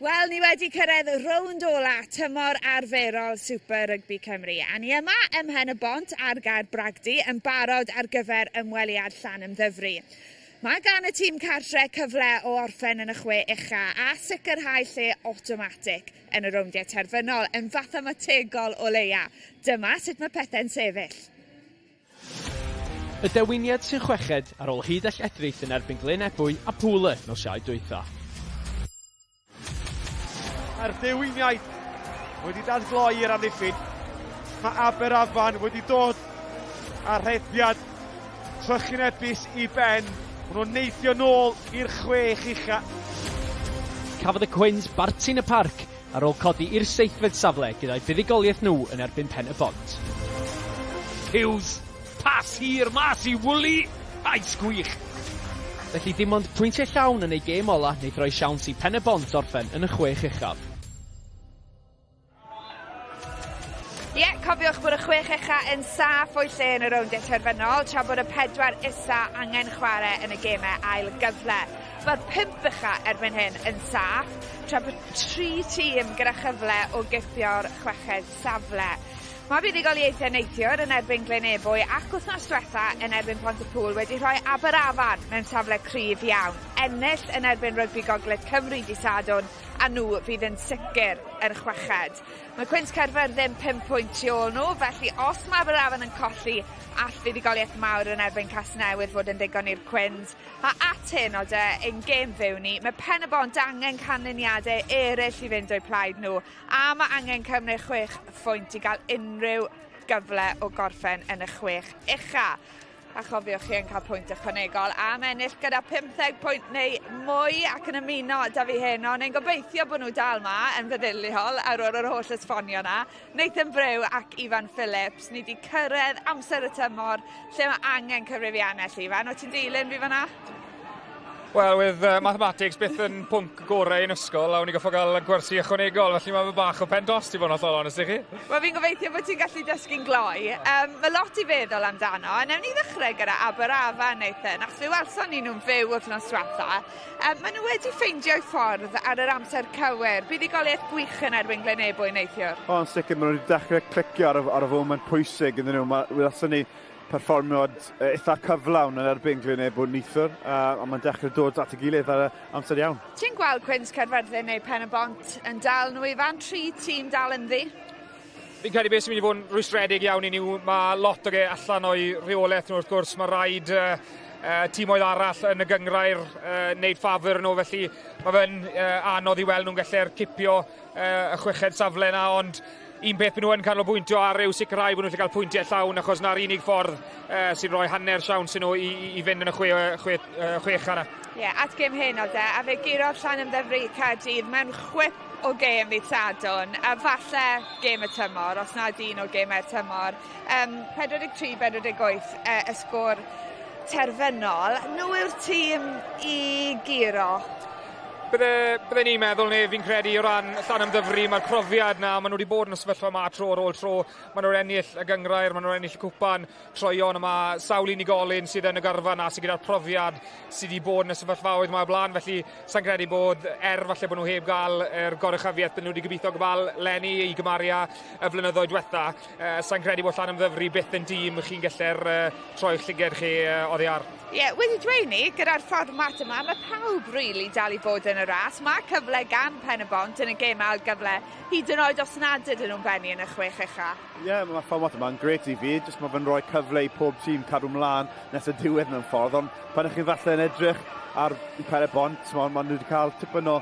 Wel, ni wedi cyrraedd rownd ola tymor arferol Super Rygbi Cymru. A ni yma ym Mhen y Bont ar Gaer Bragdy yn barod ar gyfer ymweliad Llandovery. Mae gan y tîm cartre cyfle o orffen yn y chwe ucha a sicrhau lle automatic yn y rowndiau terfynol yn fathemategol o leia. Dyma sut mae pethau'n sefyll. Y dewiniad sy'n chweched ar ôl hyd all edrych yn erbyn Glynebwy a Pwle mewn siau dwytha. Mae'r dewiniaid wedi dadgloi i'r amddiffyn. Mae Aberafan wedi dod ar rheddiad trychinebus i ben. Maen nhw'n neithio nôl i'r chwech ucha. Cafodd y Cwyns bartyn y parc ar ôl codi i'r seithfed safle gyda'i fuddugoliaeth nhw yn erbyn Pen y Bont. Hughes, pas hir mas i Wooly, a'i sgwych. Felly dim ond pwyntiau llawn yn ei gêm ola wneith roi siawns i Pen y Bont orffen yn y chwech uchaf. Ie, cofiwch bod y chwech ucha yn saff o'i lle yn y rowndiau terfynol, tra bod y pedwar isa angen chwarae yn y gemau ail gyfle. Mae'r 5 ucha erbyn hyn yn saff, tra bod 3 tîm gyda chyfle o gipio'r chweched safle. Mae buddugoliaethau neithiwr yn erbyn Glynebwy ac wythnos diwetha yn erbyn Pontypool wedi rhoi Aberafan mewn safle cryf iawn. Ennill yn erbyn Rygbi Gogledd Cymru di Sadwrn a nhw fydd yn sicr yn chweched. Mae Cwyns Caerfyrddin 5 pwynt tu ôl nhw, felly os mae Aberafan yn colli all fuddugoliaeth mawr yn erbyn Casnewydd fod yn ddigon i'r Cwyns. A at hyn o de, ein gêm fyw ni, mae Pen y Bont angen canlyniadau eraill i fynd o'i plaid nhw, a mae angen cymryd 6 phwynt i gael unrhyw gyfle o gorffen yn y 6 ucha. A chofiwch chi yn cael pwynt ychwanegol am ennill gyda 15 pwynt neu mwy ac yn ymuno da fi heno. Neu'n gobeithio bod nhw dal ma yn feddyliol ar ôl yr holl esbonio na. Nathan Brew ac Ifan Phillips, ni wedi cyrraedd amser y tymor lle mae angen cyfrifiannell Ifan. O ti'n dilyn fi fan'na? Wel, with mathematics byth yn pwnc gorau yn ysgol, a wni goffo gael gwersi ychwanegol, felly mae fe bach o pen dost i fod yn hollol onest i chi. Wel, fi'n gobeithio bod ti'n gallu dysgu'n gloi. Mae lot i feddwl amdano, a newn ni ddechrau gyda Aberafan, Nathan, achos fe welson ni nhw'n fyw wythnos diwetha. Maen nhw wedi ffeindio'u ffordd ar yr amser cywir. Buddugoliaeth gwych yn erbyn Glynebwy neithiwr. Yn sicr, maen nhw wedi dechrau clicio ar y foment pwysig iddyn nhw. Welson ni perfformiad eitha cyflawn yn erbyn Glynebwy neithwr, a mae'n dechrau dod at y gilydd ar amser iawn. Ti'n gweld Cwyns Caerfyrddin neu Pen y Bont yn dal nhw Ifan? 3 tîm dal yn ddi? Fi'n credu beth sy'n mynd i fod yn rwystredig iawn i ni, mae lot o ge allan o'i rheolaeth nhw wrth gwrs, mae rhaid tîmoedd arall yn y gyngrair wneud ffafr nhw, felly mae fe'n anodd i weld nhw'n gallu'r cipio y chweched safle na, ond un beth nhw yn canolbwyntio ar yw sicrhau bod nhw'n gallu cael pwyntiau llawn, achos na'r unig ffordd sy'n rhoi hanner siawns i nhw i fynd yn y chwech yna. Ie, at gêm hyn o de, a fe gurodd Llandovery Caerdydd mewn chwip o gêm ddydd Sadwrn, a falle gêm y tymor, os nad un o gemau'r tymor. 43-48 y sgôr terfynol. Nhw yw'r tîm i giro. Bydde ni'n meddwl, neu fi'n credu o ran Llandovery, mae'r profiad na, maen nhw wedi bod yn y sefyllfa yma tro ar ôl tro, maen nhw'n ennill y gyngrair, maen nhw'n ennill y cwpan troion, a mae sawl unigolyn sydd yn y gyrfa na sydd gyda'r profiad sydd wedi bod yn y sefyllfaoedd yma o blaen, felly sa'n credu bod falle bod nhw heb gael yr goruchafiaeth bydden nhw wedi gobeithio gael Lenny i gymaria y flynyddoedd diwetha. Sa'n credu bod Llandovery byth yn dîm chi'n gallu'r troi'ch llyged chi oddi ar. Ie, wedi dweud ni, gyda'r fformat yma, mae pawb rili dal i bod yn y ras. Mae cyfle gan Pen y Bont yn y gêm ail gyfle, hyd yn oed os nad ydyn nhw'n benni yn y chwech ucha. Ie, mae'r fformat yma'n gret i fi, jyst mae fe'n rhoi cyfle i pob tîm cadw mlaen nes y diwedd mewn ffordd, ond pan ych chi'n falle yn edrych ar Pen y Bont, maen nhw wedi cael tipyn o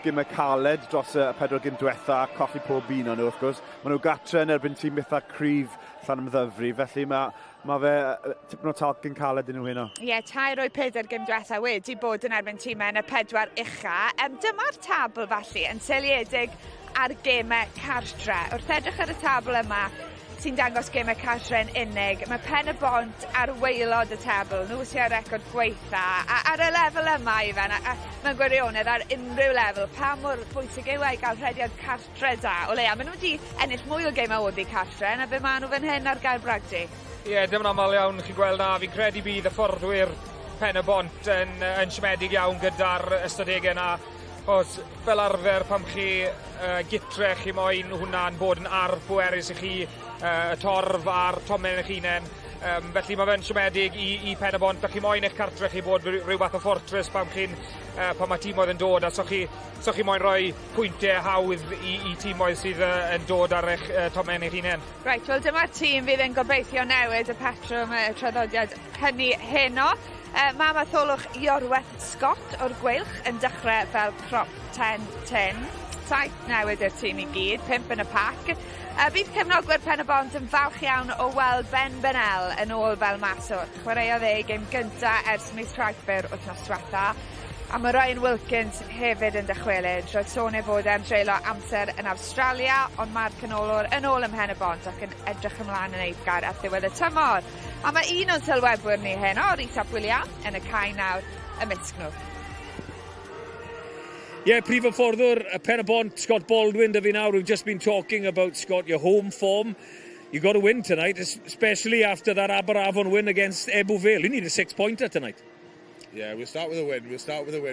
gymau caled dros y 4 gym diwetha, colli pob un o'n nhw, wrth gwrs. Maen nhw gatre yn erbyn tîm eitha cryf Llandovery, felly mae fe tipyn o talcyn caled yn nhw hynno. Ie, 3 o'i 4 gym diwetha wedi bod yn erbyn tîmau yn y 4 ucha. Dyma'r tabl felly yn seiliedig ar gemau cartre. Wrth edrych ar y tabl yma, sy'n dangos gemau cartre yn unig, mae Pen y Bont ar waelod y tabl, nhw sy'n ar record gweitha. A ar y lefel yma, Ifan, mae'n gwirionedd ar unrhyw lefel, pa mor bwysig yw ei gael rhediad cartre da. O leia, maen nhw wedi ennill mwy o gemau oddi cartre, na be maen nhw fan hyn ar Gaer Bragdy. Ie, dim yn aml iawn chi'n gweld na, fi'n credu bydd y fforddwyr Pen y Bont yn siomedig iawn gyda'r ystadegau yna. Os fel arfer pam chi gytre chi moyn hwnna'n bod yn arf bwerus i chi y torf a'r tomen eich hunain. Felly mae fe'n siomedig i Pen y Bont, felly moyn eich cartre chi bod rhyw fath o ffortress pam mae tîmoedd yn dod, a so chi moyn rhoi pwyntiau hawdd i tîmoedd sydd yn dod ar eich tomen eich hunain. Right, wel dyma'r tîm fydd yn gobeithio newid y patrwm y traddodiad hynny heno. Mae matholwch Iorwerth Scott o'r Gweilch yn dechrau fel prop 10-10. Saith newid i'r tîm i gyd, 5 yn y pac. Bydd cefnogwyr Pen y Bont yn falch iawn o weld Ben Bennell yn ôl fel maswr. Chwaraeodd ei gêm gyntaf ers mis Rhagfyr wythnos diwetha. A mae Ryan Wilkins hefyd yn dychwelyd. Roedd sôn ei fod e'n treulio amser yn Awstralia, ond mae'r canolor yn ôl ym Pen y Bont ac yn edrych ymlaen yn eiddgar ar ddiwedd y tymor. A mae un o'n sylwebwyr ni heno, Rita William, yn y cae nawr ymysg nhw. Yeah, prif fforddwr, Pen y Bont, Scott Baldwin, da fi now. We've just been talking about, Scott, your home form. You've got to win tonight, especially after that Aberavon win against Ebbw Vale. You need a 6-pointer tonight. Yeah, we'll start with a win.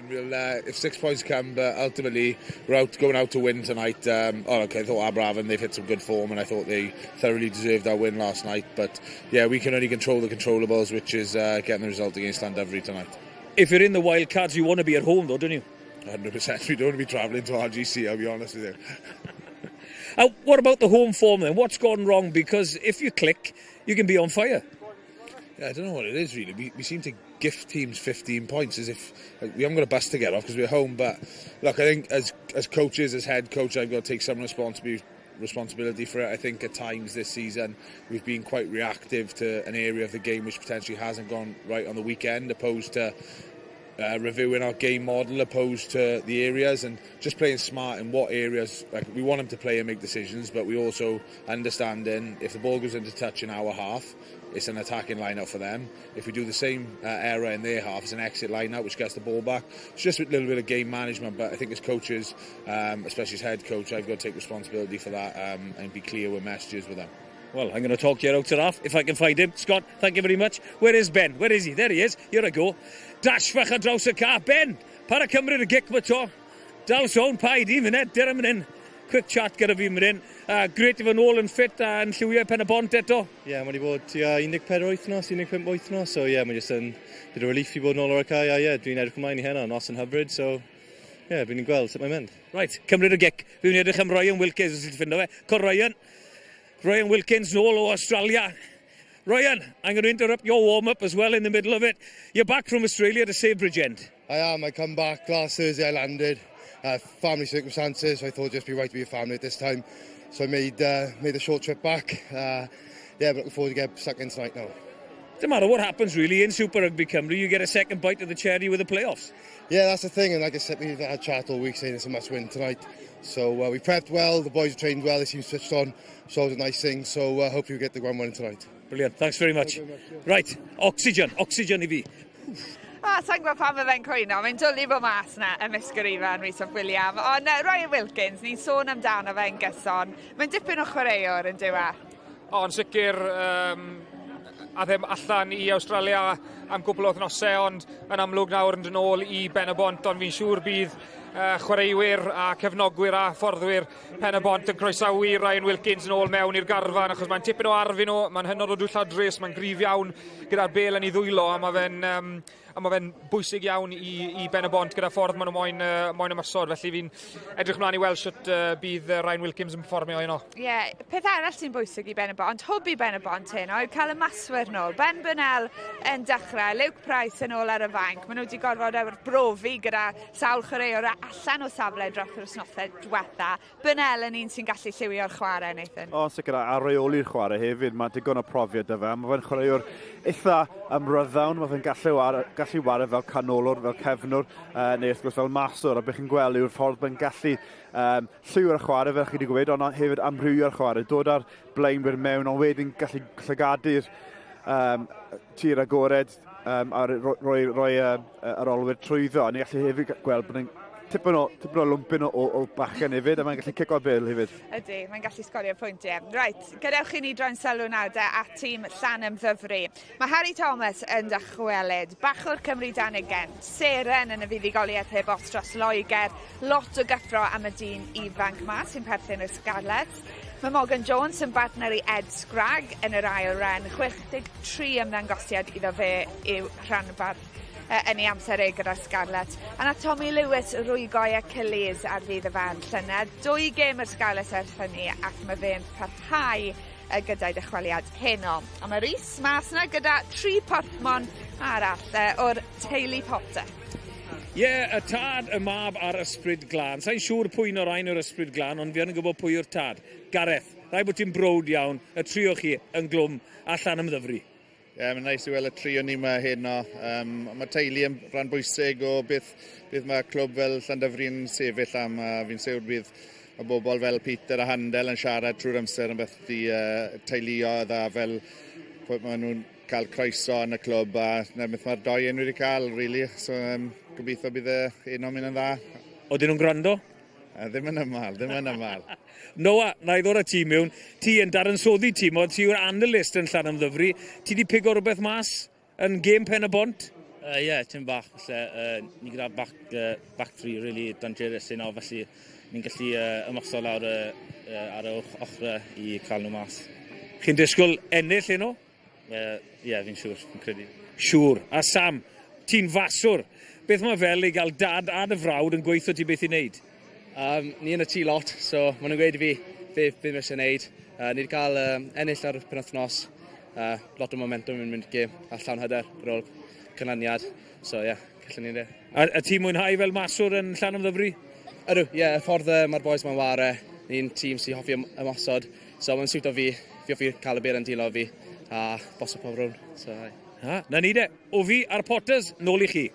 We'll if 6 points come, but ultimately we're going out to win tonight. I thought Aberavon, they've hit some good form, and I thought they thoroughly deserved our win last night. But yeah, we can only control the controllables, which is getting the result against Llandovery tonight. If you're in the Wildcards, you want to be at home, though, don't you? 100%. We don't want to be travelling to RGC, I'll be honest with you. What about the home form then? What's gone wrong? Because if you click, you can be on fire. Yeah, I don't know what it is really. We seem to gift teams 15 points as if we haven't got a bus to get off because we're home. But look, I think as coaches, as head coach, I've got to take some responsibility for it. I think at times this season we've been quite reactive to an area of the game which potentially hasn't gone right on the weekend, opposed to reviewing our game model opposed to the areas and just playing smart in what areas. Like, we want them to play and make decisions, but we also understanding if the ball goes into touch in our half, it's an attacking line-out for them. If we do the same error in their half, it's an exit line-out which gets the ball back. It's just a little bit of game management, but I think as coaches, especially as head coach, I've got to take responsibility for that and be clear with messages with them. Well, I'm going to talk to you out off if I can find him. Scott, thank you very much. Where is Ben? Where is he? There he is. Here I go. Dash fach ar draws y car. Ben, para Cymru y gic ma to. Dal sôn paid i fynd, dyr am hyn. Quick chat gyda fi mynd. Gret i fy nôl yn ffit a yn lliwiau Pen y Bont eto. Mae wedi bod 14 wythnos, 15 wythnos, so mae jyst yn bit o relief i bod nôl o'r cae, a dwi'n edrych ymlaen i heno, nos yn hyfryd, so bydd ni'n gweld sut mae'n mynd. Right, Cymru y gic. Fi'n edrych am Ryan Wilkins, os ydych chi'n ffindo fe. Ryan Wilkins nôl o Australia. Ryan, I'm going to interrupt your warm-up as well in the middle of it. You're back from Australia to save Bridgend. I am. I come back last Thursday. I landed. Family circumstances, so I thought it'd just be right to be a family at this time. So I made a short trip back. But looking forward to get stuck in tonight now. Doesn't matter what happens really in Super Rygbi Cymru, you get a second bite of the cherry with the playoffs. Yeah, that's the thing, and like I said, we've had a chat all week saying it's a must-win tonight. So we prepped well, the boys trained well, they seem switched on, so it was a nice thing. So hopefully we get the ground running tonight. Brilliant, thanks very much. Right, oxygen I fi. Sa'n gwybod pam fe'n cwyno, mae'n dwlu bo mas na ymysg yr ifan Rhys of William. Ond Ryan Wilkins, ni'n sôn amdano fe'n gyson. Mae'n dipyn o chwaraewr yn dywa. Yn sicr, a ddim allan i Australia am gwbl o wythnosau, ond yn amlwg nawr yn dyn ôl i Ben y Bont, ond fi'n siŵr bydd chwaraewyr a cefnogwyr a fforddwyr Pen y Bont yn croesawu Ryan Wilkins yn ôl mewn i'r garfan, achos mae'n tipyn o arfyn nhw, mae'n hynod o dwylladrus, mae'n gryf iawn gyda'r bel yn ei ddwylo, a mae fe'n bwysig iawn i Ben y Bont gyda ffordd maen nhw moyn ymysod, felly fi'n edrych mlaen i weld sut bydd Ryan Wilkins yn perfformio heno. Peth arall sy'n bwysig i Ben y Bont, hwb i Ben y Bont heno, yw cael y maswyr nôl. Ben Bennell yn dechrau, Luke Price yn ôl ar y fanc. Maen nhw wedi gorfod brofi gyda sawl chwaraewr allan o safle dros yr wythnosau diwetha. Bennell yn un sy'n gallu lliwio'r chwarae, Nathan. Sicr, a reoli'r chwarae hefyd, mae digon o profiad dy fe. Mae fe'n chwaraewr eitha ymryddawn, mae fe'n gallu wario fel canolwr, fel cefnwr, neu wrth gwrs fel maswr, a bych chi'n gweld yw'r ffordd mae'n gallu lliwio'r chwarae fel chi wedi gweud, ond hefyd amrywio'r chwarae, dod ar blaenwyr mewn, ond wedyn gallu llygadu'r tir agored a rhoi yr olwyr trwyddo, a ni gallu hefyd gweld bod yn tipyn o lwmpyn o bachgen hefyd, a mae'n gallu cico bil hefyd. Ydy, mae'n gallu sgorio pwyntiau. Right, gadewch i ni droi'n sylw nawr at tîm Llandovery. Mae Harry Thomas yn dychwelyd, bachwr Cymru dan ugen, seren yn y fuddugoliaeth heb os dros Loegr, lot o gyffro am y dyn ifanc ma sy'n perthyn i'r Scarlett. Mae Morgan Jones yn partner i Ed Scragg yn yr ail ren, 63 ymddangosiad iddo fe i'w rhanbarth yn ei amser ei gyda'r Scarlett. A na Tommy Lewis rwygoi Achilles ar ddydd y fan llynedd. 2 gêm yr Scarlett ers hynny ac mae fe'n parhau gyda'i dychweliad heno. A mae Rhys mas yna gyda 3 porthmon arall o'r teulu Potter. Ie, y tad, y mab a'r ysbryd glân. Sa'n siŵr pwy o'r ein o'r ysbryd glân, ond fi yn gwybod pwy o'r tad. Gareth, rai bod ti'n browd iawn, y trio chi yn glwm a Llandovery. Ie, mae'n neis i weld y trio ni yma heno. Mae teulu yn rhan bwysig o beth mae clwb fel Llandovery yn sefyll am. Fi'n siŵr bydd y bobl fel Peter a Handel yn siarad trwy'r amser yn beth i teuluoedd a fel maen nhw'n cael croeso yn y clwb a beth mae'r 2 yn wedi cael, really. So, gobeithio bydd un o'n mynd yn dda. Oedden nhw'n gwrando? Ddim yn ymal. Noa, na i ddod â ti mewn. Ti yn daransoddi ti, mod ti yw'r analyst yn Llandovery. Ti di pigo rhywbeth mas yn gêm pen y bont? Ie, tym bach. Ni gyda back three, really dangerous yn o, felly ni'n gallu ymosod lawr ar y ochrau i cael nhw mas. Chi'n disgwyl ennill un o? Ie, fi'n siŵr, fi'n credu. Siŵr. A Sam, ti'n faswr. Beth mae fel i gael dad a dy frawd yn gweithio ti beth i wneud? Ni yn y tŷ lot, so maen nhw'n gweud i fi beth mae eisiau gwneud. Ni wedi cael ennill ar y penwythnos, lot o momentum yn mynd gêm a llawn hyder ar ôl canlyniad. So ie, gallwn ni'n dweud. A ti'n mwynhau fel maswr yn Llandovery? Ydw, ie, y ffordd mae'r boys ma'n ware, ni'n tîm sy'n hoffi ymosod, so mae'n siwto fi hoffi cael y byr yn dilo fi a bosib pob rwn. So, na ni de, o fi a'r Potters, nôl i chi.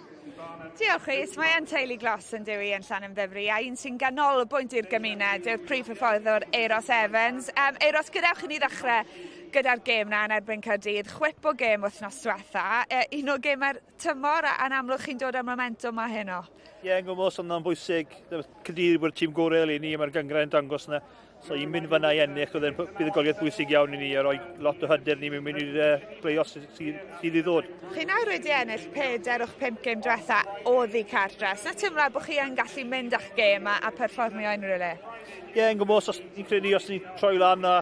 Diolch Rhys, mae yn teulu glos yn Dewi yn Llandovery a un sy'n ganolbwynt i'r gymuned yw'r prif hyfforddwr Euros Evans. Euros, gadewch i ni ddechrau gyda'r gêm na yn erbyn Caerdydd. Chwip o gêm wythnos diwetha. Un o gêm tymor a'n amlwg chi'n dod â momentum o heno. Ie, yn gwybod yna'n bwysig. Caerdydd yw'r tîm gorau ni, mae'r gyngrau'n dangos yna. So i'n mynd fyna i ennill, oedd e'n buddugoliaeth bwysig iawn i ni, a roi lot o hyder ni'n mynd i'r play-offs sydd i ddod. Chi nawr wedi ennill 4 o'ch 5 gêm diwetha oddi cartres. Na teimlo bod chi yn gallu mynd a'ch gêm a perfformio unrhyw le? Ie, yn gwybod, ni'n credu os ni'n troi lan a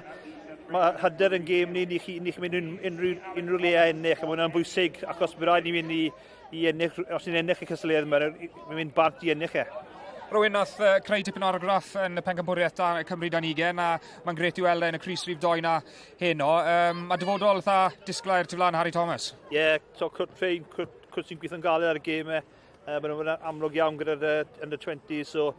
mae hyder yn gêm ni chi'n mynd unrhyw le a ennill, a mae hwnna'n bwysig, achos bydd rhaid ni mynd i ennill, os ni'n ennill y cystadleuaeth yma, mae'n mynd bant i ennill e. Rwy'n nath creu tipyn o argraff yn y pencampwriaeth Cymru dan ugen a mae'n gret i weld yn y Crys Rhif 2 na heno. Mae dyfodol dda disglair tu flaen Harry Thomas? Ie, so Cwrt Fein, Cwrt sy'n gweithio'n galed ar y gêm e. Mae'n amlwg iawn gyda'r under 20, so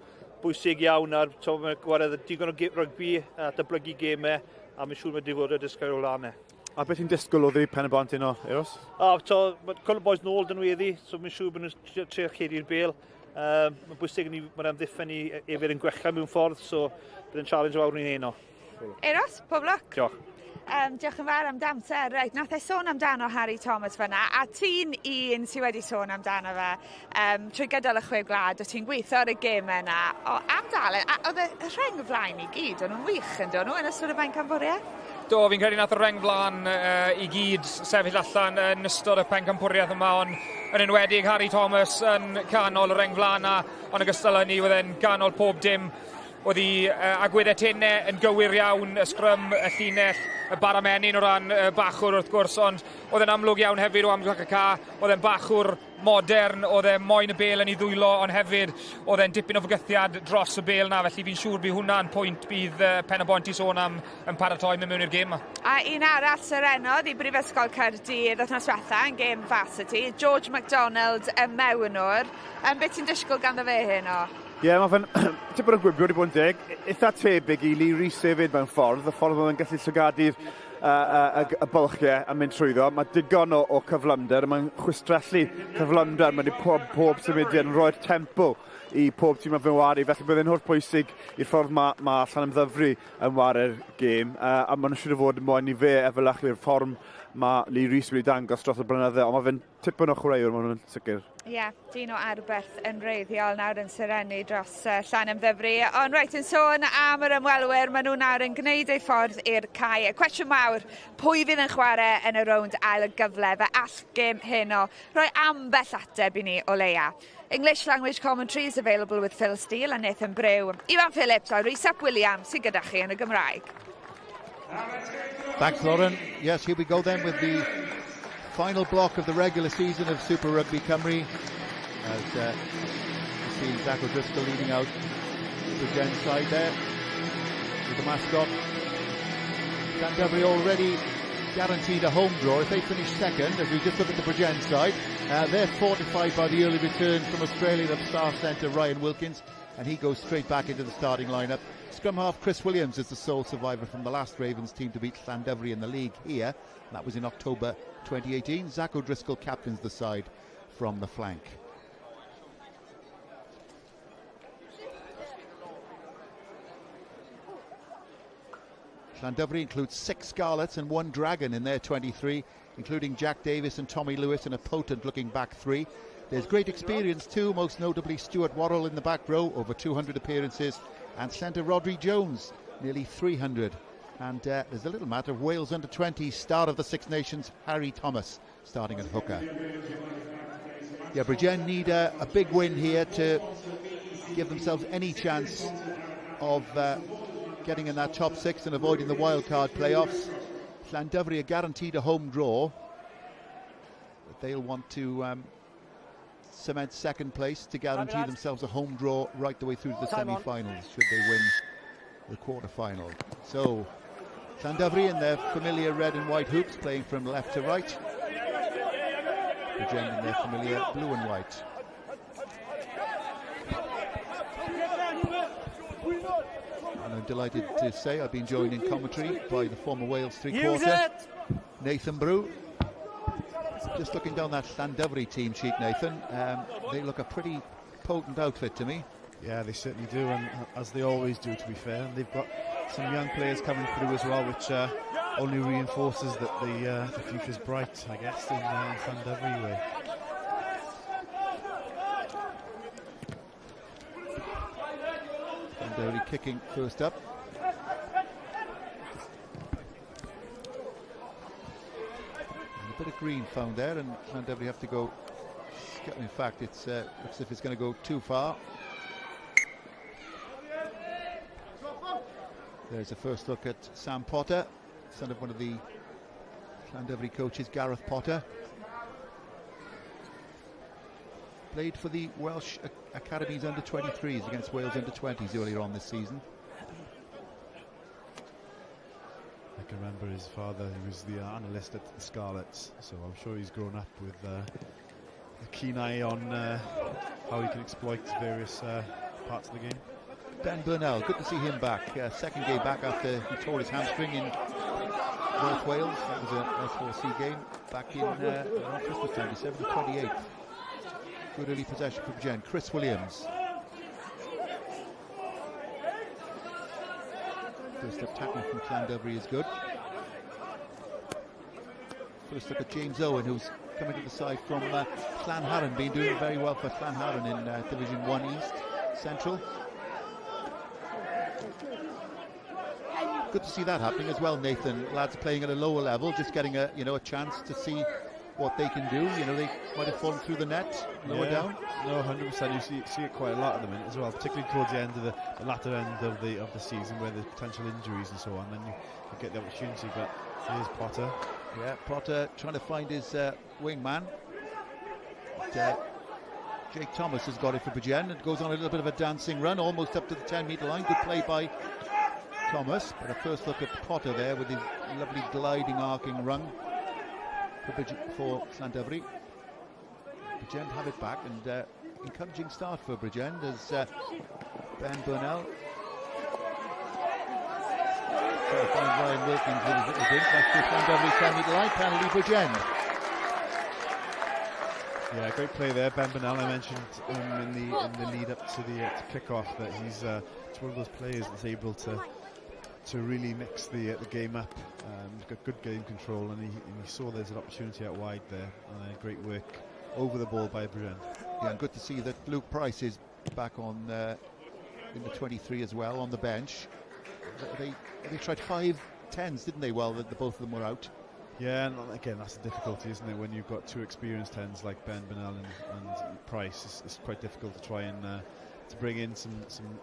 bwysig iawn ar mae'n gwared digon o rygbi a dyblygu gêm e a mae'n siŵr mae dyfodol disglair o lan e. A beth ti'n disgwyl o ddi pen y bont heno, Euros? Mae cwrdd y boys nôl dyn nhw iddi, so mae'n siŵr bod nhw'n trio chedi'r bêl. Mae'n bwysig ni, mae'n amddiffen ni efo yn gwella mewn ffordd, so bydd yn challenge fawr ni'n heno. Euros, pob lwc. Diolch. Diolch yn fawr am damser. Reit, nath e sôn amdano Harry Thomas fyna, a ti'n un sydd wedi sôn amdano fe trwy gydol y chwe gwlad, o ti'n gweithio ar y gêm yna. Am dalen, oedd y rheng flaen i gyd, o'n nhw'n wych yn dod nhw yn ystod y bencampwriaeth? Do, fi'n credu nath y reng flan i gyd sefyll allan yn ystod y pencampwriaeth yma, ond yn enwedig Harry Thomas yn canol y reng flan a ond ogystal â ni oedd e'n canol pob dim. Oedd hi agweddau tennau yn gywir iawn, y sgrym, y llinell, y baramenin o ran bachwr wrth gwrs, ond oedd e'n amlwg iawn hefyd o amgylch y ca, oedd e'n bachwr modern, oedd e'n moyn y bêl yn ei ddwylo, ond hefyd oedd e'n dipyn o fygythiad dros y bêl na, felly fi'n siŵr bydd hwnna'n pwynt bydd pen y bont i sôn am yn paratoi mewn i'r gêm yma. A un arall syrenodd i Brifysgol Caerdydd wythnos diwetha yn gêm Varsity, George MacDonald y mewnwr. Beth ti'n disgwyl ganddo fe heno? Ie, mae fe'n tipyn o gwibio wedi bod yn deg. Eitha tebyg i Lee Rhys hefyd mewn ffordd. Y ffordd oedd yn gallu llygadu'r y bylchiau a mynd trwyddo. Mae digon o cyflymder. Mae'n chwistrellu cyflymder. Mae wedi pob symudiad yn rhoi'r tempo i pob tîm yn wari. Felly bydd e'n holl bwysig i'r ffordd mae Llandovery yn wario'r gêm. A maen nhw'n siŵr o fod yn moyn i fe efelychu'r fform mae Lee Rees wedi dangos dros y blynydde, ond mae fe'n tipyn o chwaraewr, mae hwnna'n sicr. Ie, dyn o arbeth yn reiddiol nawr yn syrenu dros Llandovery. Ond reit, yn sôn am yr ymwelwyr, maen nhw nawr yn gwneud eu ffordd i'r cae. Y cwestiwn mawr, pwy fydd yn chwarae yn y rownd ail y gyfle? Fe all gêm heno rhoi ambell ateb i ni o leia. English language commentary is available with Phil Steele and Nathan Brew. Ivan Phillips a Rhys-Ap Williams sy'n gyda chi yn y Gymraeg. Thanks, Lauren. Yes, here we go then with the final block of the regular season of Super Rygbi Cymru. As you see Zach O'Driscoll leading out the Bridgend side there with the mascot. Llandovery already guaranteed a home draw. If they finish second, as we just look at the Bridgend side, they're fortified by the early return from Australia of star centre Ryan Wilkins, and he goes straight back into the starting lineup. Scrum half Chris Williams is the sole survivor from the last Ravens team to beat Llandovery in the league here. That was in October 2018. Zach O'Driscoll captains the side from the flank. Llandovery includes 6 Scarlets and 1 Dragon in their 23, including Jack Davis and Tommy Lewis and a potent-looking back 3. There's great experience too, most notably Stuart Worrell in the back row, over 200 appearances, and centre Rodri Jones, nearly 300. And there's a little matter of Wales under-20 star of the Six Nations, Harry Thomas, starting at hooker. Yeah, Bridgend need a big win here to give themselves any chance of getting in that top 6 and avoiding the wildcard playoffs. Llandovery are guaranteed a home draw, but they'll want to cement second place to guarantee themselves a home draw right the way through to the semi-finals should they win the quarter-final. So Llandovery in their familiar red and white hoops, playing from left to right. Bridgend in their familiar blue and white. And I'm delighted to say I've been joined in commentary by the former Wales three-quarter, Nathan Brew. Just looking down that Llandovery team sheet, Nathan, they look a pretty potent outfit to me. Yeah, they certainly do, and as they always do, to be fair. And they've got some young players coming through as well, which only reinforces that the future's bright, I guess, in Llandovery way. Llandovery kicking first up. A bit of green found there, and Llandovery have to go. In fact, it looks as if it's going to go too far. There's a first look at Sam Potter, son of one of the Llandovery coaches, Gareth Potter. Played for the Welsh Academies under-23s against Wales under-20s earlier on this season. I can remember his father, he was the analyst at the Scarlets, so I'm sure he's grown up with a keen eye on how he can exploit various parts of the game. Ben Burnell, good to see him back. Second game back after he tore his hamstring in North Wales. That was an S4C game back in around Christmas time, December the 28th. Good early possession for Bridgend. Chris Williams. First up tackling from Llandovery is good. First look at James Owen, who's coming to the side from Llanharan, been doing very well for Llanharan in Division 1 East Central. Good to see that happening as well, Nathan. Lads playing at a lower level, just getting a chance to see what they can do. They might have fallen through the net lower down. No, 100%. You see it quite a lot at the minute as well, particularly towards the end of the latter end of the season, where there's potential injuries and so on. Then you get the opportunity. But here's Potter. Yeah, Potter trying to find his wingman. Jake Thomas has got it for Bridgend and goes on a little bit of a dancing run, almost up to the 10-metre line. Good play by Thomas. But a first look at Potter there with his lovely gliding, arcing run for Llandovery. Bridgend have it back, and encouraging start for Bridgend as Ben Burnell trying to find Ryan Wilkins with his little drink. That's just Llandovery 10-metre line, penalty Bridgend. Yeah, great play there, Ben Burnell. I mentioned in the lead up to the kick-off that he's one of those players that's able to to really mix the game up. He's got good game control, and he saw there's an opportunity out wide there. Great work over the ball by Bridgend. Yeah, and good to see that Luke Price is back on in the 23 as well, on the bench. They tried 5 10s, didn't they, while the both of them were out? Yeah, and again, that's the difficulty, isn't it? When you've got 2 experienced 10s like Ben Bennell and Price, it's quite difficult to try and to bring in some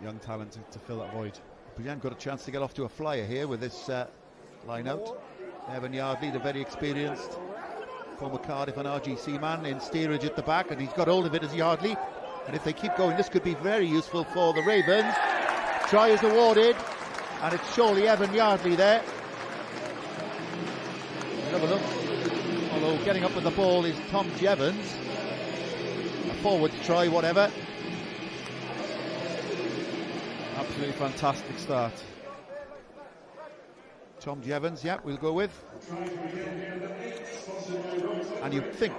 young talent to fill that void. Bridgend got a chance to get off to a flyer here with this line out. Evan Yardley, the very experienced former Cardiff and RGC man, in steerage at the back, and he's got hold of it as Yardley. And if they keep going, this could be very useful for the Ravens. Try is awarded, and it's surely Evan Yardley there. Have a look. Although getting up with the ball is Tom Jevons. A forward try, whatever. Absolutely fantastic start. Tom Jevons, yeah, we'll go with. And you'd think,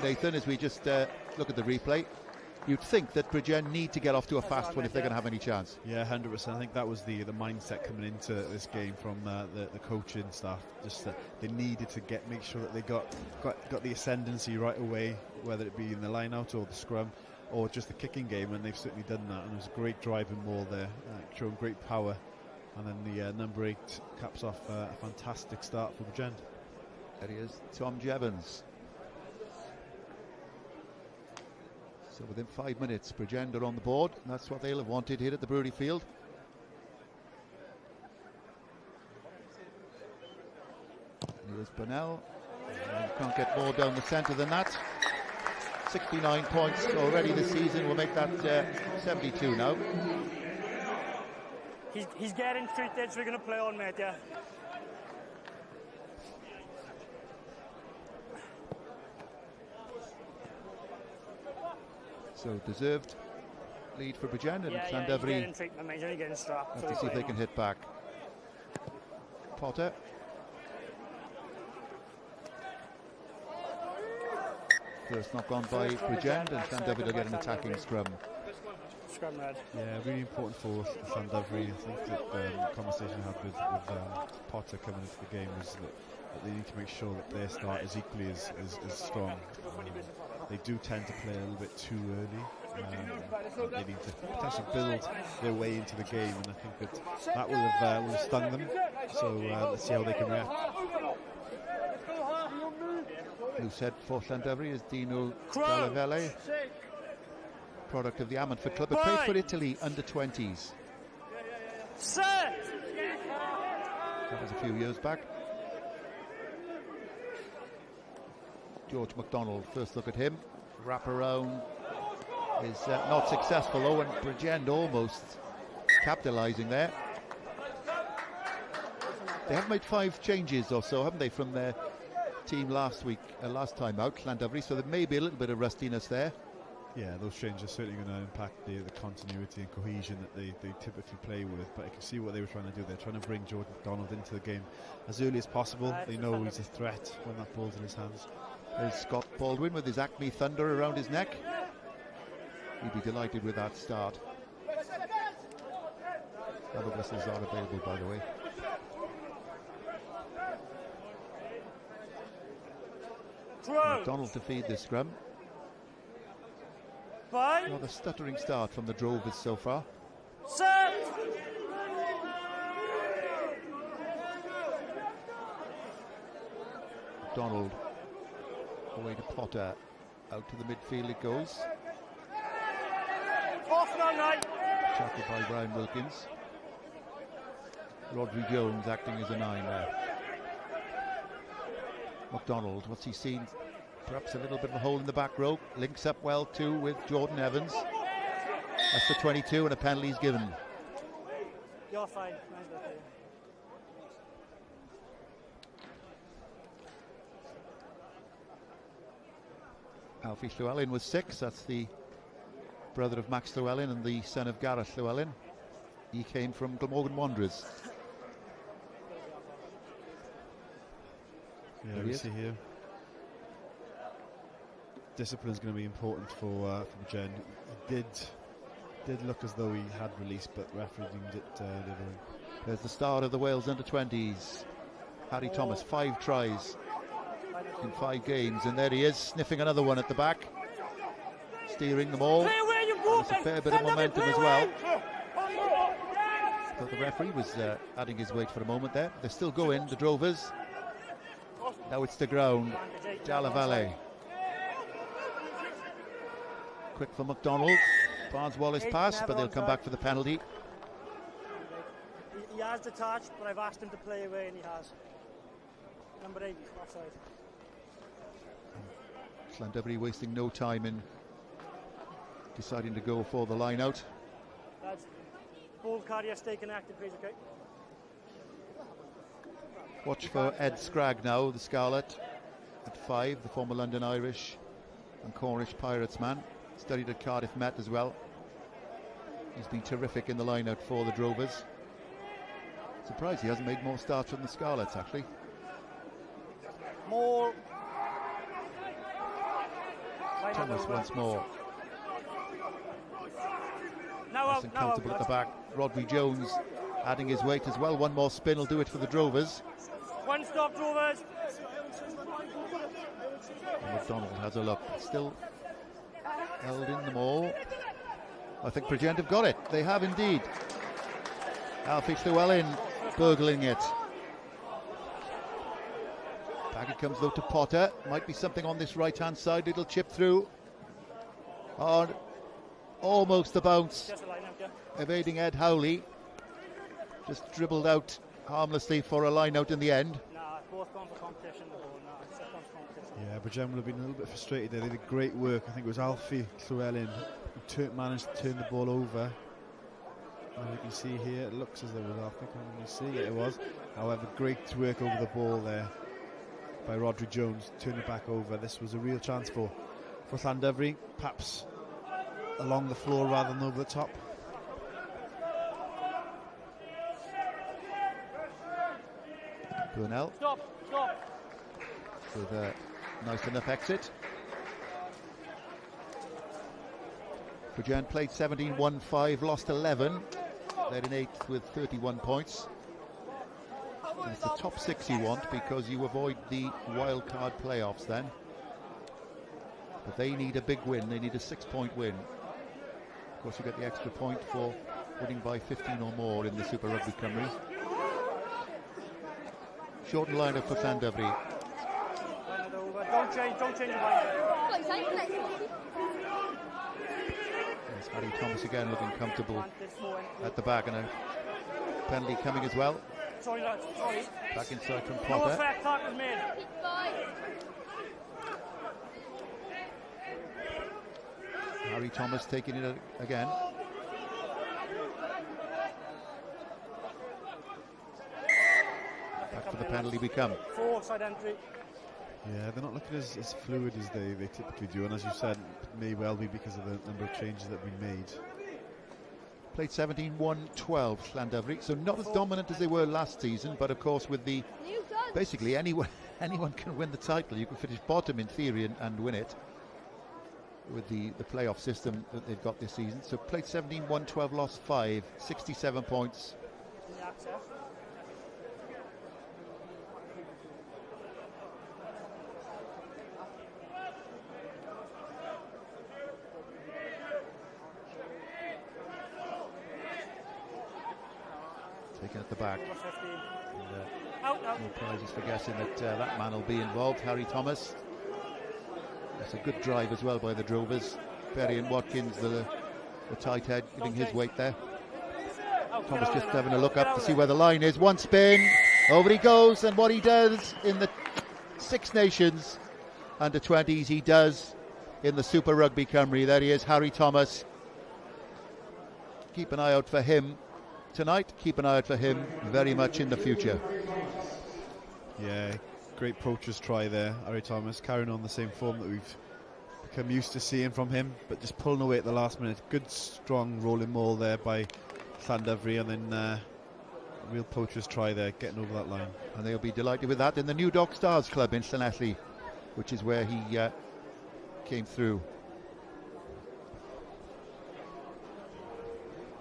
Nathan, as we just look at the replay, you'd think that Bridgend need to get off to a fast one if they're going to have any chance. Yeah, 100%. I think that was the mindset coming into this game from the coaching staff. Just that they needed to make sure that they got the ascendancy right away, whether it be in the line out or the scrum or just the kicking game, and they've certainly done that. And it was a great driving ball there, showing great power. And then the number 8 caps off a fantastic start for Bridgend. There he is, Tom Jevons. So within 5 minutes, Bridgend are on the board. And that's what they'll have wanted here at the Brewery Field. Here's Burnell. Can't get more down the centre than that. 69 points already this season. We'll make that 72 now. He's getting treated, so we're going to play on, mate, yeah. So deserved lead for Bridgend, and Llandovery. Llandovery He's getting treatment, mate. He's only getting strapped. have to see if they can hit back. Potter. First knock on by Bridgend, and Llandovery will get an attacking scrum. Scrum red. Yeah, really important for Llandovery. I think that the conversation I had with Potter coming into the game was that they need to make sure that their start is equally as strong. They do tend to play a little bit too early. They need to potentially build their way into the game, and I think that will have stung them. So let's see how they can react. Who said for Llandovery is Dino Galavelle, product of the Ammanford club, but played for Italy under 20s. That was a few years back. George McDonald, first look at him. Wrap around is not successful. Owen Bridgend almost capitalising there. They have made 5 changes or so, haven't they, from their team last time out, Llandovery, so there may be a little bit of rustiness there. Yeah, those changes are certainly going to impact the continuity and cohesion that they typically play with, but I can see what they were trying to do. They're trying to bring George McDonald into the game as early as possible. They know he's a threat when that ball's in his hands. There's Scott Baldwin with his Acme Thunder around his neck. He'd be delighted with that start. Other whistles are available, by the way. McDonald to feed this scrum. Rather stuttering start from the Drovers so far. McDonald away to Potter. Out to the midfield it goes. Tackled by Brian Wilkins. Rodri Jones acting as a 9 there. McDonald, what's he seen? Perhaps a little bit of a hole in the back row. Links up well too with Jordan Evans. That's the 22 and a penalty's given. You're fine. Alfie Llewellyn was 6. That's the brother of Max Llewellyn and the son of Gareth Llewellyn. He came from Glamorgan Wanderers. Yeah, we see here. Discipline is going to be important for Jen. Did did look as though he had released, but the referee deemed it the other way. There's the star of the Wales under-20s, Harry Thomas, 5 tries in 5 games, and there he is, sniffing another one at the back, steering them all. There's a fair bit of momentum as well. So the referee was adding his weight for a moment there. They're still going, the Drovers. Now it's the ground, Dalla Valle. Quick for McDonald. Barnes-Wallace pass, but they'll come back for the penalty. He has detached, but I've asked him to play away, and he has. Number 8, offside. Llandovery wasting no time in deciding to go for the line out. Lads, ball carrier, stay connected, please, okay? Watch for Ed Scragg now, the Scarlet, at 5, the former London Irish and Cornish Pirates man. Studied at Cardiff Met as well. He's been terrific in the line-out for the Drovers. Surprised he hasn't made more starts from the Scarlets, actually. More. Thomas once more. Nice and comfortable at the back. Rodri Jones adding his weight as well. One more spin will do it for the Drovers. One stop, Drovers. And McDonald has a look. Still held in them all. I think Bridgend have got it. They have indeed. Alfie Llewellyn burgling it. Back it comes though to Potter. Might be something on this right hand side. Little chip through. On almost the bounce. Evading Ed Howley. Just dribbled out harmlessly for a line out in the end. Both gone for competition. Yeah, Bridgend would have been a little bit frustrated there. They did great work. I think it was Alfie Llewellyn who managed to turn the ball over. And you can see here, it looks as though it was Alfie. Can you see? It was. However, great work over the ball there by Rodri Jones. Turn it back over. This was a real chance for Llandovery, perhaps along the floor rather than over the top. Burnell. Stop. With a nice enough exit. Bridgend played 17-1-5, lost 11. They're in 8th with 31 points. And it's the top 6 you want because you avoid the wild card playoffs then. But they need a big win. They need a 6-point win. Of course, you get the extra point for winning by 15 or more in the Super Rygbi Cymru. Shortened lineup for Llandovery. Don't change your mind. There's Harry Thomas again looking comfortable at the back, and a penalty coming as well. Sorry, lads. Sorry. Back inside from No Potter. effect, tackle made. Harry Thomas taking it again. Back for the penalty we come. 4 side entry. Yeah, they're not looking as fluid as they typically do, and as you said, it may well be because of the number of changes that have been made. Played 17-1-12 Llandovery, so not as dominant as they were last season, but of course with the basically anyone can win the title. You can finish bottom in theory and win it with the playoff system that they've got this season. So played 17-1-12, lost 5, 67 points. Taken at the back. And, no prizes for guessing that that man will be involved. Harry Thomas. It's a good drive as well by the Drovers. Perry and Watkins, the tight head, giving his weight there. Thomas just having a look up to see where the line is. One spin, over he goes, and what he does in the Six Nations under-20s, he does in the Super Rygbi Cymru. There he is, Harry Thomas. Keep an eye out for him tonight. Keep an eye out for him very much in the future. Yeah, great poacher's try there, Harry Thomas, carrying on the same form that we've become used to seeing from him, but just pulling away at the last minute. Good strong rolling maul there by Llandovery, and then a real poacher's try there, getting over that line. And they'll be delighted with that in the New Dock Stars Club in Llanelli, which is where he came through.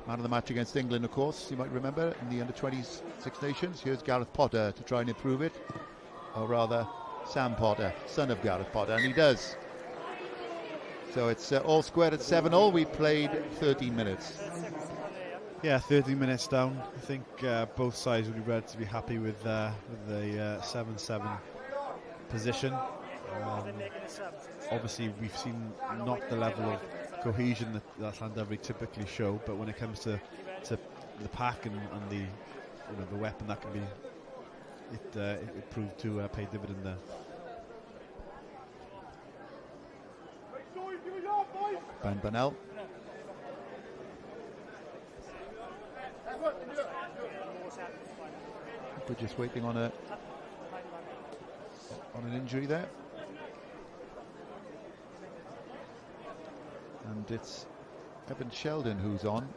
Man of the match against England, of course, you might remember, in the under-20s Six Nations. Here's Gareth Potter to try and improve it. Or rather, Sam Potter, son of Gareth Potter, and he does. So it's all squared at 7-all. We played 13 minutes. Yeah, 13 minutes down. I think both sides will be relatively happy with the 7-7 position. Obviously, we've seen not the level of cohesion that Llandovery typically show, but when it comes to the pack and the weapon that can be, it proved to pay dividend there. Ben Burnell. We're just waiting on an injury there. And it's Evan Sheldon who's on.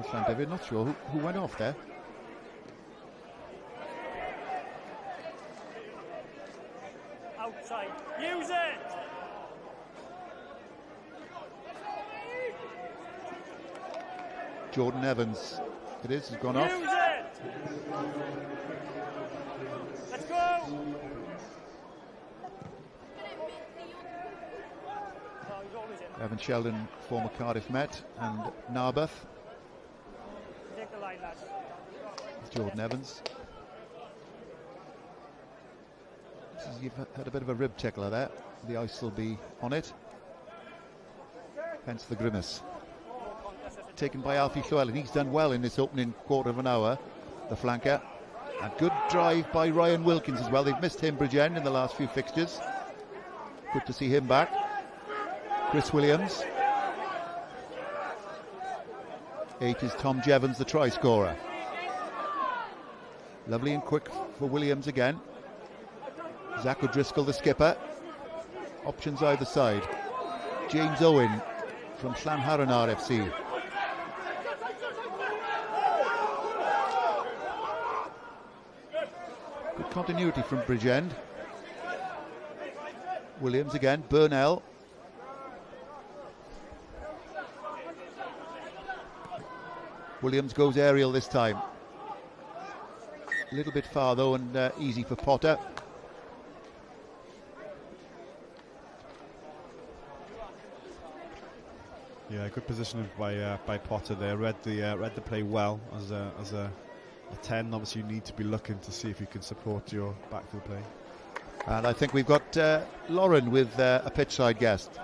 Llandovery, not sure who went off there. Outside. Use it! Jordan Evans, it is, has gone off. Use it! Let's go! Evan Sheldon, former Cardiff Met, and Narberth. Take the line, lads. Jordan Evans. You've had a bit of a rib tickler there. The ice will be on it. Hence the grimace. Taken by Alfie Llewellyn. He's done well in this opening quarter of an hour, the flanker. A good drive by Ryan Wilkins as well. They've missed him, Bridgend, in the last few fixtures. Good to see him back. Chris Williams. 8 is Tom Jevons, the try scorer. Lovely and quick for Williams again. Zach O'Driscoll, the skipper. Options either side. James Owen from Llanharan RFC. Good continuity from Bridgend. Williams again, Burnell. Williams goes aerial this time. A little bit far though, and easy for Potter. Yeah, good positioning by Potter there. Read the play well as a 10. Obviously, you need to be looking to see if you can support your backfield play. And I think we've got Lauren with a pitch side guest.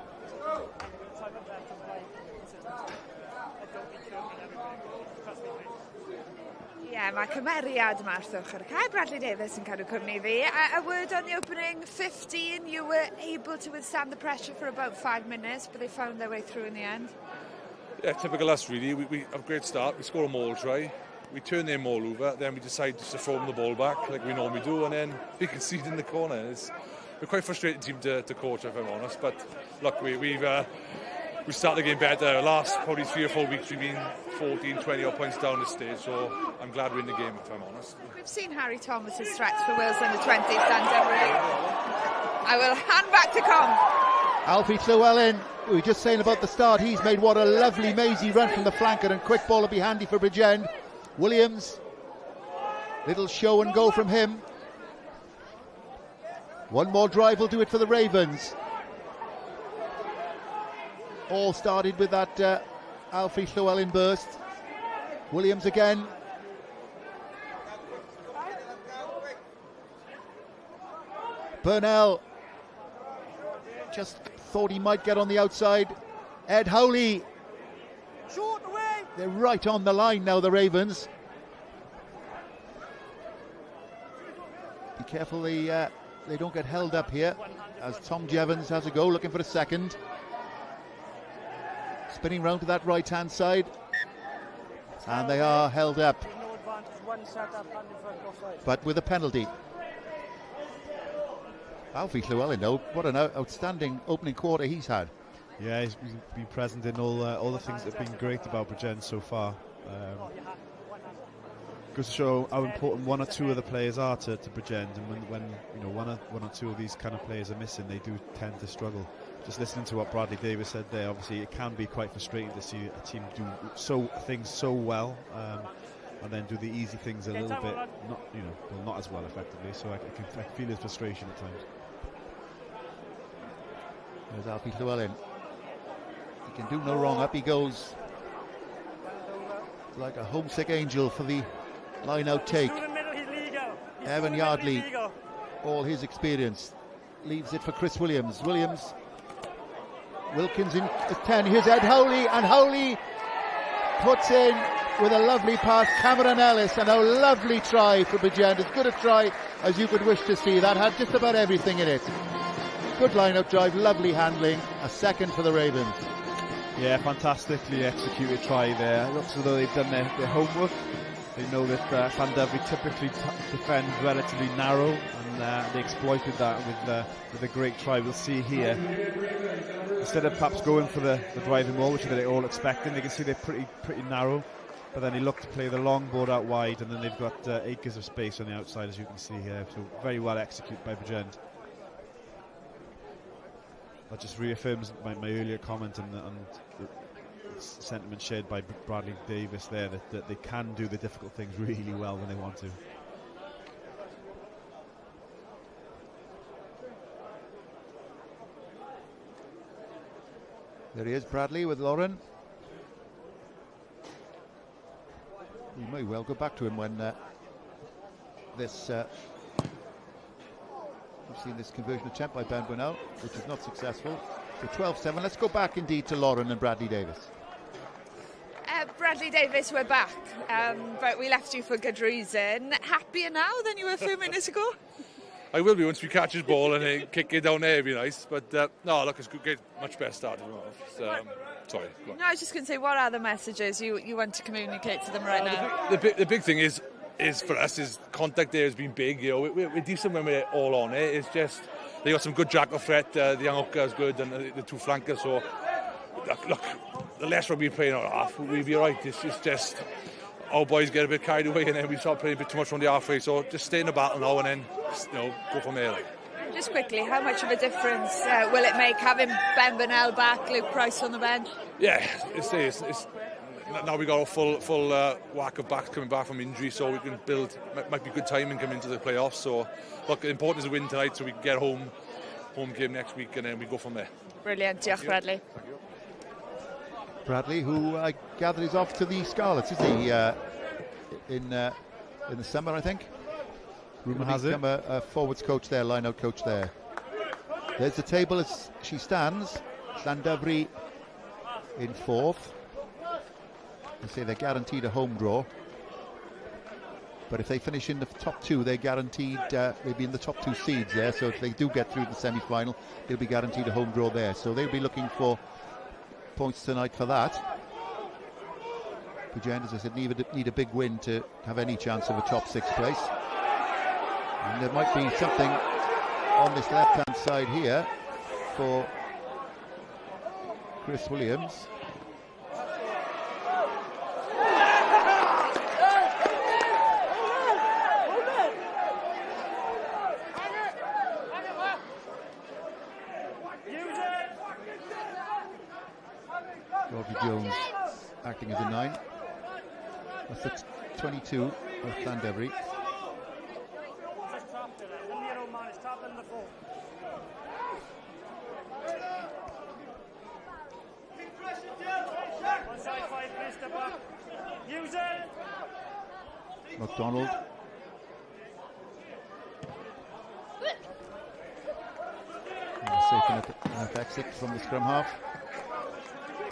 Yeah, mae cymeriad yma wrthwch ar y cae. Bradley Davis yn cadw cwmni fi. A word on the opening 15, you were able to withstand the pressure for about 5 minutes, but they found their way through in the end. Yeah, typical us really. We have a great start. We score a maul try. We turn their maul over. Then we decide to throw them the ball back like we normally do, and then we concede in the corner. We're quite a frustrated team to coach, if I'm honest. But look, we started the game better. Last probably 3 or 4 weeks we've been 14, 20 odd points down the stage, so I'm glad we're in the game, if I'm honest. We've seen Harry Thomas's threats for Wales under 20 stand up really. I will hand back to Com. Alfie Llewellyn, we were just saying about the start, he's made what a lovely mazy run from the flanker, and quick ball will be handy for Bridgend. Williams, little show and go from him. One more drive will do it for the Ravens. All started with that Alfie Llewellyn burst. Williams again. Burnell just thought he might get on the outside. Ed Howley. They're right on the line now, the Ravens. Be careful they don't get held up here, as Tom Jevons has a go, looking for a second. Spinning round to that right-hand side. And they are held up. But with a penalty. Alfie Llewellyn, though, what an outstanding opening quarter he's had. Yeah, he's been present in all the things that have been great about Bridgend so far. Goes to show how important 1 or 2 of the players are to Bridgend, and when one or 2 of these kind of players are missing, they do tend to struggle. just listening to what Bradley Davis said there, obviously it can be quite frustrating to see a team do things so well, and then do the easy things a little bit not as well effectively. So I can feel his frustration at times. There's Alfie Llewellyn. He can do no wrong. Up he goes. It's like a homesick angel for the line-out take. Evan Yardley, all his experience, leaves it for Chris Williams. Wilkins in at 10. Here's Ed Howley, and Howley puts in with a lovely pass. Cameron Ellis, and a lovely try for Bridgend. As good a try as you could wish to see. That had just about everything in it. Good line-out drive, lovely handling. A second for the Ravens. Yeah, fantastically executed try there. Looks as though they've done their homework. They know that Llandovery typically defend relatively narrow, and they exploited that with a great try. We'll see here. Instead of perhaps going for the driving ball, which they're all expecting, they can see they're pretty narrow. But then they look to play the long board out wide, and then they've got acres of space on the outside, as you can see here. So very well executed by Bridgend. That just reaffirms my earlier comment and the sentiment shared by Bradley Davis there, that they can do the difficult things really well when they want to. There he is, Bradley with Lauren. We may well go back to him when we've seen this conversion attempt by Ben Burnell, which is not successful. So 12-7. Let's go back indeed to Lauren and Bradley Davis. Bradley Davis, we're back, but we left you for good reason. Happier now than you were a few minutes ago? I will be once we catch his ball and kick it down there, it'd be nice. But no, look, it's good, much better start. Sorry. No, I was just going to say, what are the messages you want to communicate to them right now? The big thing is for us is contact there has been big. You know, we're decent when we're all on it. It's just they got some good jackal threat. The young hooker is good, and the two flankers. So look, the less rugby playing on half, we'll be right. It's just our boys get a bit carried away, and then we start playing a bit too much on the halfway. So just stay in the battle now, and then go from there. Just quickly, how much of a difference will it make having Ben Burnell back, Luke Price on the bench? Yeah, it's now we got a full whack of backs coming back from injury, so we can build. Might be good timing coming into the playoffs. So look, important is a win tonight, so we can get home game next week, and then we go from there. Brilliant, diolch Bradley. Bradley, who I gather is off to the Scarlets, is he? In the summer, I think. Rumour has it. Become a forwards coach there, line-out coach there. There's the table as she stands. Llandovery in fourth. They say they're guaranteed a home draw. But if they finish in the top two, they're guaranteed maybe in the top two seeds there. So if they do get through the semi-final, they'll be guaranteed a home draw there. So they'll be looking for points tonight for that. Bridgend, as I said, need a big win to have any chance of a top six place. And there might be something on this left-hand side here for Chris Williams. Robbie Jones acting as a 9. That's the 22 of Llandovery. McDonald. Safe enough exit from the scrum half.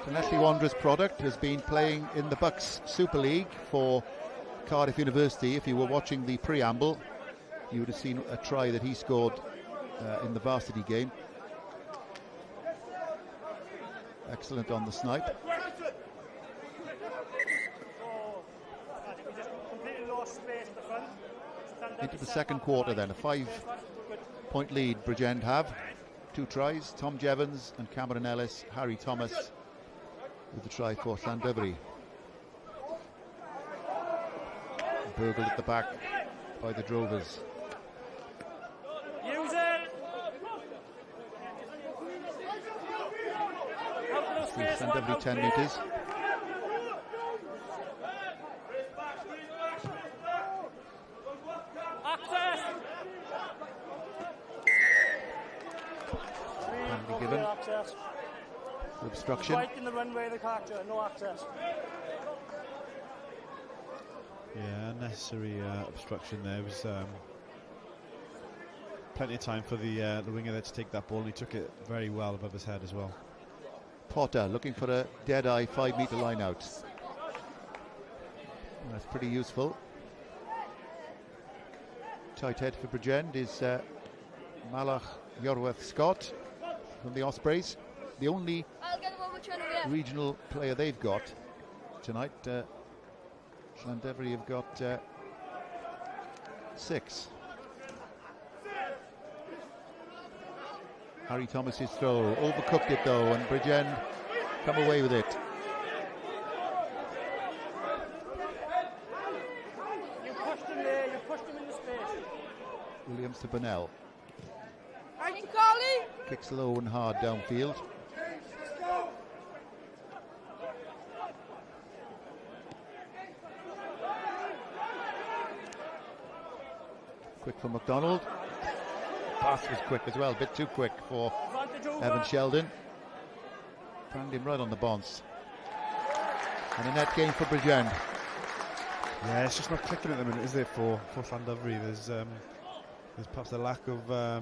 So Leslie Wanderer's product has been playing in the Bucks Super League for Cardiff University. If you were watching the preamble, you would have seen a try that he scored in the varsity game. Excellent on the snipe. Into the second quarter then, a 5-point lead Bridgend have. 2 tries, Tom Jevons and Cameron Ellis, Harry Thomas with the try for Llandovery. Burgled at the back by the Drovers. Llandovery 10 metres. Penalty given. Access. Obstruction. Right in the runway of the character, no access. Yeah, unnecessary obstruction there. It was plenty of time for the winger there to take that ball, and he took it very well above his head as well. Potter looking for a dead-eye 5-metre line out. That's pretty useful. Tight head for Bridgend is Malach Yorwerth Scott from the Ospreys. The only regional player they've got tonight. Llandovery have got 6. Harry Thomas's throw, overcooked it though, and Bridgend come away with it. You pushed him there, you pushed him in the space. Williams to Bonnell. Right, Carly! Kicks low and hard downfield. Quick for McDonald. Pass was quick as well, a bit too quick for Evan Sheldon. Banged him right on the bounce. And a net gain for Bridgend. Yeah, it's just not clicking at the minute, is it, for Llandovery? There's perhaps a lack of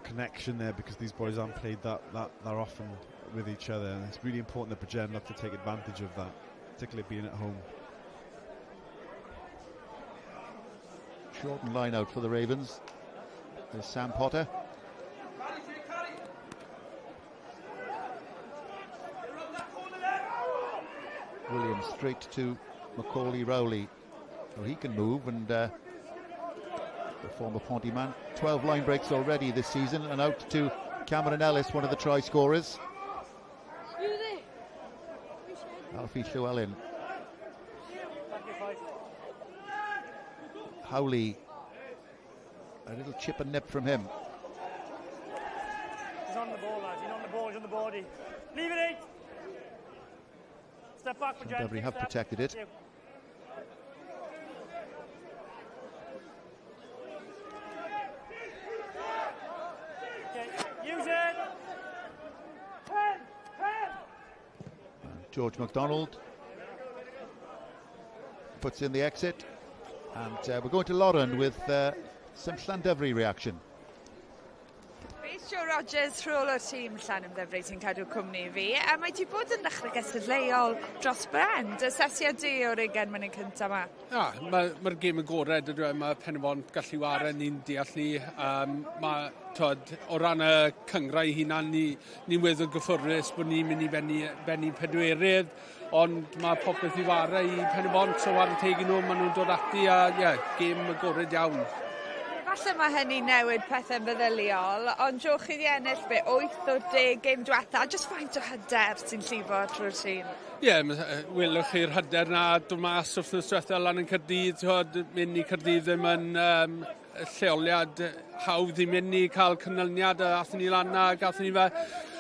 connection there, because these boys aren't played that often with each other, and it's really important that Bridgend look to take advantage of that, particularly being at home. Shortened line out for the Ravens. There's Sam Potter. Williams straight to Macaulay Rowley. Oh, he can move, and the former Ponty man. 12 line breaks already this season, and out to Cameron Ellis, one of the try scorers. Alfie Llewellyn. Howley. A little chip and nip from him. He's on the ball, lads. He's on the ball, he's on the body. Leave it 8. Step back for Jen. Llandovery have protected it. Okay, use it. George MacDonald puts in the exit, and we're going to Lauren with some Llandovery reaction. Beth Joe Rogers, rhywle o'r tîm Llandovery sy'n cadw cwmni fi. Mae di bod yn dechrau gystadleuol dros Brand. Asesiad di o'r ugen mynd cyntaf yma? Mae'r gêm yn gored, mae Penybont gallu waren, ni'n deall ni. O ran y cyngrau hunan, ni'n weddol gyffwrus bod ni'n mynd i bennu pedwerydd, ond mae popeth i ware i Penybont, so ar y tegin nhw, maen nhw'n dod ati, a gêm yn gored iawn. Falle mae hynny newid pethau'n feddyliol, ond jwch chi di ennill be 8 o 10 gêm diwetha, just faint o hyder sy'n llifo trwy'r tîm? Ie, welwch chi'r hyder na dod mas wrthnos diwetha lan yn Caerdydd, mynd i Caerdydd ddim yn lleoliad hawdd i mynd i cael canlyniad, a athyn ni lan na, gathon ni fe.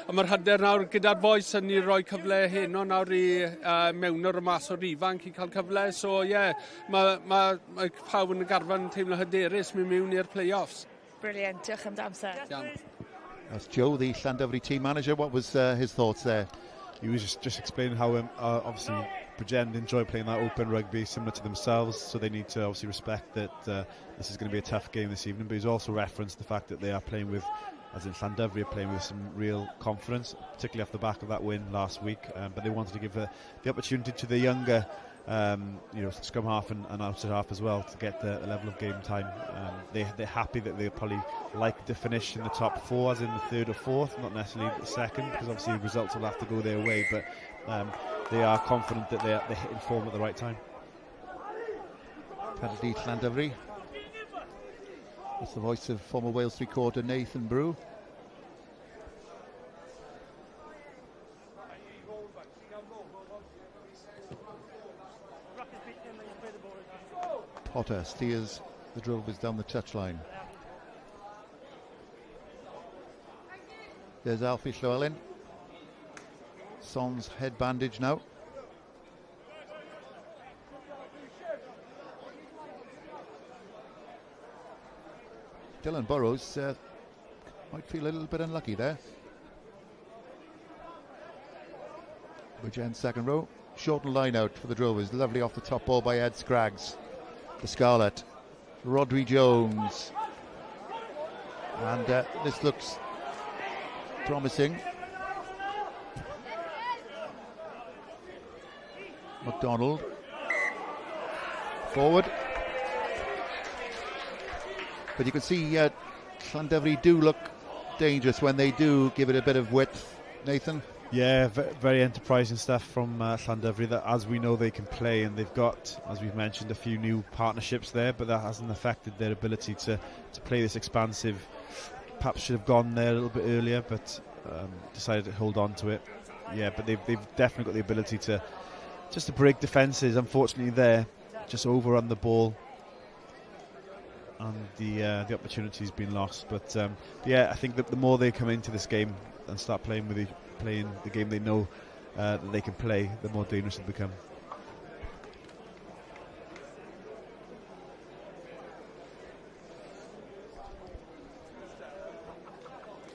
A mae'r hyder nawr gyda'r boes yn ni roi cyfle heno nawr i mewnwr y mas o'r ifanc i cael cyfle. So mae pawb yn y garfan teimlo hyderus mewn i'r play-offs. Brilliant, diolch am damser. That's Joe, the Llandovery team manager. What was his thoughts there? He was just explaining how obviously Bridgend enjoy playing that open rugby similar to themselves, so they need to obviously respect that this is going to be a tough game this evening. But he's also referenced the fact that they are playing with, as in Llandovery are playing with some real confidence, particularly off the back of that win last week. But they wanted to give the opportunity to the younger scrum half and outside half as well to get the level of game time. They're happy that they probably like to finish in the top 4, as in the 3rd or 4th, not necessarily the 2nd, because obviously results will have to go their way. But they are confident that they're hitting form at the right time. Penalty Llandovery. It's the voice of former Wales three-quarter Nathan Brew. Potter steers the Drovers down the touchline. There's Alfie Llewellyn. Son's head bandage now. Dylan Burrows might feel a little bit unlucky there. Bridgend second row. Shortened line out for the Drovers. Lovely off the top ball by Ed Scraggs. The Scarlet. Rodri Jones. And this looks promising. McDonald. Forward. But you can see Llandovery do look dangerous when they do give it a bit of width. Nathan? Yeah, very enterprising stuff from Llandovery, that as we know they can play, and they've got, as we've mentioned, a few new partnerships there, but that hasn't affected their ability to play this expansive. Perhaps should have gone there a little bit earlier, but decided to hold on to it. Yeah, but they've definitely got the ability to break defences. Unfortunately there, just overrun the ball, and the opportunity's been lost. But yeah, I think that the more they come into this game and start playing the game they know that they can play, the more dangerous it become.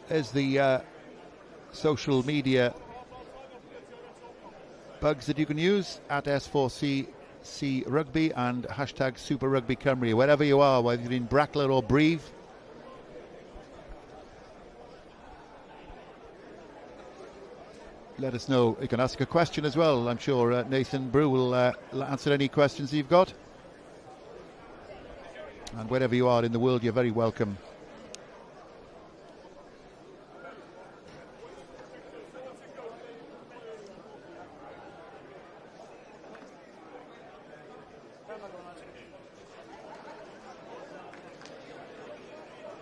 There's the social media bugs that you can use at S4C Rugby and hashtag Super Rygbi Cymru, wherever you are, whether you're in Brackler or Breve. Let us know. You can ask a question as well. I'm sure Nathan Brew will answer any questions you've got. And wherever you are in the world, you're very welcome.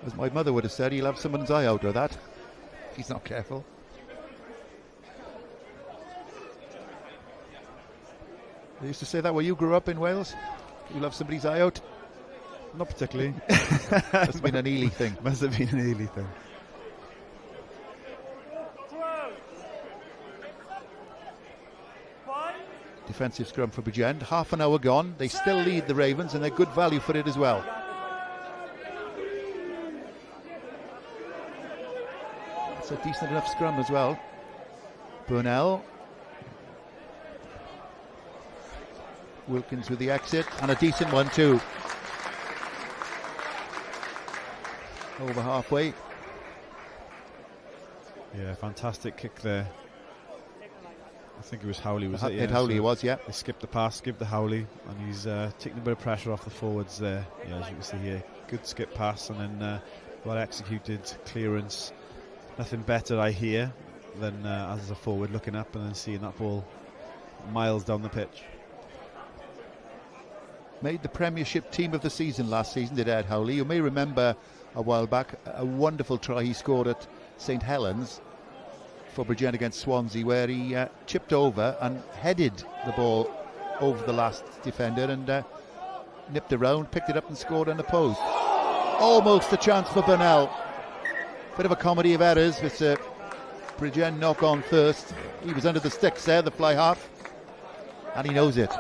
As my mother would have said, he'll have someone's eye out of that if he's not careful. They used to say that where you grew up in Wales? You'll have somebody's eye out? Not particularly. Must have been an Ely thing. Must have been an Ely thing. Defensive scrum for Bridgend. Half an hour gone. They still lead the Ravens, and they're good value for it as well. It's a decent enough scrum as well. Burnell. Wilkins with the exit, and a decent one too. Over halfway. Yeah, fantastic kick there. I think it was Howley, was it? Yeah, Howley was, yeah. They skipped the pass, skipped the Howley, and he's taking a bit of pressure off the forwards there. Yeah, as you can see here, good skip pass, and then well executed clearance. Nothing better, I hear, than as a forward looking up and then seeing that ball miles down the pitch. Made the Premiership Team of the Season last season, did Ed Howley. You may remember a while back a wonderful try he scored at St Helens for Bridgend against Swansea, where he chipped over and headed the ball over the last defender and nipped around, picked it up and scored on the post. Almost a chance for Burnell. Bit of a comedy of errors with Bridgend knock on first. He was under the sticks there, the fly half, and he knows it.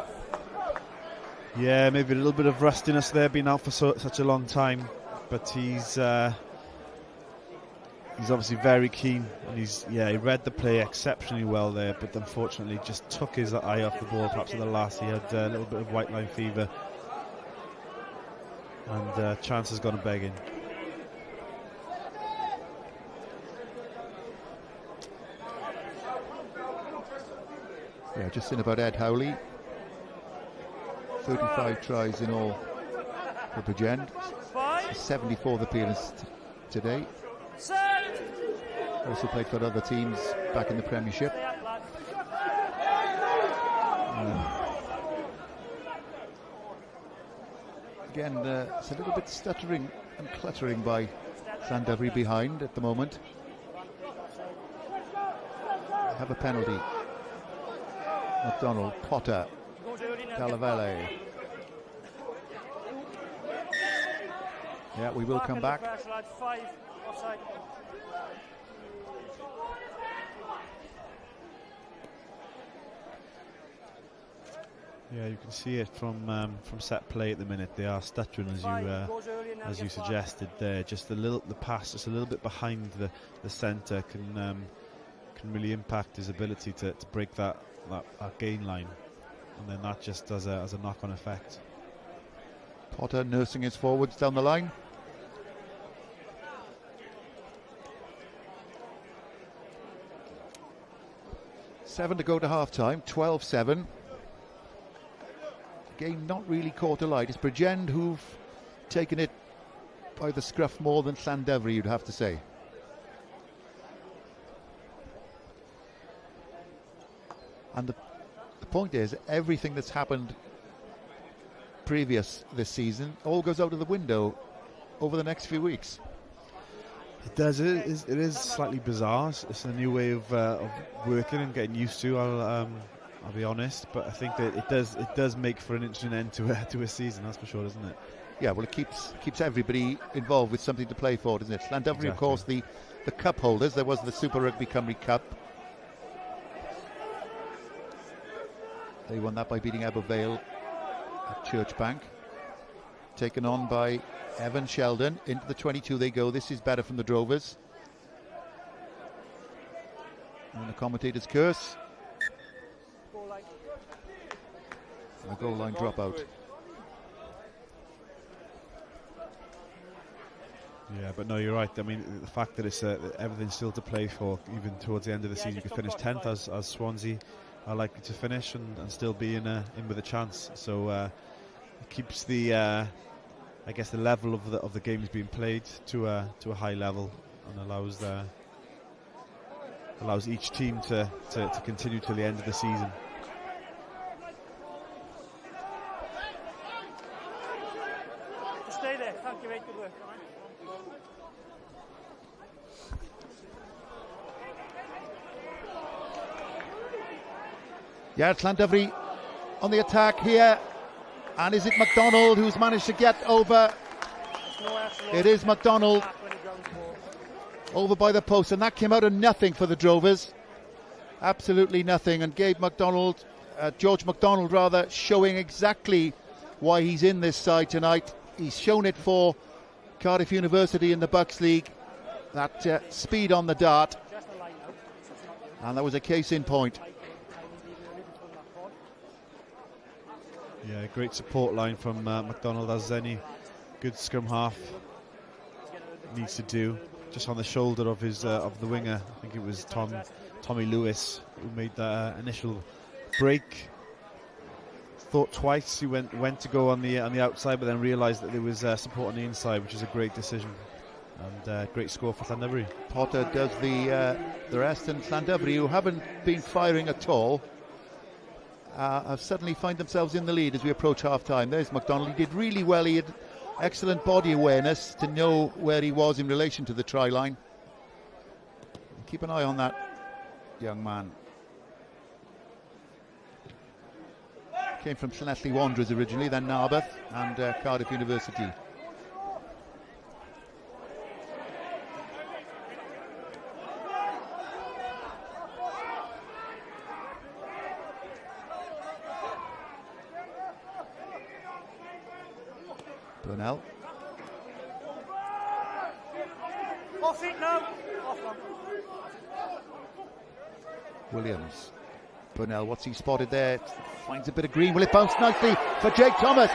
Yeah, maybe a little bit of rustiness there, being out for such a long time, but he's obviously very keen, and he read the play exceptionally well there, but unfortunately just took his eye off the ball. Perhaps at the last he had a little bit of white line fever, and chance has gone a begging. Yeah, just in about Ed Howley. 35 tries in all for Bridgend. 74th appearance today. Also played for other teams back in the Premiership. Again, it's a little bit stuttering and cluttering by Llandovery behind at the moment. Have a penalty. McDonald, Potter, Calavelle. Yeah, we will come back. Yeah, you can see it from set play at the minute. They are stuttering, as you suggested there. Just the pass, just a little bit behind the centre can really impact his ability to break that gain line, and then that just does as a knock-on effect. Potter nursing his forwards down the line. Seven to go to half-time, 12-7. Game not really caught alight. It's Bridgend who've taken it by the scruff more than Llandovery, you'd have to say. And the point is, everything that's happened previous this season all goes out of the window over the next few weeks. It does. It is slightly bizarre. It's a new way of working and getting used to. I'll be honest, but I think that it does make for an interesting end to a season. That's for sure, doesn't it? Yeah, well, it keeps everybody involved with something to play for, doesn't it? Llandovery, exactly. Of course, the cup holders. There was the Super Rygbi Cymru Cup. They won that by beating Abervale at Churchbank. Taken on by Evan Sheldon. Into the 22 they go. This is better from the Drovers. And the commentator's curse. And a goal line dropout. Yeah, but no, you're right. I mean, the fact that it's everything's still to play for, even towards the end of the season, you could finish 10th as Swansea are likely to finish and still be in with a chance. So it keeps the I guess the level of the games being played to a high level, and allows each team to continue till the end of the season. Stay there. Thank you, mate. Good work. Yeah, it's Llandovery on the attack here. And is it MacDonald who's managed to get over? It is MacDonald over by the post, and that came out of nothing for the Drovers. Absolutely nothing. And George MacDonald rather, showing exactly why he's in this side tonight. He's shown it for Cardiff University in the Bucks League. That speed on the dart. And that was a case in point. Yeah, great support line from MacDonald, as any good scrum half needs to do. Just on the shoulder of his of the winger, I think it was Tommy Lewis who made that initial break. Thought twice he went to go on the outside, but then realised that there was support on the inside, which is a great decision and great score for Llandovery. Potter does the rest, and Llandovery, who haven't been firing at all, have suddenly find themselves in the lead as we approach half-time. There's MacDonald. He did really well. He had excellent body awareness to know where he was in relation to the try line. Keep an eye on that young man. Came from Llanelli Wanderers originally, then Narberth and Cardiff University. Burnell. Off it now. Off one. Williams. Burnell, what's he spotted there? Finds a bit of green. Will it bounce nicely for Jake Thomas?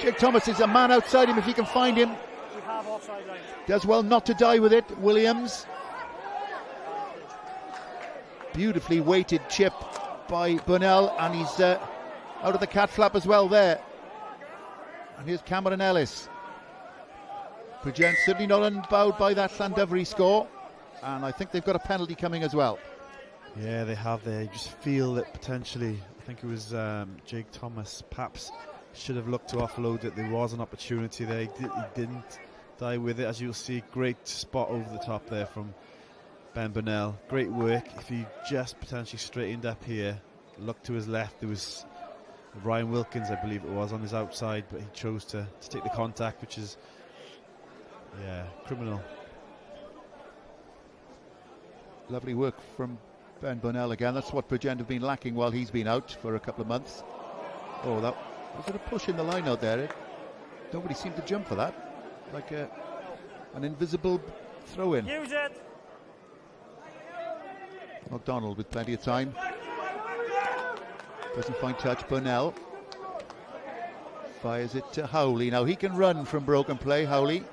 Jake Thomas is a man outside him if he can find him. We have offside line. Does well not to die with it. Williams. Beautifully weighted chip by Burnell, and he's out of the cat flap as well there. And here's Cameron Ellis. Bridgend certainly not unbowed by that Llandovery score, and I think they've got a penalty coming as well. Yeah, they have. They just feel that potentially, I think it was Jake Thomas, perhaps should have looked to offload it. There was an opportunity there. He didn't die with it. As you'll see, great spot over the top there from Ben Burnell. Great work. If he just potentially straightened up here, looked to his left, there was Ryan Wilkins, I believe it was, on his outside, but he chose to take the contact, which is, yeah, criminal. Lovely work from Ben Burnell again. That's what Bridgend have been lacking while he's been out for a couple of months. Oh, that was it a push in the line out there? Nobody seemed to jump for that. Like an invisible throw-in. Use it. McDonald with plenty of time. Doesn't find touch. Burnell fires it to Howley. Now he can run from broken play, Howley.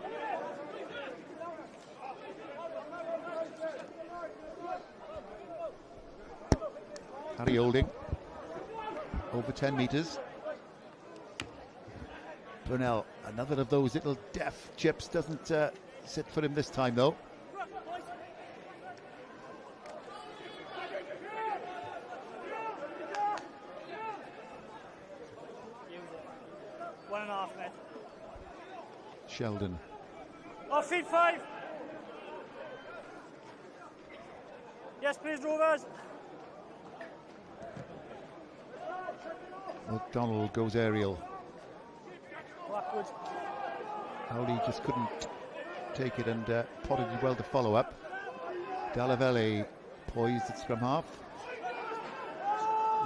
Harry Olding. Over 10 metres. Burnell, another of those little deaf chips, doesn't sit for him this time though. Sheldon. Off feet 5. Yes, please, Rovers. McDonald goes aerial. Backwards. Howley just couldn't take it, and Potter did well to follow up. Dallavelle poised at scrum half.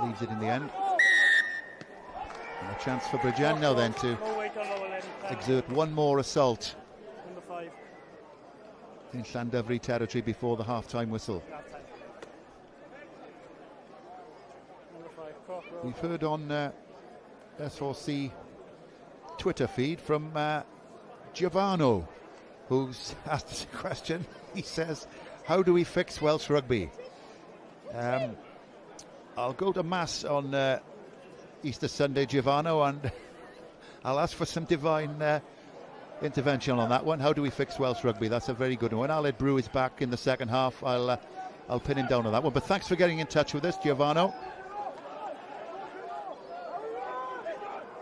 Leaves it in the end. And a chance for Bridgend now then to exert one more assault Number 5. in Llandovery territory before the half-time whistle. We've heard on S4C Twitter feed from Giovanni, who's asked us a question. He says, how do we fix Welsh rugby? I'll go to Mass on Easter Sunday, Giovanni, and I'll ask for some divine intervention on that one. How do we fix Welsh rugby? That's a very good one. I'll let Brew is back in the second half. I'll pin him down on that one. But thanks for getting in touch with us, Giovanni.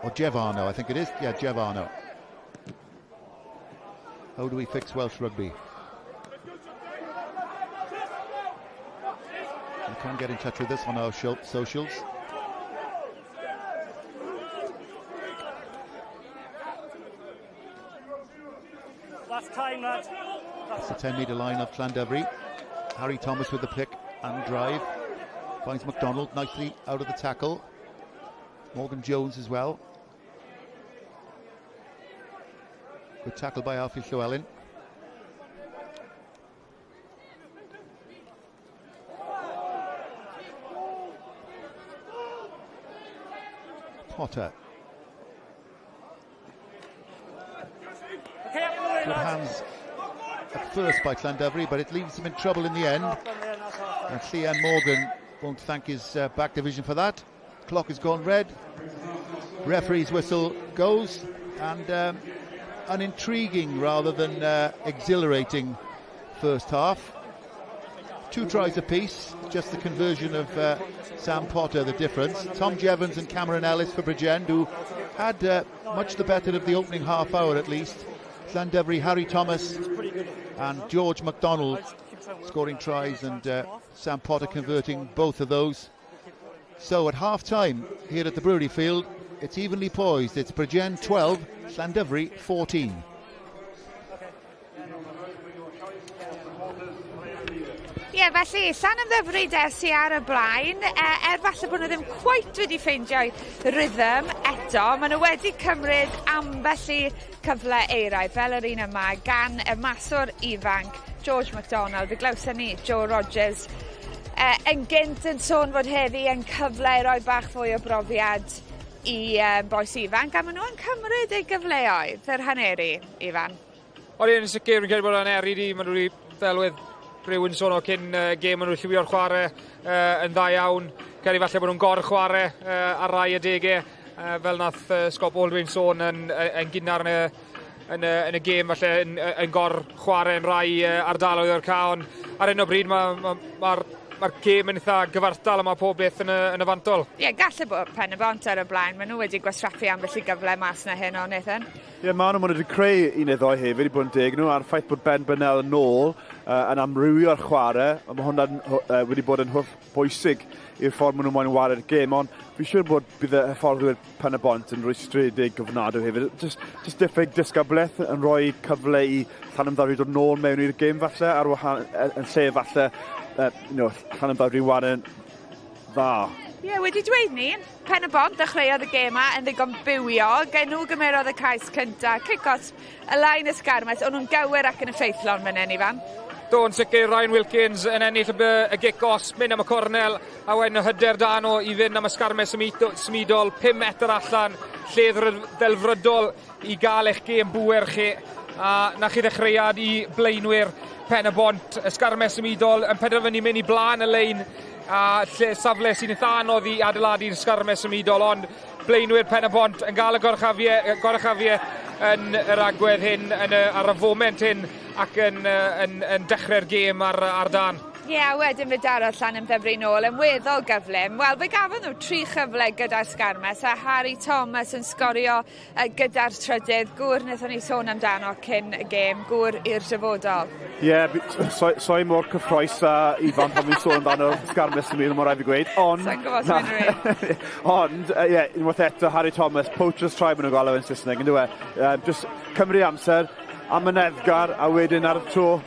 Or Giovanni, I think it is. Yeah, Giovanni. How do we fix Welsh rugby? You can get in touch with us on our socials. Last time, lads. That's the 10-metre line of Llandovery. Harry Thomas with the pick and drive. Finds McDonald nicely out of the tackle. Morgan Jones as well. Good tackle by Alfie Llewellyn. Potter. Good hands at first by Llandovery, but it leaves him in trouble in the end. And Llean Morgan won't thank his back division for that. Clock has gone red. Referee's whistle goes, and an intriguing rather than exhilarating first half. 2 tries apiece, just the conversion of Sam Potter the difference. Tom Jevons and Cameron Ellis for Bridgend, who had much the better of the opening half hour at least. Llandovery, Harry Thomas and George McDonald scoring tries, and Sam Potter converting both of those. So at half time here at the Brewery Field, it's evenly poised. It's Bridgend 12, Llandovery 14. Ie, felly, Llandovery sy ar y blaen, falle bod nhw ddim cweit wedi ffeindio'i rhythm eto, maen nhw wedi cymryd ambell i cyfle eiraidd, fel yr un yma, gan y maswr ifanc, George McDonald, y glawson ni, Joe Rogers, yn gynt yn sôn fod heddi yn cyfle i roi bach fwy o brofiad i boes ifanc, a maen nhw yn cymryd eu gyfleoedd, yr haneri, Ifan. Ond yn sicr, yn credu bod yn eri di, maen nhw wedi ddelwydd rhywun sôn o cyn gêm, maen nhw'n lliwio'r chwarae yn dda iawn. Credu falle bod nhw'n gor chwarae ar rai y degau, fel nath Scott Baldwin sôn yn gynnar yn y gêm, falle yn gor chwarae yn rai ardaloedd o'r cawn. Ar hyn o bryd mae'r gêm yn eitha gyfartal, a mae pob beth yn y fantol. Ie, gallu bod pen y bont ar y blaen. Maen nhw wedi gwasraffu ambell i gyfle mas na hyn o, Nathan. Ie, maen nhw wedi creu un iddo hefyd i bod yn deg nhw, a'r ffaith bod Ben Burnell yn ôl yn amrywio'r chwarae, a mae hwnna wedi bod yn hwll bwysig i'r ffordd maen nhw'n moyn ware'r gêm, ond fi'n siŵr bod bydd y fforddwyr pen y bont yn rwystredig gyfnadw hefyd. Just diffyg disgyblaeth yn rhoi cyfle i Llandovery dod nôl mewn i'r gêm falle, ar wahan yn lle falle Llandovery ware'n dda Ie, wedi dweud ni, Pen y Bont dechreuodd y gêm yn ddigon bywio, gen nhw gymerodd y cais cynta, cic-os y lain ysgarmes, o'n nhw'n gywir ac yn effeithlon fan Ifan. Do'n sicr Ryan Wilkins yn ennill y gic-os, mynd am y cornel, a wedyn y hyder dan o i fynd am ysgarmes symudol, 5 metr allan, lle ddelfrydol i gael eich gêm bwyr chi, a na chi ddechreuad i blaenwyr Pen y Bont, ysgarmes symudol yn penderfynu mynd i blaen y lein, a lle safle sy'n eitha anodd i adeiladu'r ysgarmes symudol, ond blaenwyr Pen y Bont yn gael y gorchafiau yn yr agwedd hyn, ar y foment hyn, ac yn dechrau'r gêm ar dan. Ie, wedyn fe darodd Llandovery nôl yn weddol gyflym. Wel, fe gafodd nhw 3 chyfle gyda'r sgarmes, a Harry Thomas yn sgorio gyda'r trydydd. Gŵr wnaethon ni sôn amdano cyn y gêm, gŵr i'r dyfodol. Ie, soi mor cyffroes a Ifan pan fi'n sôn amdano'r sgarmes yn mynd, mor rhaid i gweud. Sa'n gwybod sy'n mynd rhaid. Ond, ie, unwaith eto, Harry Thomas, poacher's try maen nhw'n galw yn Saesneg, yn dweud. Just Cymru amser, am y neddgar, a wedyn ar y tro,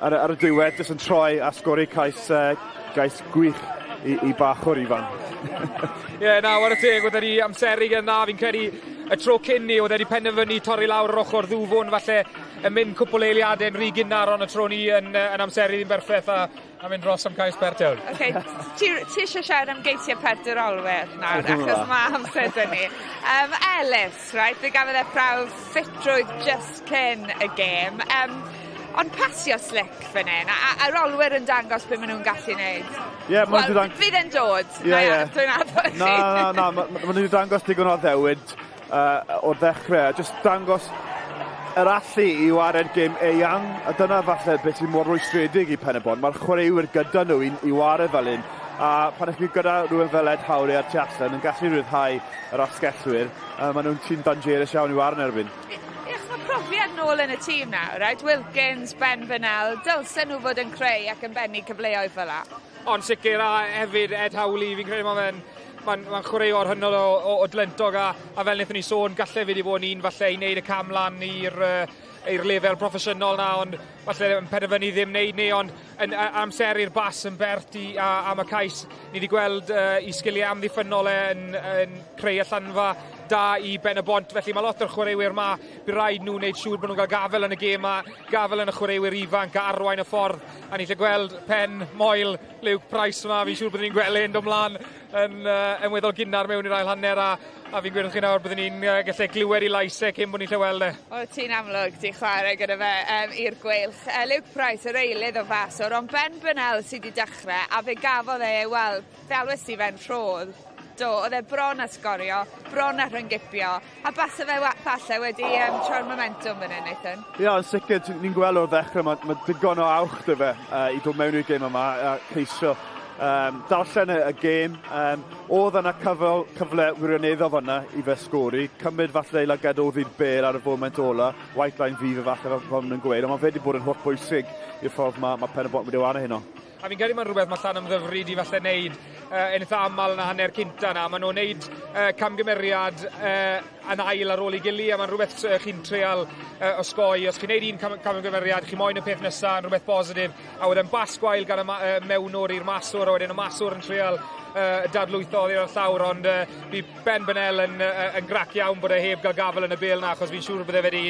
ar y diwedd, jyst yn troi a sgori gais gwych i bach o'r Ifan. Ie, na, war y teg, oedd wedi amseru gen na, fi'n credu y tro cyn ni, oedd wedi penderfynu torri lawr yr ochr ddwfwn, falle yn mynd cwpl eiliadau yn rhy gynnar, ond y tro ni yn amseru ddim berffaith a mynd dros am cais pert iawn. OK, ti eisiau siarad am geisiau perterolwyr nawr, achos mae amser dyn ni. Ellis, right, fe gafodd e prawf ffitrwydd just cyn y gêm. Ond pasio slick fan hyn, a'r olwyr yn dangos beth maen nhw'n gallu gwneud. Ie, fydd yn dod. Dwi'n adfod chi. Na, maen nhw'n dangos digon o ddewyd o'r ddechrau. Just dangos yr allu i wared gêm eang, a dyna falle beth sy'n mor rwystredig i Pen y Bont. Mae'r chwaraewyr gyda nhw i wared fel un. A pan ych chi gyda rhywun fel Ed Hawley ar tu allan yn gallu rhyddhau yr asgellwyr, maen nhw'n tîm dangerous iawn i wared yn erbyn. Profiad nôl yn y tîm nawr, right? Wilkins, Ben Bennell, dylsen nhw fod yn creu ac yn bennu cyfleoedd fel la. Ond sicr, a hefyd Ed Hawley, fi'n credu mae'n chwaraewr hynod o dlentog, a fel wnaethon ni sôn, gallai fi wedi bod yn un falle i wneud y cam lan i'r lefel proffesiynol na, ond falle yn penderfynu ddim wneud ni, ond amseru'r bas yn bert am y cais. Ni wedi gweld i sgiliau amddiffynol yn creu allanfa da i Ben y Bont, felly mae lot o'r chwaraewyr yma, bydd rhaid nhw wneud siŵr bod nhw'n cael gafel yn y gêm yma, gafel yn y chwaraewyr ifanc a arwain y ffordd, a ni lle gweld Pen, Moel, Luke Price yma, fi'n siŵr bod ni'n gweld yn ymlaen yn weddol gynnar mewn i'r ail hanner, a fi'n gweld chi nawr byddwn ni'n gallu glywed i laisau cyn bod ni'n lle weld e. O, ti'n amlwg, ti'n chwarae gyda fe i'r gweilch. Luke Price, yr eilydd o faswr, ond Ben Bennell sydd wedi dechrau, a fe gafodd e, wel, ddelwys i fe'n rhodd. Oedd e bron a sgorio, bron a rhyngipio, a basa fe falle wedi troi'r momentum fan hyn, Nathan. Ie, yn sicr, ni'n gweld o'r ddechrau, mae digon o awch dy fe i dod mewn i'r gêm yma, a ceisio darllen y gêm. Oedd yna cyfle wirioneddol fanna i fe sgori, cymryd falle i lagedodd i'r bel ar y foment ola, white line fi fe falle fel maen nhw'n gweud, ond mae fe wedi bod yn holl bwysig i'r ffordd mae Pen y Bont wedi wana heno. A fi'n credu mae'n rhywbeth mae Llandovery di falle wneud yn eitha aml na hanner cynta na. Maen nhw'n wneud camgymeriad yn ail ar ôl i gili, a mae'n rhywbeth chi'n treol osgoi. Os chi'n wneud un camgymeriad, chi'n moyn y peth nesaf yn rhywbeth positif, a wedyn bas gwael gan y mewnwr i'r maswr, a wedyn y maswr yn treol dadlwytho oddi ar y llawr, ond fi Ben Bennell yn grac iawn bod e heb gael gafel yn y bel na, achos fi'n siŵr bod e wedi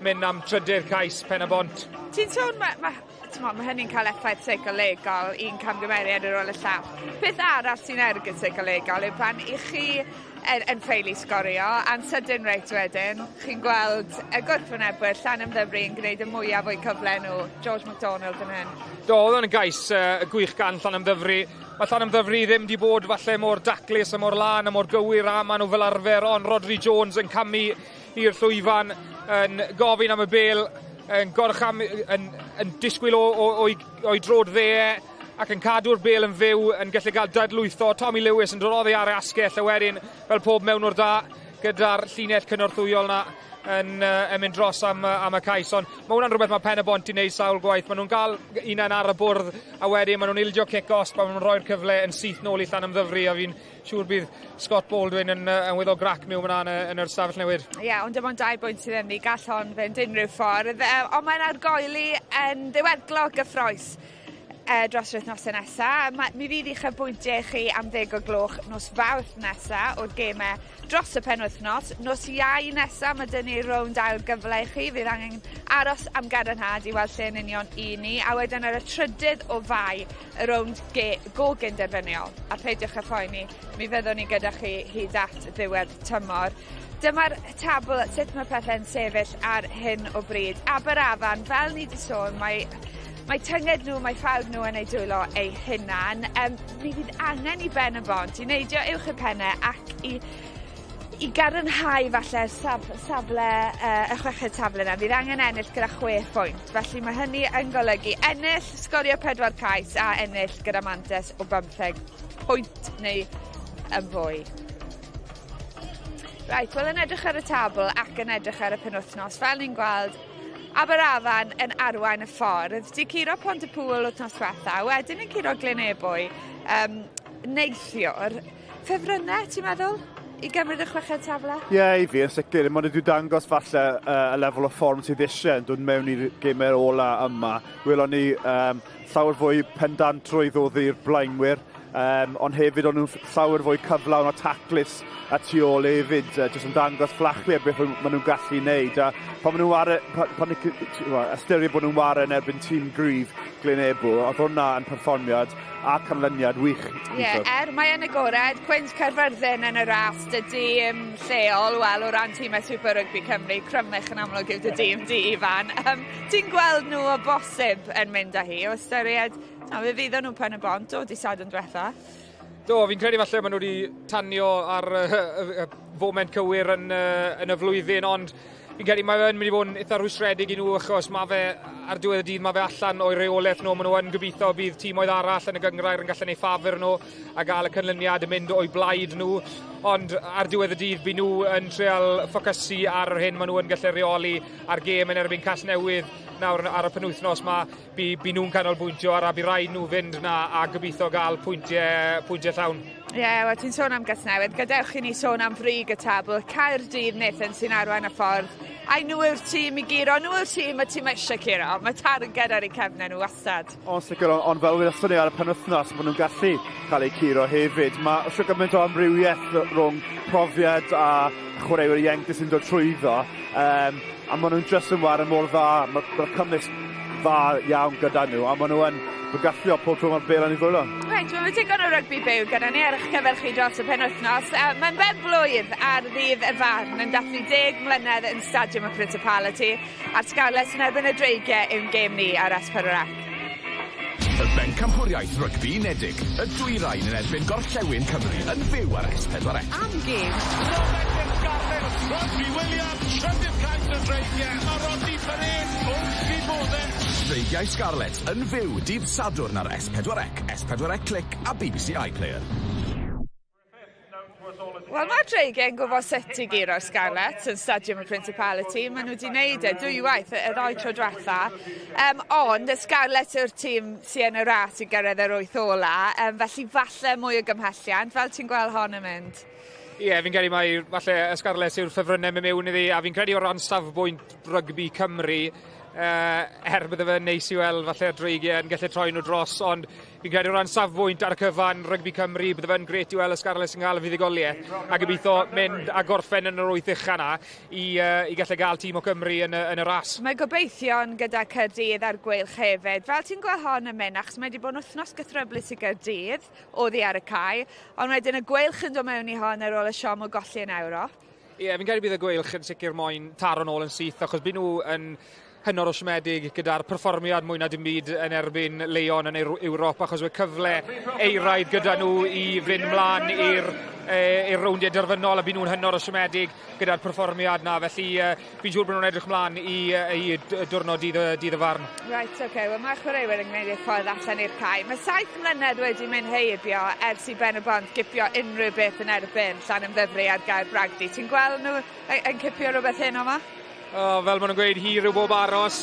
mynd am trydydd cais Pen y Bont. Ti'n sôn, mae hynny'n cael effaith seicolegol un camgymeriad ar ôl y llaw. Beth arall sy'n ergyd seicolegol yw pan i chi yn ffeili sgorio, a'n sydyn reit wedyn, chi'n gweld y gwrthwynebwyr Llandovery yn gwneud y mwyaf o'i cyfle nhw, George MacDonald yn hyn. Do, oedd yn gais gwych gan Llandovery. Mae Llandovery ddim wedi bod falle mor daclus a mor lan a mor gywir a maen nhw fel arfer, ond Rodri Jones yn camu i'r llwyfan, yn gofyn am y bel, yn disgwyl o'i drod dde, ac yn cadw'r bel yn fyw, yn gallu cael dadlwytho. Tommy Lewis yn dod oddi ar y asgell, a wedyn fel pob mewnwr da gyda'r llinell cynorthwyol na yn mynd dros am y cais. Ond mae hwnna'n rhywbeth mae Pen y Bont i wneud sawl gwaith. Maen nhw'n cael unan ar y bwrdd, a wedyn maen nhw'n ildio kick-off, maen nhw'n rhoi'r cyfle yn syth nôl i Llandovery, a fi'n siŵr bydd Scott Baldwin yn weddol grac mewn yn yr stafell newid. Ie, ond dim ond 2 bwynt sydd ddim ni, gall hon fynd unrhyw ffordd. Ond mae'n argoeli yn ddiweddglo gyffroes. dros yr wythnos nesaf. Mi fydd i'ch bwyntiau chi am 10 o gloch nos Fawrth nesaf o'r gemau dros y penwythnos. Nos Iau nesaf mae dyn ni rownd ail gyfle i chi. Fydd angen aros am gadarnhad i weld lle'n union i ni. A wedyn ar y trydydd o Fai, y rownd go-gynderfyniol. A peidiwch â phoeni, mi fyddwn ni gyda chi hyd at ddiwedd tymor. Dyma'r tabl sut mae pethau'n sefyll ar hyn o bryd. Aberafan, fel ni wedi sôn, mae tynged nhw, mae ffawd nhw yn ei dwylo eu hunan. Mi fydd angen i ben y bont i neidio uwch y pennau ac i gadarnhau falle safle y chweched tafle yna. Fydd angen ennill gyda 6 pwynt. Felly mae hynny yn golygu ennill, sgorio 4 cais a ennill gyda mantes o 15 pwynt neu yn fwy. Right, wel yn edrych ar y tabl ac yn edrych ar y penwythnos, fel ni'n gweld, Aberafan yn arwain y ffordd. Di curo Pontypool wythnos diwetha, wedyn yn curo Glynebwy, neithiwr. Ffefrynnau, ti'n meddwl, i gymryd y chweched tafle? Ie, i fi yn sicr. Mae'n wedi dangos falle y lefel o fform sydd eisiau yn dod mewn i'r gemau'r ola yma. Welon ni llawer fwy pendantrwydd o ddi'r blaenwyr. Ond hefyd o'n nhw'n llawer fwy cyflawn o taclus a tu ôl hefyd, jyst yn dangos fflachlu beth maen nhw'n gallu wneud. A pan maen nhw'n ystyried bod nhw'n ware yn erbyn tîm gryf Glynebw, oedd hwnna yn perfformiad a canlyniad wych. Ie, mae yn agored, Cwins Caerfyrddin yn y ras, dy dîm lleol, wel, o ran tîmau Super Rygbi Cymru, crymych yn amlwg yw dy dîm di Ifan. Ti'n gweld nhw o bosib yn mynd â hi, o ystyried, fe fydd nhw pen y bont o Sadwrn diwetha? Do, fi'n credu falle maen nhw wedi tanio ar y foment cywir yn y flwyddyn, ond fi'n credu mae fe'n mynd i fod yn eitha rwysredig i nhw achos mae fe ar diwedd y dydd mae fe allan o'i reolaeth nhw. Maen nhw yn gobeithio bydd tîmoedd arall yn y gyngrair yn gallu neud ffafur nhw a gael y canlyniad yn mynd o'i blaid nhw. Ond ar diwedd y dydd bydd nhw yn treol ffocysu ar hyn maen nhw yn gallu reoli ar gêm yn erbyn Casnewydd nawr ar y penwythnos yma. Bydd nhw'n canolbwyntio a bydd rhaid nhw fynd yna a gobeithio gael pwyntiau llawn. Ie, wel ti'n sôn am Casnewydd, gadewch i ni sôn am frig y tabl, Caerdydd Nathan sy'n arwain y ffordd. A nhw yw'r tîm i giro, nhw yw'r tîm y tîm eisiau curo. Mae targed ar eu cefnau nhw wastad. Ond sicr, ond fel wedi'n ni ar y penwythnos, maen nhw'n gallu cael eu curo hefyd. Mae eisiau gymaint o amrywiaeth rhwng profiad a chwaraewyr ieuenctid sy'n dod trwyddo. A maen nhw'n jyst yn war yn mor dda. Mae'r cymys dda iawn gyda nhw, a maen nhw yn bygallio pob tro mae'r bel yn ei ddwylo. Reit, mae'n digon o rygbi byw gyda ni ar eich cyfer chi dros y penwythnos. Mae'n ben blwydd ar ddydd y farn yn dathlu 10 mlynedd yn Stadiwm y Principality a'r Scarlets yn erbyn y dreigiau yw'n gêm ni ar S4C. Y bencampwriaeth rygbi unedig, y dwyrain yn erbyn Gorllewin Cymru yn fyw ar S4C. Am gêm. Rodney Williams, trydydd cais y dreigiau, a Rodney Perrin, wrth i boddau. Dreigiau Scarlets yn fyw dydd Sadwrn ar S4C, S4C Click a BBC iPlayer. Wel, mae'r dreigiau yn gwybod sut i giro Scarlets yn Stadiwm y Principality. Maen nhw wedi gwneud dwywaith y ddoi tro diwetha. Ond y Scarlets yw'r tîm sy'n yn y ras i gyrraedd yr 8 ola. Felly falle mwy o gymhelliant. Fel ti'n gweld hon yn mynd? Ie, fi'n credu mai falle y Scarlets yw'r ffefrynnau mewn iddi, a fi'n credu o ran safbwynt rygbi Cymru, bydde fe'n neis i weld falle dreigiau yn gallu troi nhw dros, ond fi'n credu o ran safbwynt ar y cyfan rygbi Cymru, bydde fe'n gret i weld y Scarlets yn cael y fuddugoliaeth a gobeithio mynd a gorffen yn yr 8 ucha yna i gallu gael tîm o Cymru yn y ras. Mae gobeithio'n gyda Caerdydd ar gweilch hefyd. Fel ti'n gweld hon yn mynd, achos mae wedi bod yn wythnos gythryblus i Caerdydd, oddi ar y cae, ond wedyn y gweilch yn dod mewn i hon ar ôl y siom o golli yn Ewrop. Ie, fi'n credu bydd y gweilch yn sicr moyn taro nôl yn syth, achos bydd nhw yn hynod o siomedig gyda'r perfformiad mwy na dim byd yn erbyn Leon yn Ewrop, achos mae cyfle eiraid gyda nhw i fynd mlaen i'r rowndiau derfynol, a bydd nhw'n hynod o siomedig gyda'r perfformiad na. Felly fi'n siŵr bod nhw'n edrych mlaen i diwrnod dydd y farn. Right, OK, wel mae chwaraewyr yn gwneud eu ffordd allan i'r cae. Mae 7 mlynedd wedi mynd heibio ers i ben y bont gipio unrhyw beth yn erbyn Llandovery ar Gaer Bragdy. Ti'n gweld nhw yn cipio rhywbeth hyn o'ma? Fel maen nhw'n gweud, hir yw bob aros,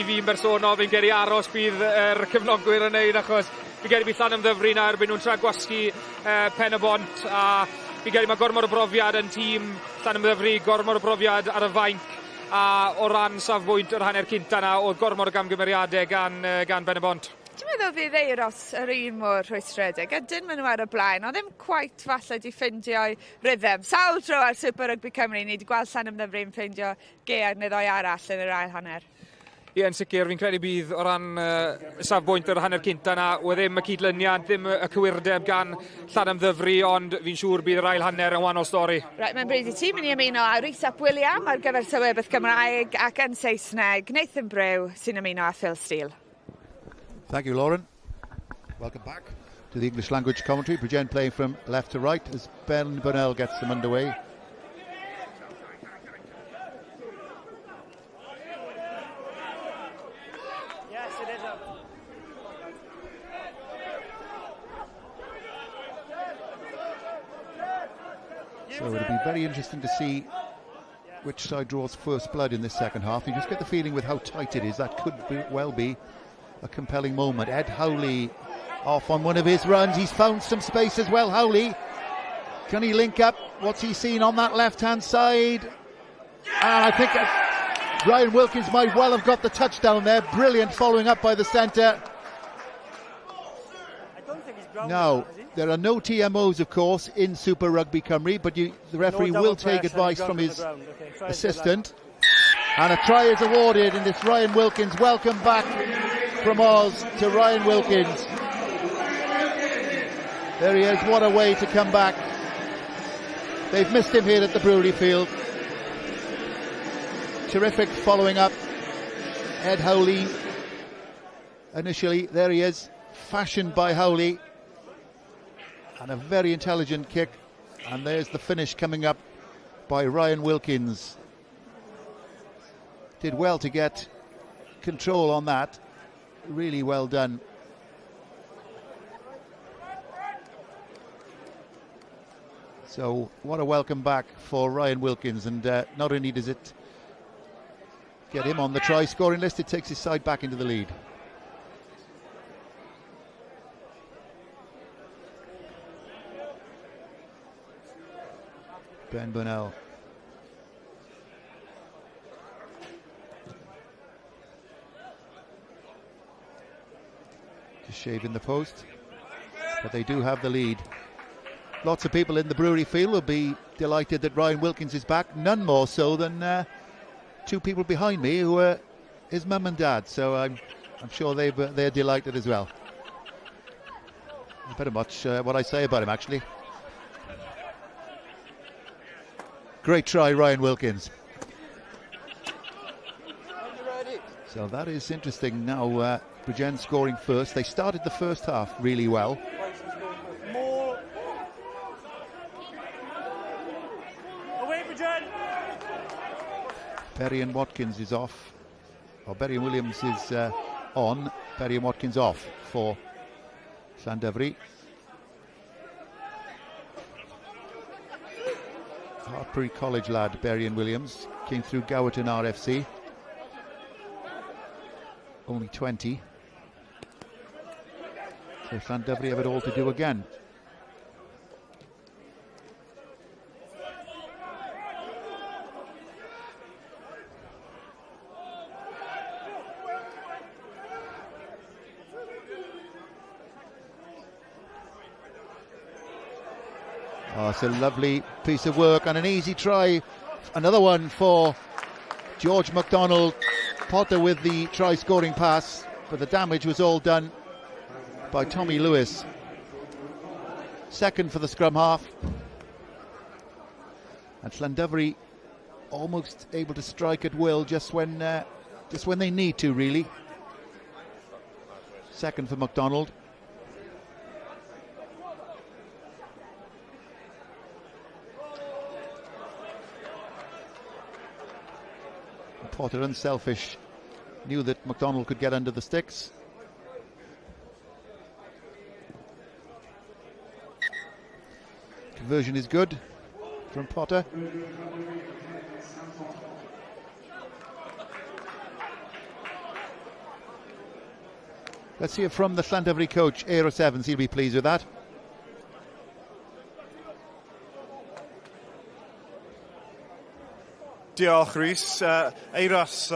i fi'n bersonol, fi'n geri aros bydd yr cyfnogwyr yn neud, achos fi'n geri bydd Llandovery na erbyn nhw'n tragwasgu pen y bont, a fi'n geri mae gormod o brofiad yn tîm Llandovery, gormod o brofiad ar y fainc, a o ran safbwynt yr hanner cynta na oedd gormod o gamgymeriadau gan Ben y Bont. Dwi'n meddwl fydd Euros yr un mor rhwystredig. Ydyn maen nhw ar y blaen, ond ddim quite falle di ffindio'i rhythm. Sawl tro ar Super Rygbi Cymru, ni wedi gweld Llandovery yn ffindio geir neu ddoi arall yn yr ail hanner. Ie, yn sicr, fi'n credu bydd o ran safbwynt yr hanner cynta na, oedd ddim y cydlyniad, ddim y cywirdeb gan Llandovery, ond fi'n siŵr bydd yr ail hanner yn wahanol stori. Right, mae'n bryd i ti mynd i ymuno a Rhys-ap William ar gyfer Tywebeth Gymraeg ac yn Saesneg, Nathan Brew sy'n ymuno a Phil Steele. Thank you, Lauren. Welcome back to the English language commentary. Bridgend playing from left to right as Ben Bonnell gets them underway. Yes, it is. So it'll be very interesting to see which side draws first blood in this second half. You just get the feeling with how tight it is, that could well be a compelling moment. Ed Howley off on one of his runs. He's found some space as well, Howley. Can he link up? What's he seen on that left-hand side? And I think Ryan Wilkins might well have got the touchdown there. Brilliant following up by the centre. Now, there are no TMOs, of course, in Super Rugby Cymru, but the referee will take advice from his assistant. And a try is awarded in this Ryan Wilkins. Welcome back from Oz to Ryan Wilkins. There he is, what a way to come back. They've missed him here at the Brewery Field. Terrific following up. Ed Howley initially, there he is, fashioned by Howley. And a very intelligent kick. And there's the finish coming up by Ryan Wilkins. Did well to get control on that. Really well done. So what a welcome back for Ryan Wilkins, and not only does it get him on the try scoring list, it takes his side back into the lead. Ben Bonnell. Just shaving the post, but they do have the lead. Lots of people in the Brewery Field will be delighted that Ryan Wilkins is back, none more so than two people behind me who are his mum and dad, so I'm sure they're delighted as well. Pretty much what I say about him, actually. Great try, Ryan Wilkins. So that is interesting now. Bridgend scoring first. They started the first half really well. Berry and Watkins is off. Or Berry and Williams is on. Berry and Watkins off for Llandovery. Hartbury College lad, Berry and Williams. Came through Gowerton RFC. Only 20. So Llandovery have it all to do again. Oh, it's a lovely piece of work and an easy try. Another one for George MacDonald. Potter with the try-scoring pass, but the damage was all done by Tommy Lewis. Second for the scrum half. And Llandovery almost able to strike at will just when they need to, really. Second for MacDonald. Potter, unselfish, knew that MacDonald could get under the sticks. Conversion is good from Potter. Let's hear from the Llandovery coach, Euros Evans. He'll be pleased with that. Diolch, Rhys. Eiros,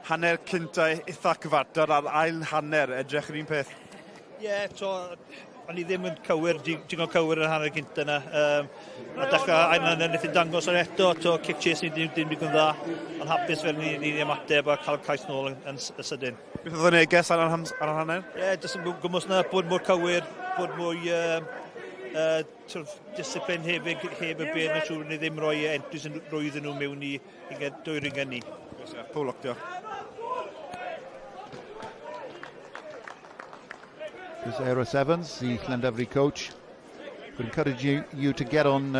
hanner cynta eitha cyfartal ar ail hanner, edrych yr un peth. O'n i ddim yn cywir, digon cywir yn hanner cynta yna. A dechrau ail hanner wnaeth i'n dangos ar eto, kick chase ni ddim digon dda. Ond hapus fel ni ymateb a cael cais nôl yn sydyn. Beth oedd y neges ar y hanner? Dys yn gwmwys na bod mwy cywir, bod mwy discipline heb y beth yn siŵr ni ddim rhoi entries yn rwyddyn nhw mewn i dwy ringen ni. Pwlwch, diolch. There's Eros Evans, the Llandovery coach. Would encourage you to get on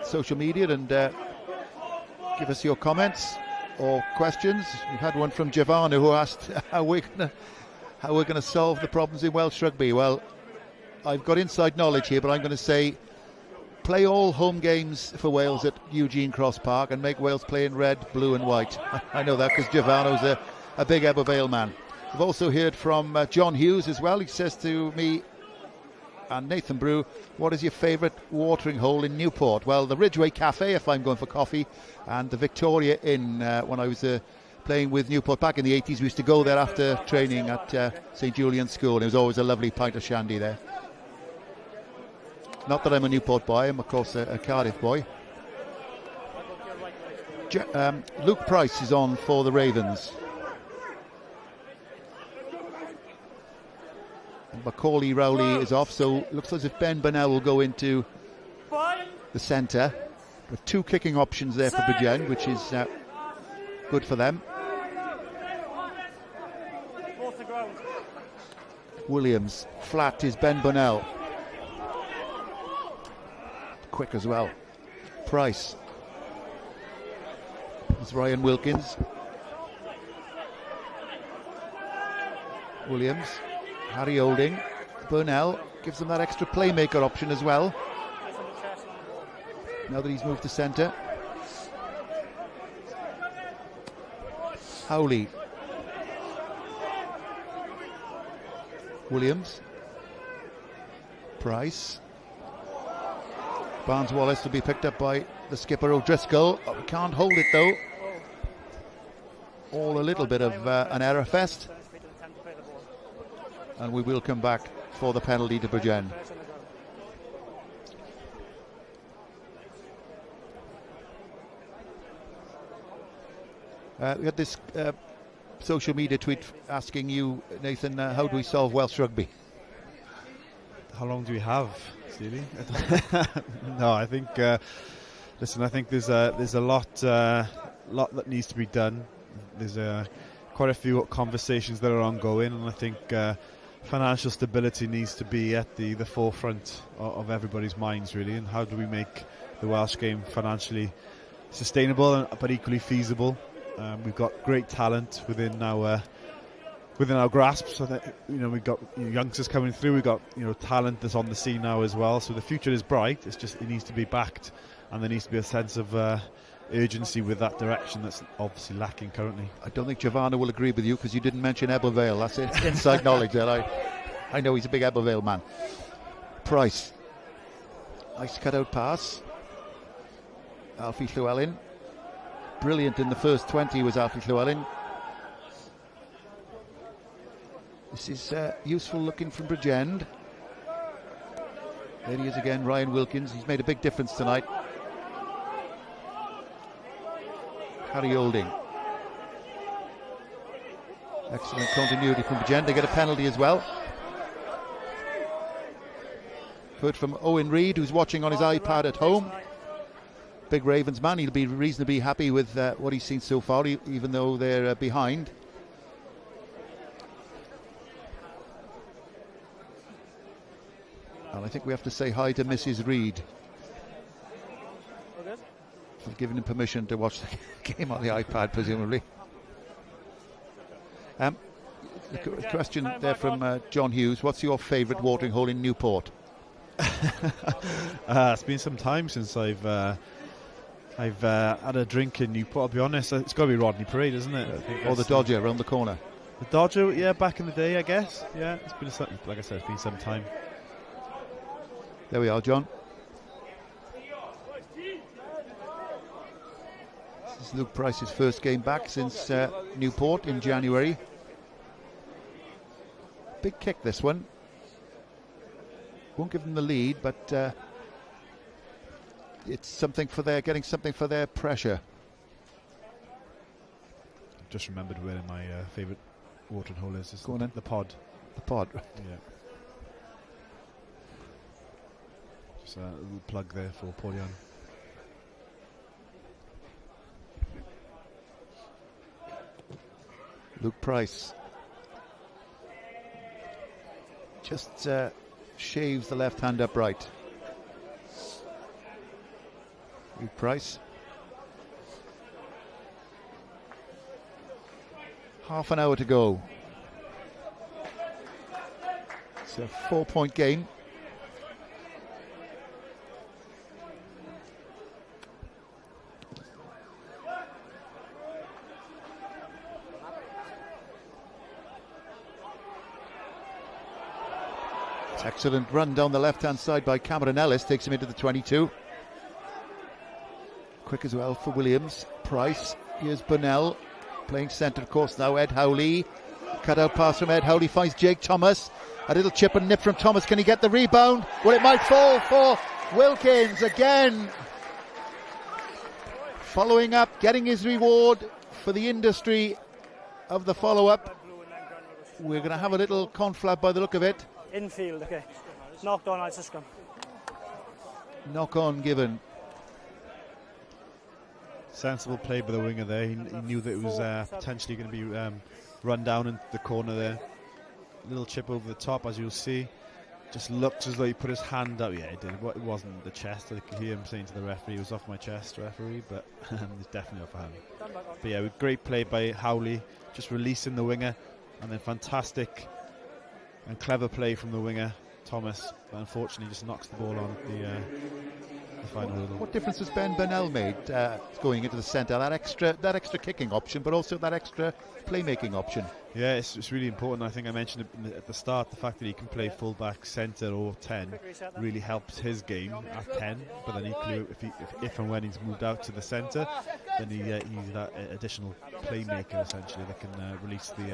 social media and give us your comments or questions. We've had one from Giovanna who asked how we're going to solve the problems in Welsh rugby. Well, I've got inside knowledge here, but I'm going to say play all home games for Wales at Eugene Cross Park and make Wales play in red, blue and white. I know that because Giovanna's a big Ebbw Vale man. I've also heard from John Hughes as well. He says to me and Nathan Brew, what is your favourite watering hole in Newport? Well, the Ridgeway Cafe if I'm going for coffee, and the Victoria Inn when I was playing with Newport back in the 80s. We used to go there after training at St Julian's School. It was always a lovely pint of shandy there. Not that I'm a Newport boy, I'm of course a Cardiff boy. Luke Price is on for the Ravens. Macaulay Rowley is off, so looks as if Ben Burnell will go into the centre. With two kicking options there for Bridgend, which is good for them. Williams, flat is Ben Burnell. Quick as well. Price. It's Ryan Wilkins. Williams. Harry Olding, Burnell gives them that extra playmaker option as well. Now that he's moved to centre. Howley. Williams. Price. Barnes-Wallace will be picked up by the skipper O'Driscoll. Oh, can't hold it though. All a little bit of an error fest. And we will come back for the penalty to Bridgend. We had this social media tweet asking you, Nathan, how do we solve Welsh rugby? How long do we have, Stevie? No, I think. Listen, I think there's a lot that needs to be done. There's quite a few conversations that are ongoing, and I think financial stability needs to be at the forefront of everybody's minds, really. And how do we make the Welsh game financially sustainable but equally feasible? We've got great talent within our grasp. So that, we've got youngsters coming through. We've got talent that's on the scene now as well. So the future is bright. It's just it needs to be backed, and there needs to be a sense of urgency with that direction that's obviously lacking currently. I don't think Giovanna will agree with you because you didn't mention Ebbw Vale. That's it. Inside knowledge there. I know he's a big Ebbw Vale man. Price. Nice cut-out pass. Alfie Llewellyn. Brilliant in the first 20 was Alfie Llewellyn. This is useful looking from Bridgend. There he is again, Ryan Wilkins. He's made a big difference tonight. Harry Olding. Excellent continuity from Bridgend. They get a penalty as well. Heard from Owen Reid, who's watching on his iPad at home. Big Ravens man. He'll be reasonably happy with what he's seen so far, even though they're behind. And I think we have to say hi to Mrs. Reid for giving him permission to watch the game on the iPad, presumably. A question there from John Hughes. What's your favourite watering hole in Newport? It's been some time since I've had a drink in Newport. I'll be honest, it's got to be Rodney Parade, isn't it? Or the Dodger around the corner. The Dodger, yeah, back in the day, I guess. Yeah, it's been like I said, it's been some time. There we are, John. This is Luke Price's first game back since Newport in January. Big kick, this one. Won't give them the lead, but it's something for their getting something for their pressure. I've just remembered where my favourite watering hole is. Go on then. The pod. The pod. Yeah. Just a little plug there for Paulian. Luke Price just shaves the left hand upright. Luke Price. Half an hour to go. It's a 4-point game. Excellent run down the left-hand side by Cameron Ellis, takes him into the 22. Quick as well for Williams. Price, here's Burnell, playing centre of course now, Ed Howley. Cut out pass from Ed Howley, finds Jake Thomas. A little chip and nip from Thomas, can he get the rebound? Well, it might fall for Wilkins again. Following up, getting his reward for the industry of the follow-up. We're going to have a little conflab by the look of it. Infield, okay. Knocked on, it's a scrum. Knock on given. Sensible play by the winger there. He knew that it was potentially going to be run down in the corner there. Little chip over the top, as you'll see. Just looked as though he put his hand up. Yeah, he did. It wasn't the chest. I could hear him saying to the referee, it was off my chest, referee, but it's definitely off a hand. But yeah, great play by Howley, just releasing the winger, and then fantastic and clever play from the winger, Thomas, but unfortunately just knocks the ball on at the final hurdle. What difference has Ben Burnell made going into the centre? That extra kicking option, but also that extra playmaking option. Yeah, it's really important. I think I mentioned it at the start, the fact that he can play full-back, centre or 10 really helps his game at 10, but then equally if and when he's moved out to the centre, then he's that additional playmaker essentially that can release the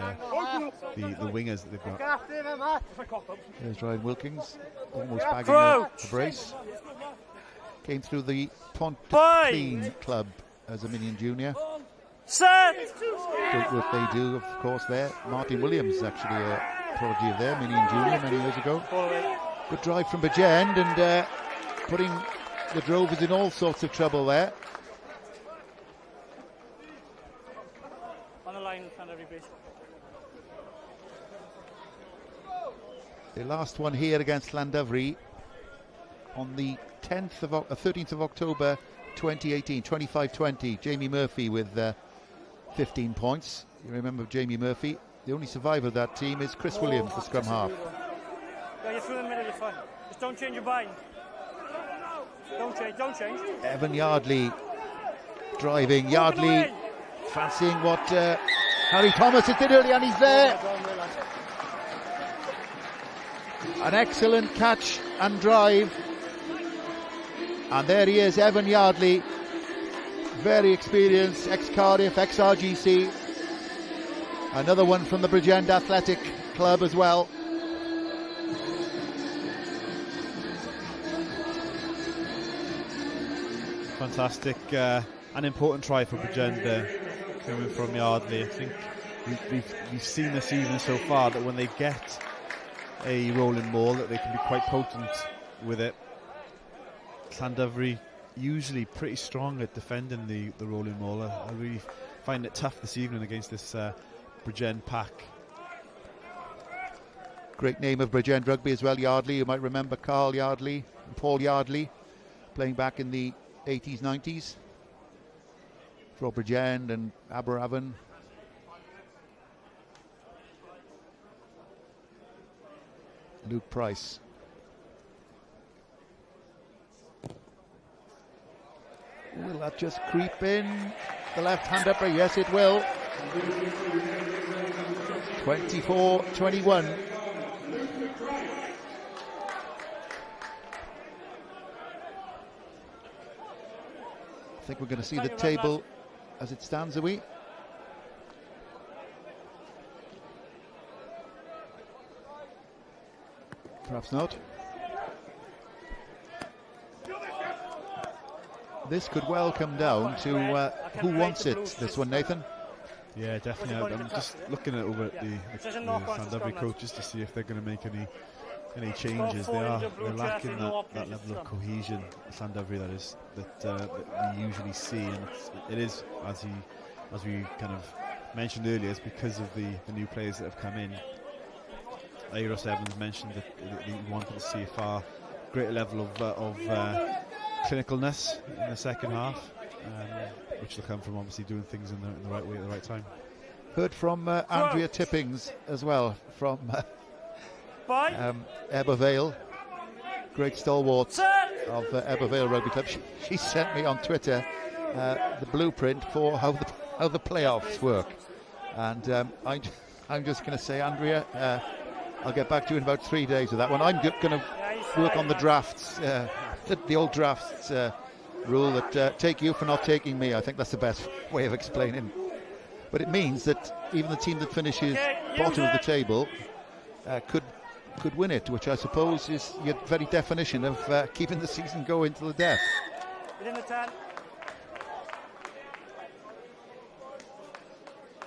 wingers that they've got. There's Ryan Wilkins, almost bagging a brace. Came through the Pontclean club as a Minion Junior. Set! Great work they do, of course, there. Martin Williams, actually a prodigy of their Minion Junior many years ago. Good drive from Bridgend and putting the Drovers in all sorts of trouble there. On the line, Llandovery, please. The last one here against Llandovery on the 13th of October 2018, 25-20. Jamie Murphy with 15 points. You remember Jamie Murphy. The only survivor of that team is Chris Williams, the scrum half. Yeah, you're through the middle, you're fine. Just don't change your bind. Don't change. Evan Yardley driving. Yardley fancying what Harry Thomas did earlier, and he's there. An excellent catch and drive. And there he is, Evan Yardley. Very experienced, ex-Cardiff, ex-RGC. Another one from the Bridgend Athletic Club as well. Fantastic, an important try for Bridgend there, coming from Yardley. I think we've seen this evening so far that when they get a rolling ball, that they can be quite potent with it. Llandovery usually pretty strong at defending the rolling maul. I really find it tough this evening against this Bridgend pack. Great name of Bridgend rugby as well, Yardley. You might remember Carl Yardley and Paul Yardley playing back in the 80s, 90s for Bridgend and Aberavon. Luke Price. Will that just creep in? The left hand upper, yes it will. 24-21. I think we're going to see the table as it stands, are we? Perhaps not. This could well come down to who wants it, this one, Nathan. Yeah, definitely. I'm just looking at over at the Llandovery coaches to see if they're going to make any changes. They're lacking that level of cohesion, Llandovery, that we usually see, and it is, as we kind of mentioned earlier, it's because of the new players that have come in. Euros Evans mentioned that he wanted to see a far greater level of clinicalness in the second half, which will come from obviously doing things in the right way at the right time. Heard from Andrea Tippings as well, from Ebervale, great stalwart of Ebervale Rugby Club. She sent me on Twitter the blueprint for how the playoffs work, and I'm just going to say, Andrea, I'll get back to you in about 3 days with that one. I'm going to work on the drafts, the old drafts rule that take you for not taking me. I think that's the best way of explaining. But it means that even the team that finishes bottom of the table could win it, which I suppose is your very definition of keeping the season going to the death. Within the 10.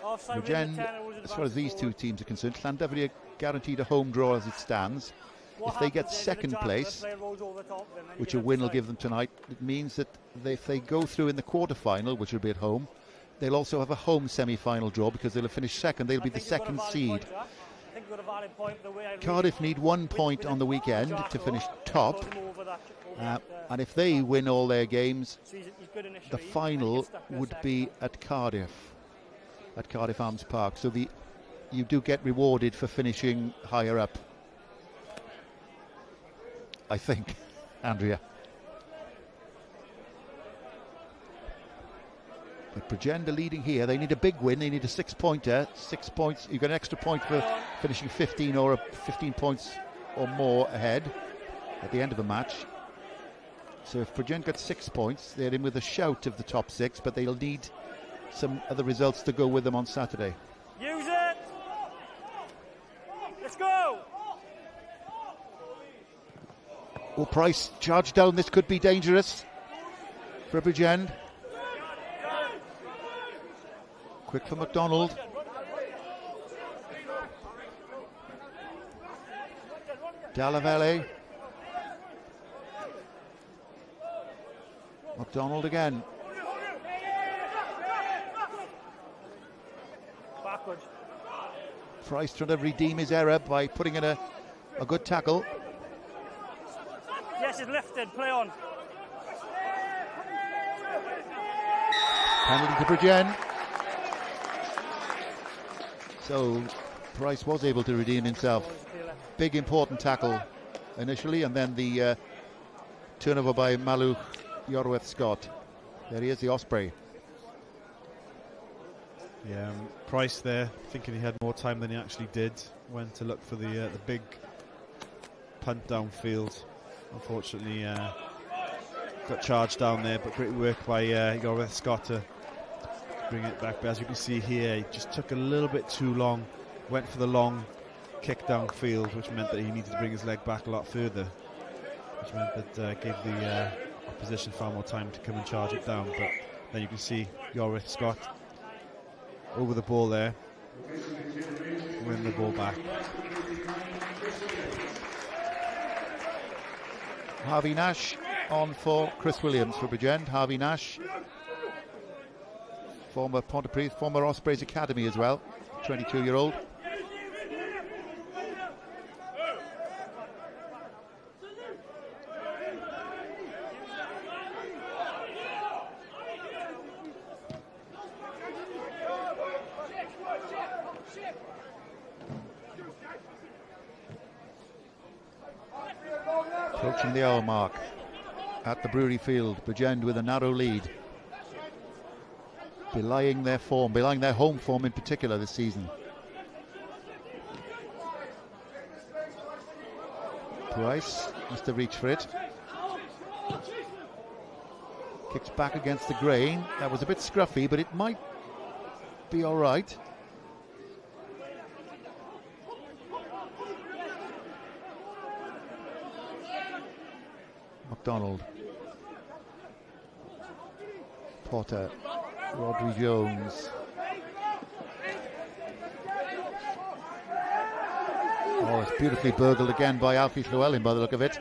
Bridgend, as far as these two teams are concerned, Llandovery are guaranteed a home draw as it stands. If they get second place, which a win will give them tonight, it means that if they go through in the quarter-final, which will be at home, they'll also have a home semi-final draw because they'll have finished second. They'll be the second seed. Cardiff need 1 point on the weekend to finish top, and if they win all their games, the final would be at Cardiff Arms Park. So you do get rewarded for finishing higher up, I think, Andrea. But Bridgend are leading here. They need a big win. They need a 6-pointer. 6 points. You get an extra point for finishing 15 points or more ahead at the end of a match. So if Bridgend got 6 points, they're in with a shout of the top 6, but they'll need some other results to go with them on Saturday. Use it! Let's go! Will Price charge down? This could be dangerous for Bridgend. Quick for McDonald. Dallavelle. McDonald again. Backwards. Price trying to redeem his error by putting in a good tackle. Yes, it's lifted. Play on. Penalty to Bridgend. So Price was able to redeem himself. Big important tackle initially, and then the turnover by Maluk Yorweth Scott. There he is, the Osprey. Yeah, Price there, thinking he had more time than he actually did. Went to look for the big punt downfield. Unfortunately, got charged down there, but great work by Yorweth Scott to bring it back. But as you can see here, he just took a little bit too long. Went for the long kick downfield, which meant that he needed to bring his leg back a lot further, which meant that gave the opposition far more time to come and charge it down. But then you can see Yorweth Scott over the ball there, win the ball back. Harvey Nash on for Chris Williams for Bridgend. Harvey Nash, former Pontypridd, former Ospreys Academy as well, 22-year-old. Approaching the hour mark at the Brewery Field. Bridgend with a narrow lead, belying their form, belying their home form in particular this season. Price must have reached for it. Kicks back against the grain. That was a bit scruffy, but it might be all right. McDonald. Potter. Rodri Jones. Oh, it's beautifully burgled again by Alfie Llewellyn by the look of it.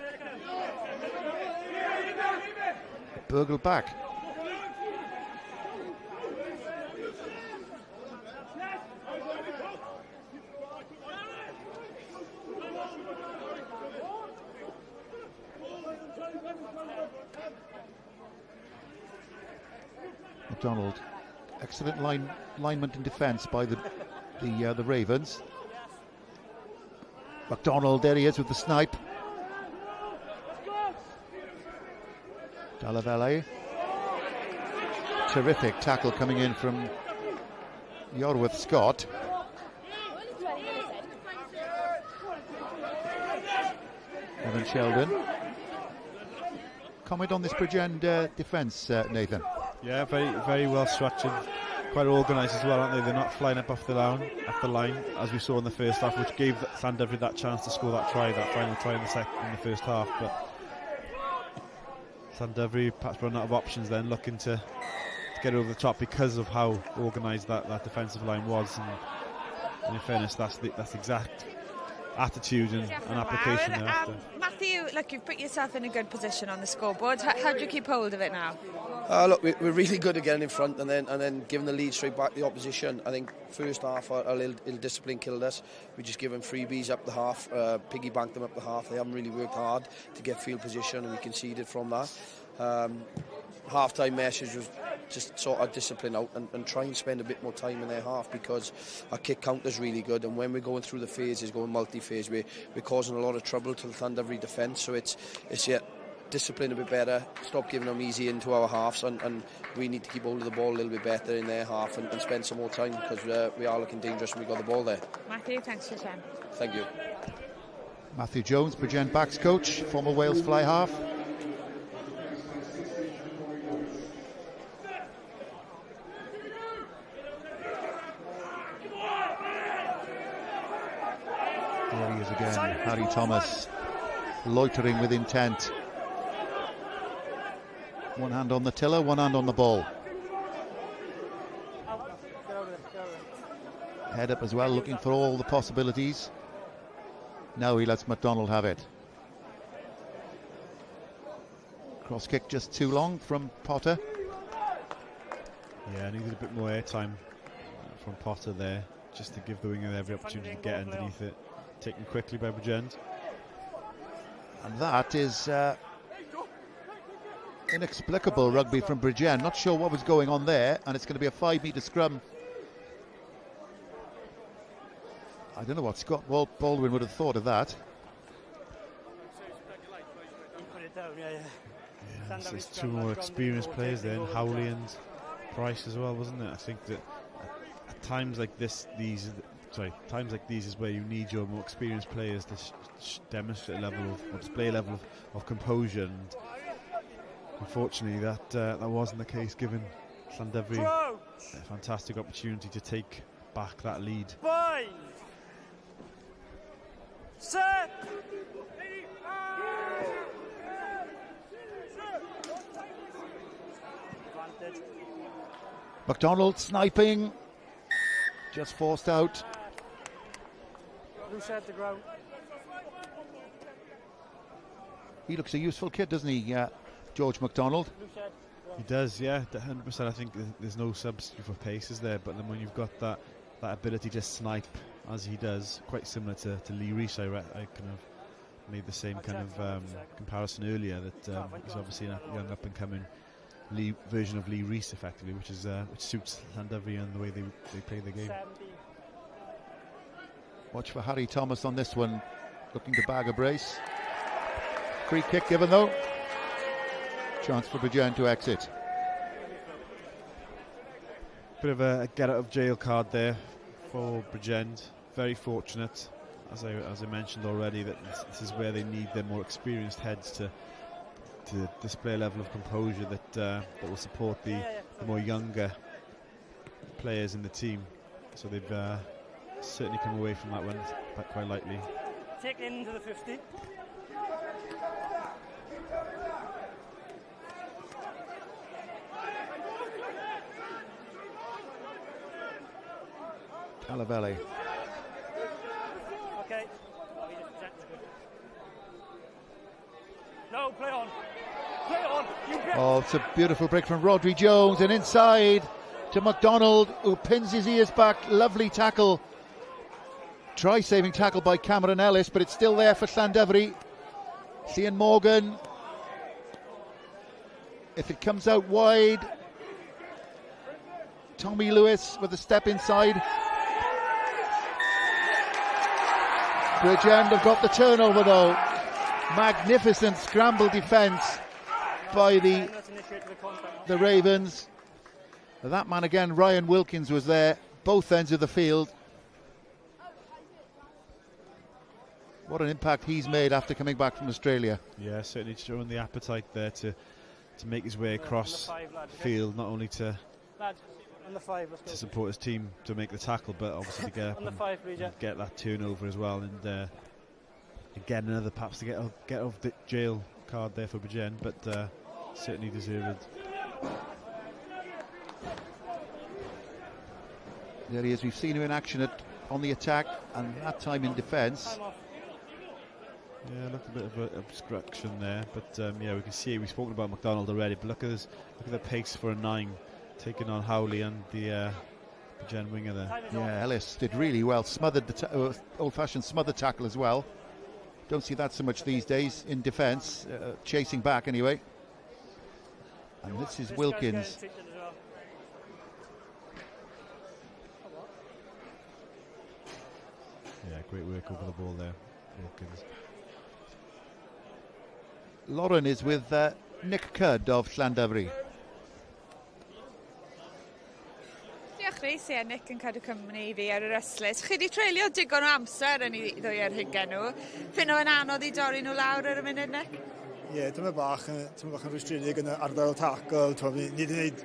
Burgled back. McDonald. Excellent linement in defence by the Ravens. McDonald, there he is with the snipe. Dallavelle. Terrific tackle coming in from Yorworth Scott. Evan Sheldon. Comment on this Bridgend defence, Nathan? Yeah, very well structured, quite organised as well, aren't they? They're not flying up off the line, as we saw in the first half, which gave Llandovery that chance to score that final try in the first half. But Llandovery perhaps run out of options then, looking to get over the top because of how organised that defensive line was. And in fairness, that's the exact attitude and application there. Matthew, look, you've put yourself in a good position on the scoreboard. How do you keep hold of it now? Look, we're really good at getting in front and then giving the lead straight back to the opposition. I think first half our little discipline killed us. We just give them freebies up the half, piggy banked them up the half. They haven't really worked hard to get field position, and we conceded from that. Half-time message was just sort of discipline out and try and spend a bit more time in their half, because our kick counter's really good, and when we're going through the phases, going multi-phase, we're causing a lot of trouble to the Llandovery defence. So it's discipline a bit better, stop giving them easy into our halves, and we need to keep hold of the ball a little bit better in their half and spend some more time, because we are looking dangerous when we got the ball there. Matthew, thanks for your time. Thank you. Matthew Jones, Bridgend backs coach, former Wales fly half. There he is again, Harry Thomas, loitering with intent. One hand on the tiller, one hand on the ball. Head up as well, looking for all the possibilities. Now he lets McDonald have it. Cross kick just too long from Potter. Yeah, needed a bit more airtime from Potter there, just to give the winger every opportunity to get underneath it. Taken quickly by Bridgend. And that is inexplicable rugby from Bridgend. Not sure what was going on there, and it's going to be a 5-metre scrum. I don't know what Scott Baldwin would have thought of that. Yeah, there's two more experienced players there, and Howley and Price as well, wasn't it? I think that at times like this, times like these is where you need your more experienced players to demonstrate a level or display a level of composure. And unfortunately, that wasn't the case, given Llandovery a fantastic opportunity to take back that lead. 5, 7. McDonald sniping, just forced out. Loose head to ground. He looks a useful kid, doesn't he, George McDonald? He does, yeah, 100%. I think there's no substitute for paces there, but then when you've got that ability to snipe as he does, quite similar to Lee Rees, I kind of made the same kind of comparison earlier, that he's obviously a young up-and-coming version of Lee Rees, effectively, which suits Llandovery and the way they play the game. Watch for Harry Thomas on this one, looking to bag a brace. Free kick given though. Chance for Bridgend to exit. Bit of a get out of jail card there for Bridgend. Very fortunate, as I mentioned already, that this is where they need their more experienced heads to to display a level of composure that will support the more younger players in the team. So they've certainly come away from that one quite lightly. Take into the 50. Calavelli. Okay. No, play on. Play on. Oh, it's a beautiful break from Rodri Jones, and inside to McDonald, who pins his ears back. Lovely tackle. Try-saving tackle by Cameron Ellis, but it's still there for Llandovery. Ian Morgan. If it comes out wide, Tommy Lewis with a step inside. Bridgend have got the turnover though. Magnificent scramble defence by the Ravens. That man again, Ryan Wilkins, was there, both ends of the field. What an impact he's made after coming back from Australia. Yeah, certainly showing the appetite there to make his way across the field, not only to support his team to make the tackle, but obviously to get up and get that turnover as well. And again, another perhaps to get off the jail card there for Bridgend, but certainly deserved. There he is. We've seen him in action on the attack, and that time in defence. Yeah, looked a bit of an obstruction there, but yeah, we can see we've spoken about McDonald already. But look at the pace for a 9, taking on Howley and the Bridgend winger there. Yeah, Ellis did really well. Smothered the old-fashioned smothered tackle as well. Don't see that so much these days in defence, chasing back anyway. And this is Wilkins. Yeah, great work over the ball there, Wilkins. Lauren is with Nick Cudd of Llandovery. Diolch Rhys, ie, Nick yn cadw cymru I fi ar yr yslis. Chi wedi treulio digon o amser yn I ddwy ar hygen nhw. Fyn o'n anodd I dorri nhw lawr ar y munud, Nick? Ie, dyma bach yn rwystredig yn ardal tacl. Ni wedi gwneud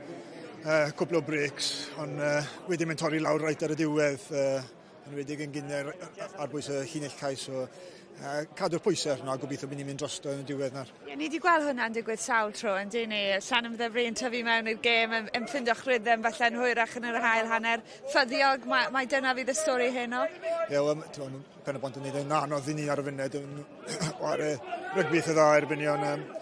cwbl o breaks, ond wedi mynd torri lawr reit ar y diwedd. Yn wedi yn gynner ar bwys y llinell cais. Cadw'r pwysau arno, gobeithio bod ni'n mynd drosto yn y diwedd nawr. Ie, ni wedi gweld hwnna'n digwydd sawl tro, yn dyn ni. Llandovery yn tyfu mewn i'r gêm, yn ffindio'ch rhythm, falle'n hwyrach yn yr hael hanner ffyddiog. Mae dyna fydd y stori heno. Ie, wel, pen y bont yn neud yn anodd I ni ar y funud. Ar y rygbi eitha dda erbyn ni, ond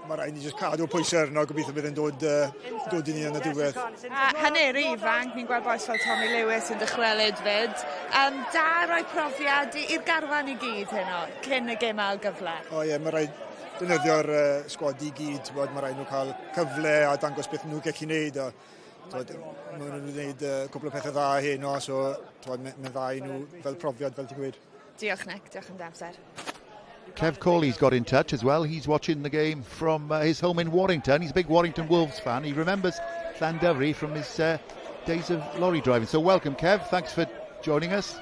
mae rhaid ni jyst cadw'r pwysau arno, gobeithio bydd yn dod I ni yn y diwedd. Hanner ifanc, ni'n gweld boes fel Tommy Lewis yn dychwelyd fyd. Da roi profiad i'r garfan I gyd heno, cyn y gêm ail gyfle. O ie, mae rhaid defnyddio'r sgwad I gyd, mae rhaid nhw cael cyfle a dangos beth nhw'n gallu gwneud. Mae nhw'n gwneud cwbl o pethau dda heno, so mae'n dda I nhw fel profiad, fel ti'n gweud. Diolch Nick, diolch am amser. Kev Cawley's got in touch as well. He's watching the game from his home in Warrington. He's a big Warrington Wolves fan. He remembers Llandovery from his days of lorry driving. So welcome, Kev. Thanks for joining us.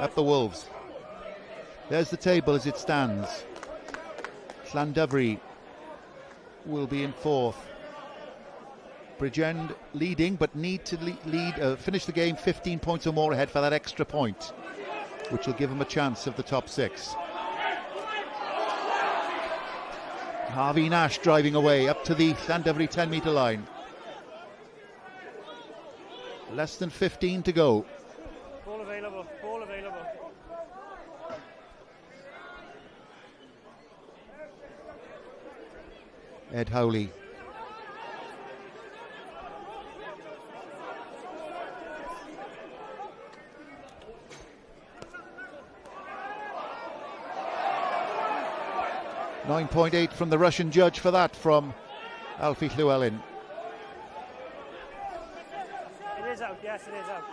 Up the Wolves. There's the table as it stands. Llandovery will be in 4th. Bridgend leading, but need to finish the game 15 points or more ahead for that extra point, which will give them a chance of the top 6. Harvey Nash driving away up to the Llandovery 10-metre line. Less than 15 to go. Ball available, ball available. Ed Howley. .8 from the Russian judge for that from Alfie Llewellyn. It is out, yes, it is out.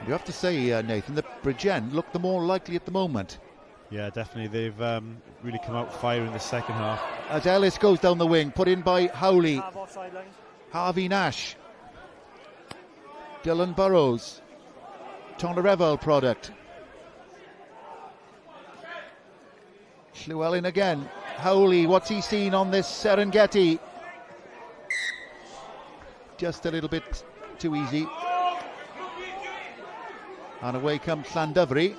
You have to say, Nathan, that Bridgend look the more likely at the moment. Yeah, definitely. They've really come out firing in the second half. As Ellis goes down the wing, put in by Howley. Harvey Nash. Dylan Burrows. Dunraven product. Llewellyn again. Howley, what's he seen on this Serengeti? Just a little bit too easy. And away comes Llandovery.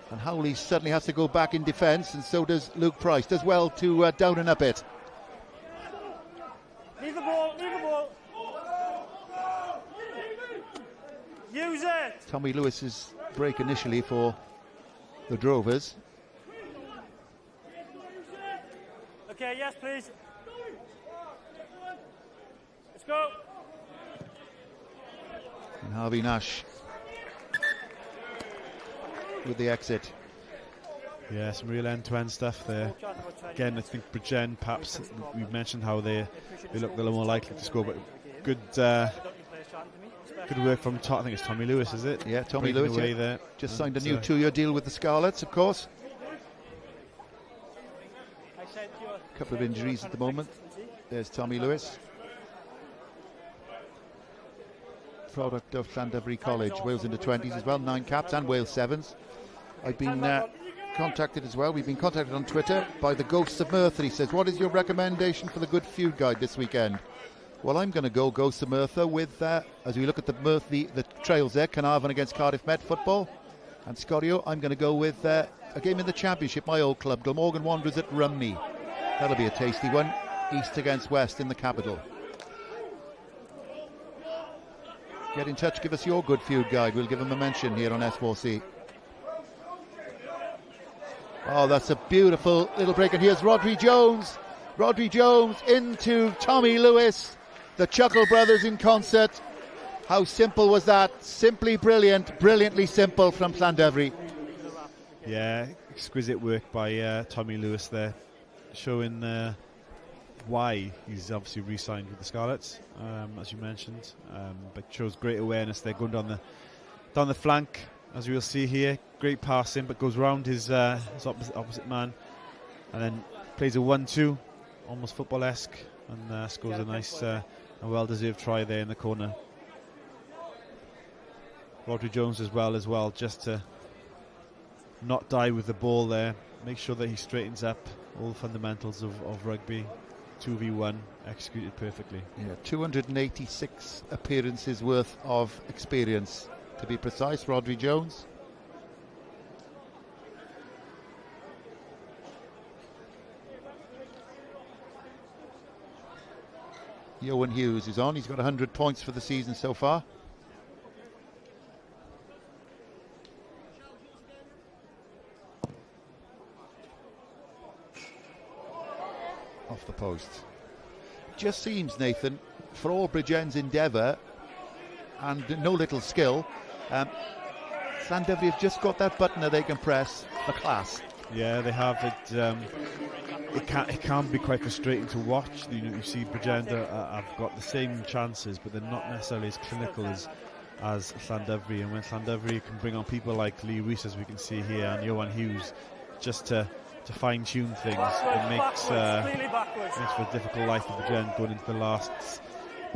And Howley suddenly has to go back in defence, and so does Luke Price. Does well to down and up it. Leave the ball, leave the ball. Use it. Tommy Lewis's break initially for the Drovers. Okay, yes, please. Let's go. And Harvey Nash with the exit. Yeah, some real end-to-end stuff there. Again, I think Bridgend, perhaps, we've mentioned how they look a little more likely to score, but good work from I think it's Tommy Lewis, is it? Yeah, Tommy Breaking Lewis away yeah. there. Just signed a new 2-year deal with the Scarlets, of course. A couple of injuries at the moment. There's Tommy Lewis. Product of Llandovery College, Wales in the 20s as well, 9 caps and Wales 7s. I've been contacted as well. We've been contacted on Twitter by the Ghosts of Merthyr. He says, what is your recommendation for the Good Feud Guide this weekend? Well, I'm going to go Ghosts of Merthyr with, as we look at the trails there, Carnarvon against Cardiff Met football. And Scorio, I'm going to go with a game in the Championship, my old club, Glamorgan Wanderers at Rumney. That'll be a tasty one. East against West in the capital. Get in touch, give us your Good Feud Guide. We'll give them a mention here on S4C. Oh, that's a beautiful little break. And here's Rhodri Jones. Rhodri Jones into Tommy Lewis. The Chuckle Brothers in concert. How simple was that? Simply brilliant. Brilliantly simple from Llandovery. Yeah, exquisite work by Tommy Lewis there. Showing why he's obviously re-signed with the Scarlets, as you mentioned. But shows great awareness there, going down the flank, as we'll see here. Great passing, but goes round his opposite man, and then plays a 1-2, almost football-esque, and scores a nice and well-deserved try there in the corner. Rhodri Jones as well, just to not die with the ball there. Make sure that he straightens up all the fundamentals of rugby. 2v1 executed perfectly. Yeah, 286 appearances worth of experience, to be precise, Rhodri Jones. Johan Hughes is on. He's got 100 points for the season so far. Off the post. Just seems, Nathan, for all Bridgend's endeavour and no little skill, Llandovery have just got that button that they can press for class. Yeah, they have it. It can be quite frustrating to watch. You see Bridgend have got the same chances, but they're not necessarily as clinical as Llandovery. And when Llandovery can bring on people like Lee Rees, as we can see here, and Johan Hughes, just to fine-tune things, it makes for a difficult life for Bridgend going into the last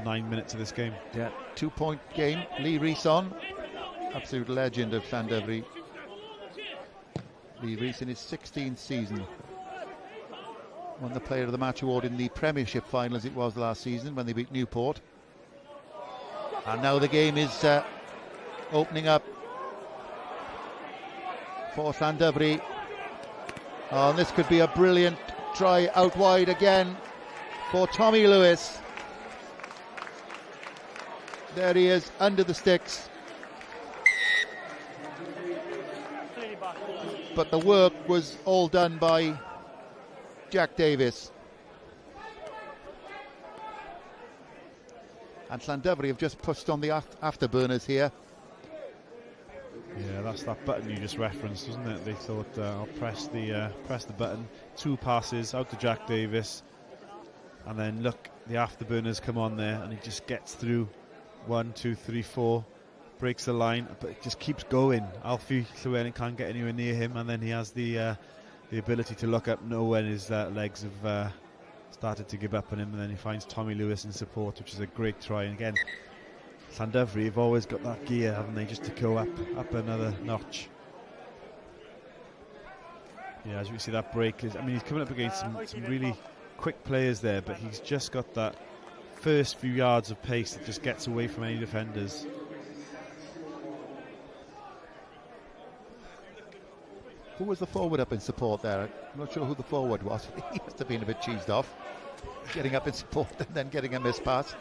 9 minutes of this game. Yeah, 2-point game. Lee Rees on, absolute legend of Llandovery. Lee Rees in his 16th season. Won the Player of the Match award in the Premiership final, as it was last season when they beat Newport. And now the game is opening up for Llandovery. Oh, and this could be a brilliant try out wide again for Tommy Lewis. There he is, under the sticks. But the work was all done by Jack Davis. And Llandovery have just pushed on the afterburners here. Yeah, that's that button you just referenced, wasn't it? They thought, I'll press the button. 2 passes out to Jack Davis, and then look, the afterburners come on there, and he just gets through. 1, 2, 3, 4, breaks the line, but it just keeps going. Alfie Llewellyn can't get anywhere near him, and then he has the ability to look up, know when his legs have started to give up on him, and then he finds Tommy Lewis in support, which is a great try. And again, Llandovery have always got that gear, haven't they, just to go up another notch. Yeah, as you can see, that break is, I mean, he's coming up against some really quick players there, but he's just got that first few yards of pace that just gets away from any defenders. Who was the forward up in support there? I'm not sure who the forward was. He must have been a bit cheesed off, getting up in support and then getting a missed pass.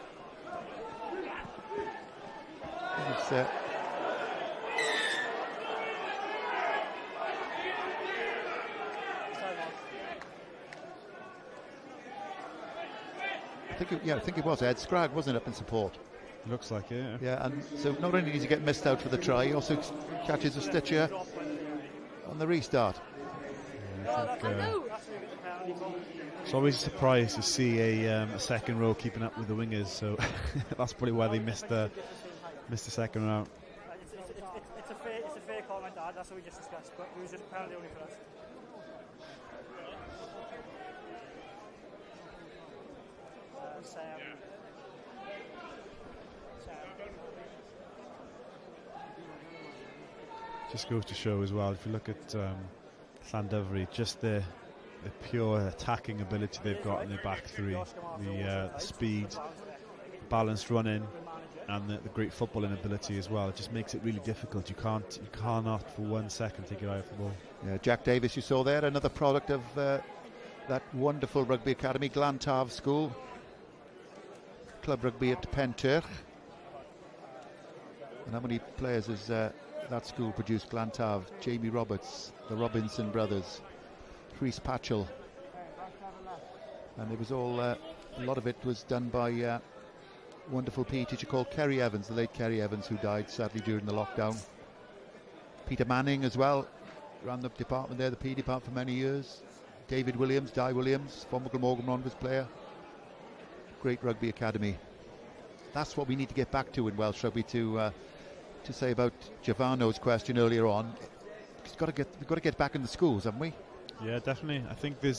I think it was Ed Scragg, wasn't it, up in support? Looks like it, yeah. Yeah, and so not only does he get missed out for the try, he also catches a stitcher on the restart. Yeah, I think, it's always a surprise to see a second row keeping up with the wingers, so that's probably why they missed the second round. It's a fair comment, Dad. That's what we just discussed, but it was just apparently only for us. Just goes to show as well, if you look at Llandovery, just the pure attacking ability they've got in their back three, the speed, balanced running, and the great footballing ability as well. It just makes it really difficult. You cannot for 1 second take your eye off the ball. Yeah, Jack Davis, you saw there, another product of that wonderful rugby academy, Llandovery School, club rugby at Penturch. And how many players has that school produced? Llandovery, Jamie Roberts, the Robinson brothers, Chris Patchell, and it was all a lot of it was done by wonderful PE teacher called Kerry Evans, the late Kerry Evans, who died sadly during the lockdown. Peter Manning as well ran the department there, the PE department, for many years. David Williams, Di Williams, former Glamorgan Rovers player. Great rugby academy. That's what we need to get back to in Welsh rugby. To say about Giovanno's question earlier on, we've got to get back in the schools, haven't we? Yeah, definitely. I think there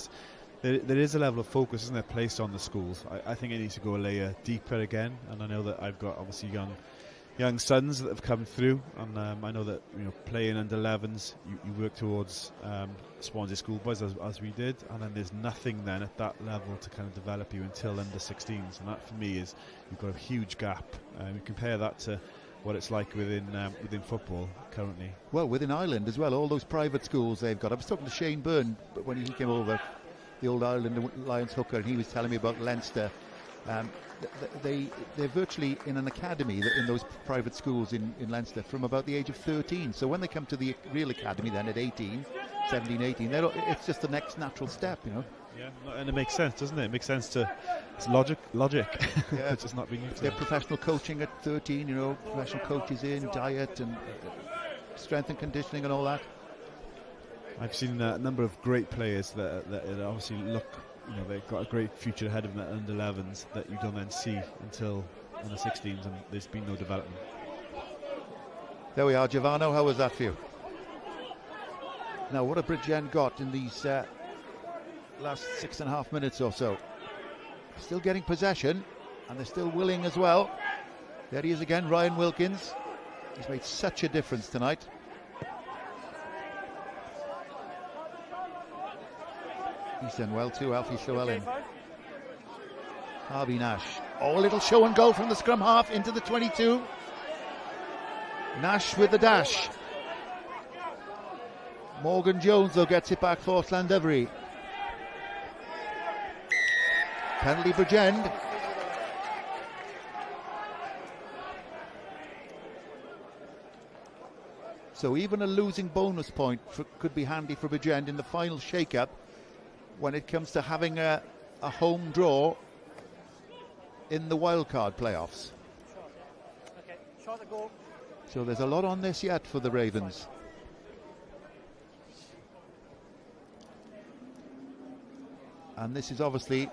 is a level of focus, isn't there, placed on the schools. I think it needs to go a layer deeper again, and I know that I've got obviously young sons that have come through, and I know that playing under 11s, you work towards Swansea schoolboys as we did, and then there's nothing then at that level to kind of develop you until under 16s, and that for me is you've got a huge gap. You compare that to what it's like within football currently. Well, within Ireland as well, all those private schools they've got. I was talking to Shane Byrne when he came over, the old Ireland Lions hooker, and he was telling me about Leinster. They're virtually in an academy in those private schools in Leinster from about the age of 13. So when they come to the real academy then at 17, 18, it's just the next natural step, Yeah, and it makes sense, doesn't it? It makes sense it's logic. Yeah, it's just not being they're professional coaching at 13, professional coaches in, diet and strength and conditioning and all that. I've seen a number of great players that obviously look, they've got a great future ahead of them at under 11s that you don't then see until under 16s, and there's been no development. There we are, Giovanno. How was that for you? Now, what have Bridgend got in these last 6.5 minutes or so? Still getting possession, and they're still willing as well. There he is again, Ryan Wilkins. He's made such a difference tonight. He's done well too, Alfie Llewellyn. Harvey Nash. Oh, a little show and go from the scrum half into the 22. Nash with the dash. Morgan Jones, though, gets it back for Llandovery. Penalty Bridgend. So even a losing bonus point could be handy for Bridgend in the final shake-up when it comes to having a home draw in the wildcard playoffs. Okay, shot the goal. So there's a lot on this yet for the Ravens. And this is obviously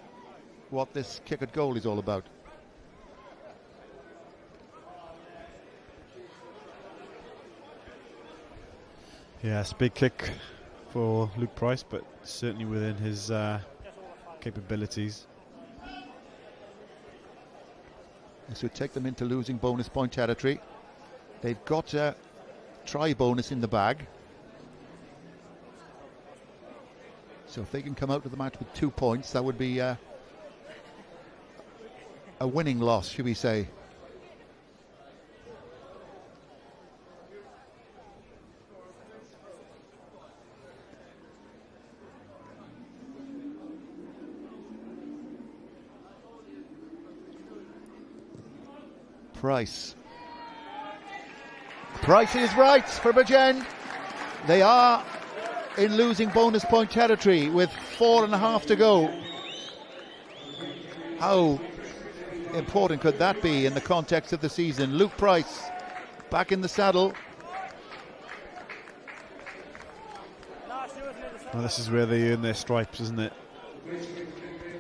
what this kick at goal is all about. Yeah, it's a big kick for Luke Price, but certainly within his capabilities. This would take them into losing bonus point territory. They've got a try bonus in the bag. So if they can come out of the match with 2 points, that would be a winning loss, should we say. Price is right for Bridgend. They are in losing bonus point territory with 4.5 to go. How important could that be in the context of the season? Luke Price back in the saddle. Well, this is where they earn their stripes, isn't it?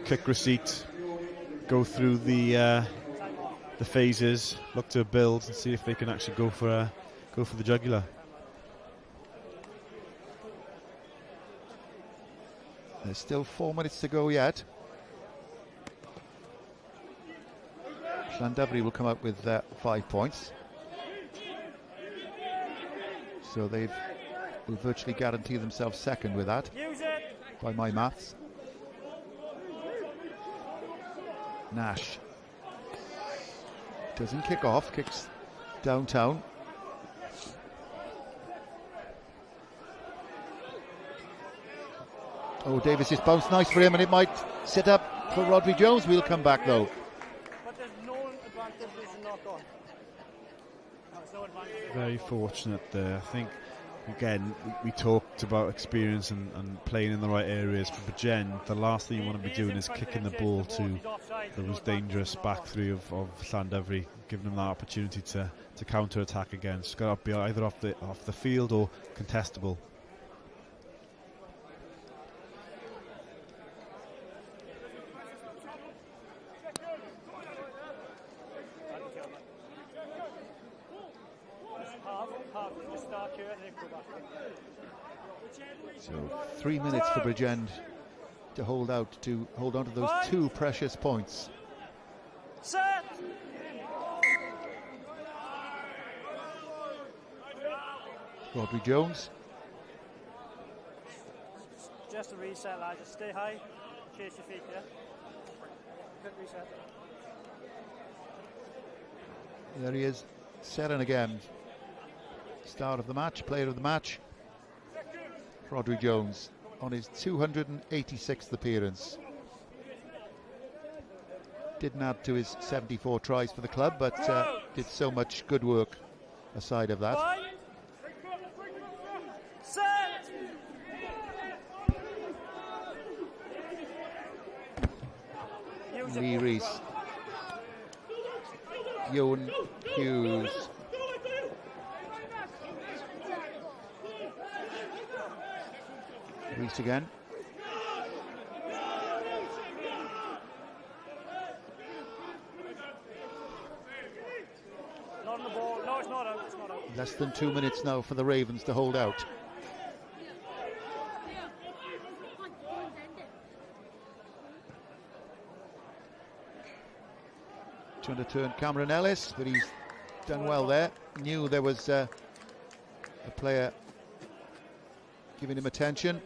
Kick receipt, go through the phases, look to build and see if they can actually go for the jugular. There's still 4 minutes to go yet. Llandovery will come up with 5 points. So will virtually guarantee themselves second with that, by my maths. Nash doesn't kick off, kicks downtown. Oh, Davis is bounced nice for him, and it might set up for Rygbi Jones. We'll come back though. But there's no advantage in knock on. There's no advantage. Very fortunate there. I think, again, we talked about experience and playing in the right areas. For Bridgend, the last thing you want to be doing is kicking the ball to those dangerous back three of Llandovery, giving them that opportunity to counter-attack again. It's got to be either off the field or contestable. So 3 minutes for Bridgend to hold on to those 2 precious points. Set. Rygbi Jones. Just a reset, lad. Just stay high. Chase your feet, yeah? Good reset. There he is, Seren again. Start of the match, player of the match. Rygbi Jones on his 286th appearance. Didn't add to his 74 tries for the club, but did so much good work aside of that. Lee Rees. Ewan Hughes. Rees again. Not on the ball. No, it's not out. It's not out. Less than 2 minutes now for the Ravens to hold out. Trying to turn Cameron Ellis, but he's done well there. Knew there was a player giving him attention.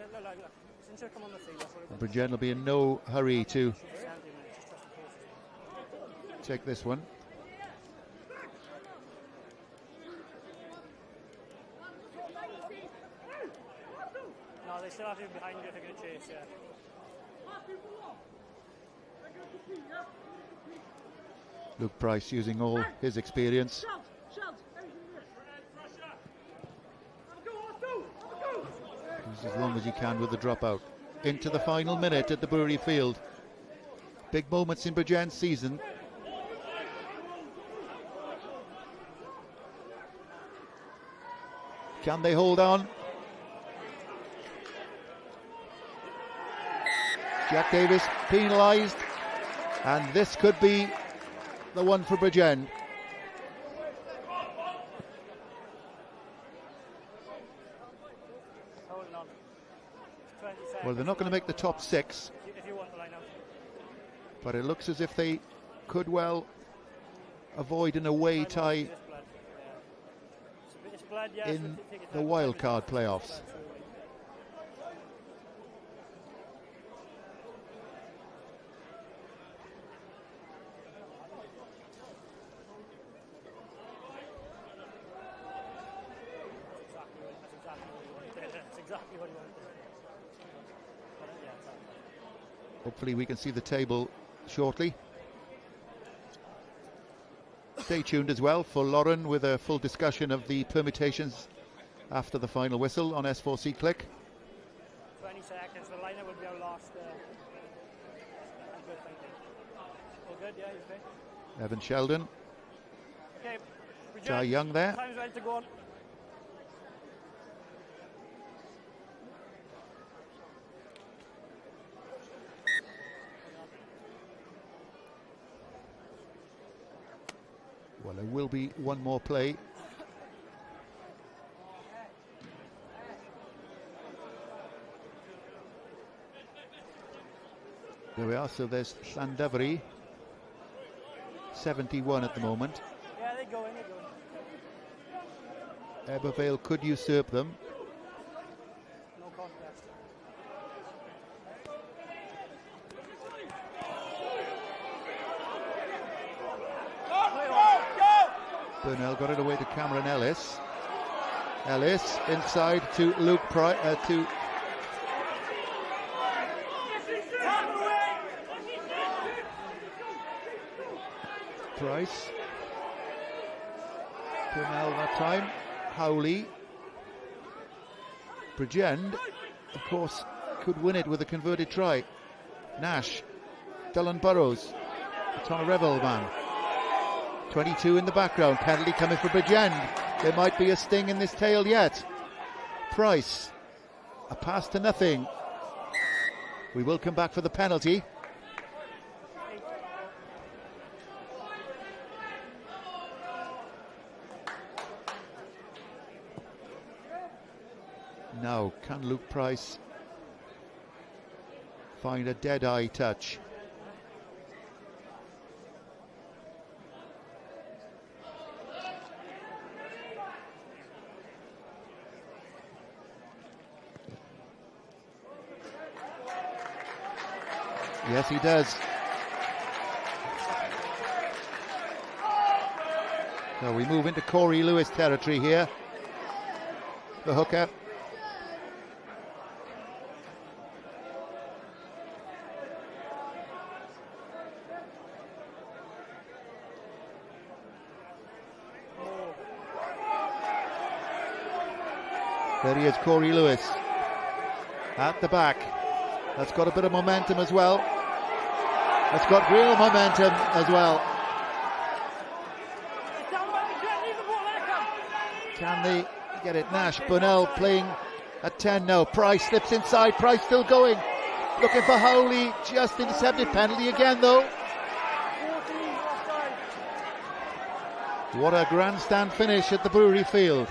And Bridgend will be in no hurry to take this one. No, they still have to be behind you if they're going to chase, yeah. Luke Price using all his experience. As long as you can with the dropout. Into the final minute at the Brewery Field. Big moments in Bridgend's season. Can they hold on? Jack Davis penalised, and this could be the one for Bridgend. Well, they're not going to make the top 6, but it looks as if they could well avoid an away tie in the wildcard playoffs. Hopefully we can see the table shortly. Stay tuned as well for Lauren with a full discussion of the permutations after the final whistle on S4C Click. 20 seconds, the liner will be our last. Good, thank you. All good, yeah, okay. Evan Sheldon. Okay, Jai Young there. Time's ready to go on. Well, there will be one more play. There we are, so there's Llandovery, 71 at the moment. Yeah, they're going. Ebervale could usurp them. No contest. Burnell got it away to Cameron Ellis. Ellis inside to Luke Price. Price. Burnell that time. Howley. Bridgend, of course, could win it with a converted try. Nash. Dylan Burrows. Tom Revelman. 22 in the background. Penalty coming for Bridgend. There might be a sting in this tail yet. Price. A pass to nothing. We will come back for the penalty. Now, can Luke Price find a dead-eye touch? Yes, he does. So we move into Corey Lewis territory here. The hooker. There he is, Corey Lewis. At the back. That's got a bit of momentum as well. That's got real momentum as well. Can they get it? Nash, Burnell playing at 10 now. Price slips inside. Price still going. Looking for Howley. Just intercepted. Penalty again though. What a grandstand finish at the Brewery Field.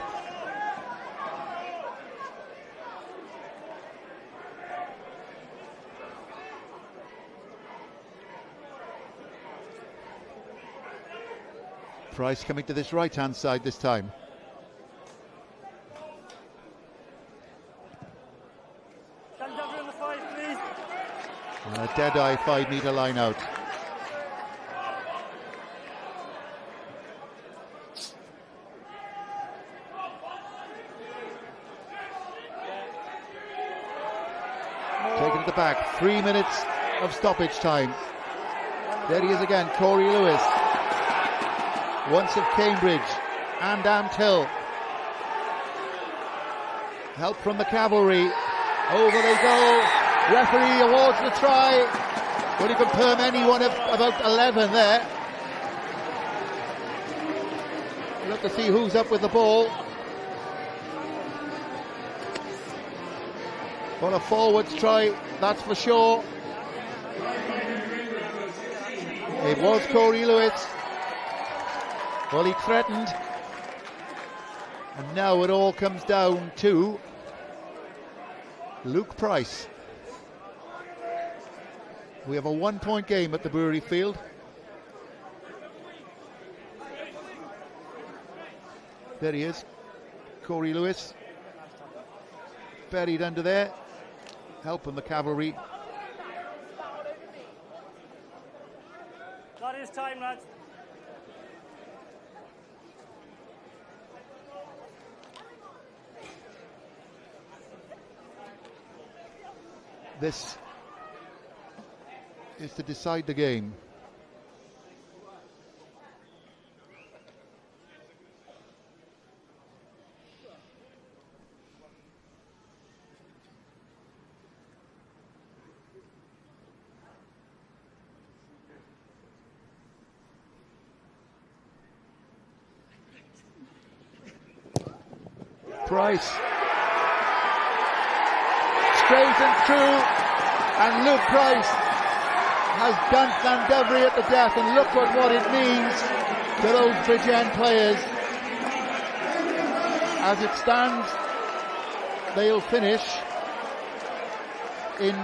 Price coming to this right-hand side this time. And a dead-eye 5-metre line out. Taken to the back. 3 minutes of stoppage time. There he is again, Corey Lewis. Once of Cambridge and Amtill. Help from the cavalry. Over they go. Referee awards the try. Will he confirm anyone of about 11 there? Look to see who's up with the ball. What a forwards try, that's for sure. It was Corey Lewis. Well, he threatened. And now it all comes down to Luke Price. We have a 1-point game at the Brewery Field. There he is, Corey Lewis, buried under there, helping the cavalry. That is time, lads. This is to decide the game. Price. Straight and true. And Luke Price has dunked Llandovery at the death, and look at what it means to those Bridgend players. As it stands, they'll finish in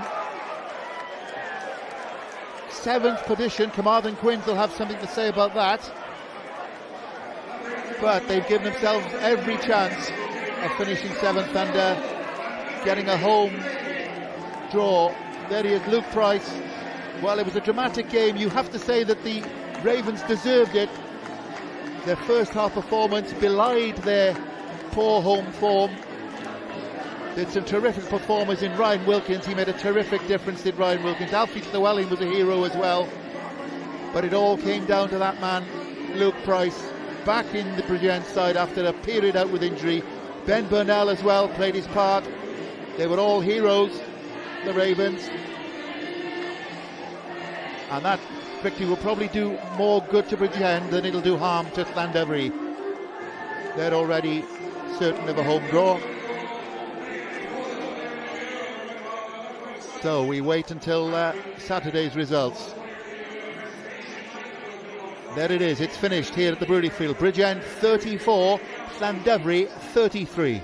7th position. Carmarthen Quins will have something to say about that. But they've given themselves every chance of finishing 7th and getting a home draw. There he is, Luke Price. Well, it was a dramatic game. You have to say that the Ravens deserved it. Their first half performance belied their poor home form. There's some terrific performers in Ryan Wilkins. He made a terrific difference, did Ryan Wilkins. Alfie Llewellyn was a hero as well. But it all came down to that man, Luke Price, back in the Bridgend side after a period out with injury. Ben Burnell as well played his part. They were all heroes, the Ravens, and that victory will probably do more good to Bridgend than it'll do harm to Llandovery. They're already certain of a home draw. So we wait until Saturday's results. There it is, it's finished here at the Brewery Field. Bridgend 34, Llandovery 33.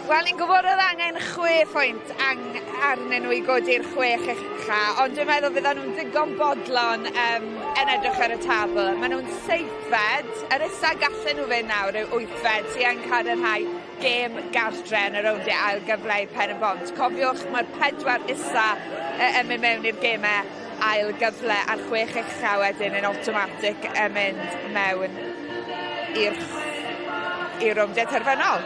Wel, ni'n gwybod oedd angen 6 pwynt arnyn nhw I godi'r 6 ucha, ond dwi'n meddwl fyddan nhw'n digon bodlon yn edrych ar y tabl. Maen nhw'n 7fed, yr isa gallen nhw fynd nawr yw 8fed, sy'n cadarnhau gêm gartre yn y rowndiau ail gyfleu Pen y Bont. Cofiwch, mae'r 4 isa yn mynd mewn i'r gemau ail gyfle a'r 6 ucha wedyn yn automatic yn mynd mewn i'r rowndiau terfynol.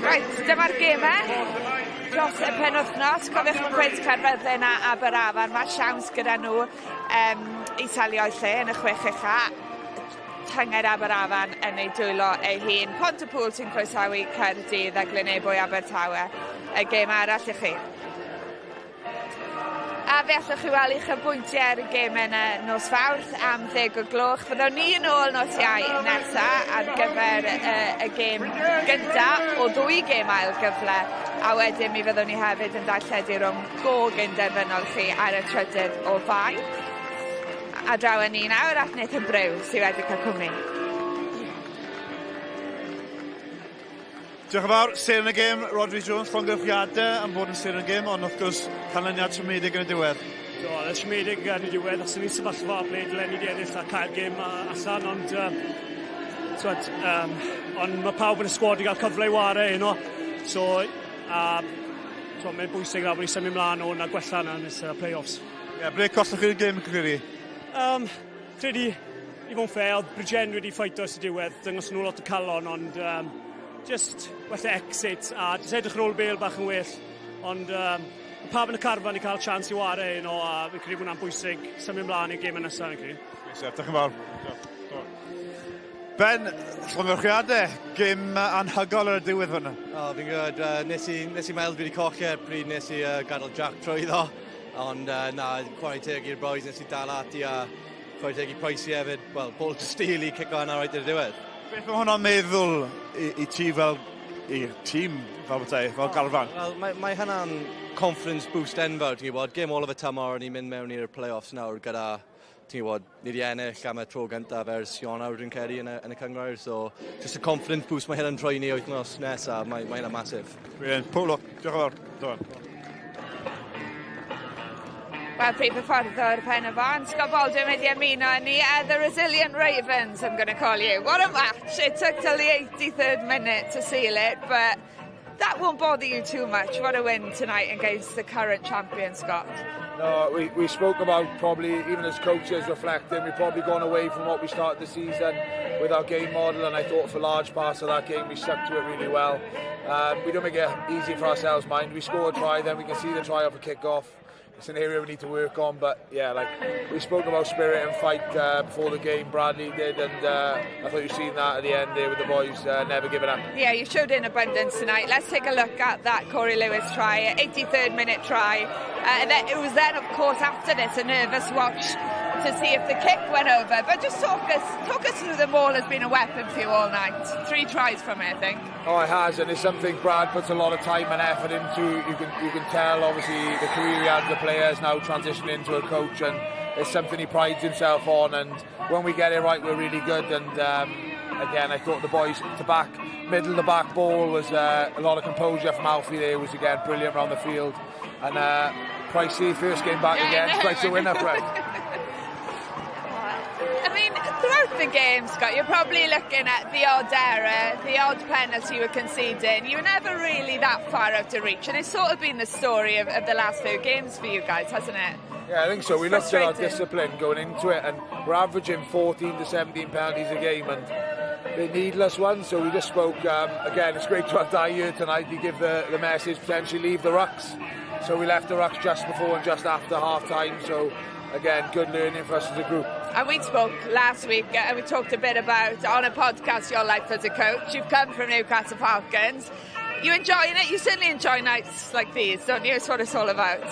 Right, dyma'r gemau dros y penwythnos. Cofiwch mae Cwins Caerfyrddin a Aberafan. Mae siawns gyda nhw I salio eu lle yn y 6 ucha. Tynged Aberafan yn ei dwylo ei hun. Pontypool sy'n croesawu Caerdydd a Glynebwy Abertawe. Y gem arall I chi. A fe allwch chi weld eich bwyntiau ar y gemau yna nos Fawrth am 10 o gloch. Fyddwn ni yn ôl nos Iau nesaf ar gyfer y gêm gyntaf o 2 gêm ail gyfle. A wedyn mi fyddwn ni hefyd yn darlledu rhwng gogyn derfynol chi ar y 3 o Fai. A draw ni nawr at Nathan Brew sydd wedi cael cwmni. Diolch yn fawr, ser yn y gêm, Rodri Jones, llongyffiadau am bod yn ser yn y gêm, ond wrth gwrs canlyniad tremedig yn y diwedd. Do, y tremedig yn y diwedd, os ni'n sefyllfa ble dylen ni di ennill a cael gêm allan, ond mae pawb yn y sgwad I gael cyfle I ware, so mae'n bwysig nawr bod ni symud mlaen o'n a gwella yna yn y play-offs. Ble costwch chi'r gêm yn cyfri? Credu, I fod yn fair, Bridgend wedi ffeito ys y diwedd, dyngos nhw lot o calon, ond just wella exit a just edrych ar ôl bêl bach yn well, ond pawb yn y carfan I cael chance I ware, a fi'n credu bod hwnna'n bwysig symud mlaen i'r gêm nesaf, fi'n credu. Diolch yn fawr. Ben, llongyffiadau, gêm anhygol ar y diwedd hwnna. Fi'n gwybod, nes I meddwl fi wedi colli pryd nes I gadael Jack trwyddo, ond chwarae teg i'r boys nes I dal ati a chwarae teg I Price hefyd, well, ball to steal I cico yna right ar y diwedd. Beth mae hwnna'n meddwl I ti fel i'r tîm fel Galfan? Wel, mae hynna'n confidence boost enfawr, ti'n gwybod, gêm all of y tymor, ni'n mynd mewn i'r play-offs nawr gyda, ti'n gwybod, ni wedi ennill am y tro gyntaf ers Ionawr dwi'n credu yn y cyngor, so just a confidence boost mae hynna'n troi ni wythnos nesaf, mae hynna'n masif. Brilliant, Paul, diolch yn fawr. Wel, prif hyfforddwr Pen y Bont, Scott Baldwin wedi ymuno ni, the Resilient Ravens, I'm going to call you. What a match! It took till the 83rd minute to seal it, but that won't bother you too much. What a win tonight against the current champion, Scott. No, we spoke about probably, even as coaches reflecting, we've probably gone away from what we started the season with our game model, and I thought for large parts of that game we stuck to it really well. We don't make it easy for ourselves, mind. We score a try, then we can see the try off a kick-off. It's an area we need to work on, but yeah, like we spoke about spirit and fight before the game. Bradley did, and I thought you've seen that at the end there with the boys never giving up. Yeah, you showed in abundance tonight. Let's take a look at that Corey Lewis try, 83rd minute try. And then, it was then, of course, after this, a nervous watch to see if the kick went over. But just talk us through the ball has been a weapon for you all night. 3 tries from it, I think. Oh, it has, and it's something Brad puts a lot of time and effort into. You can tell, obviously, the career he had, the players now transitioning into a coach, and it's something he prides himself on. And when we get it right, we're really good. And again, I thought the boys to back, middle of the back ball was a lot of composure from Alfie there, was again brilliant around the field. And Pricey, first game back again, strikes a winner for us. I mean, throughout the game, Scott, you're probably looking at the odd error, the odd penalty you were conceding. You were never really that far out of reach, and it's sort of been the story of the last few games for you guys, hasn't it? Yeah, I think so. We looked at our discipline going into it, and we're averaging 14 to 17 penalties a game, and they're needless ones. So we just spoke, again, it's great to have Dai here tonight to give the message, potentially leave the rucks. So we left the rucks just before and just after half-time, so again, good learning for us as a group. And we spoke last week, and we talked a bit about, on a podcast, your life as a coach. You've come from Newcastle Falcons. You enjoying it? You certainly enjoy nights like these, don't you? It's what it's all about.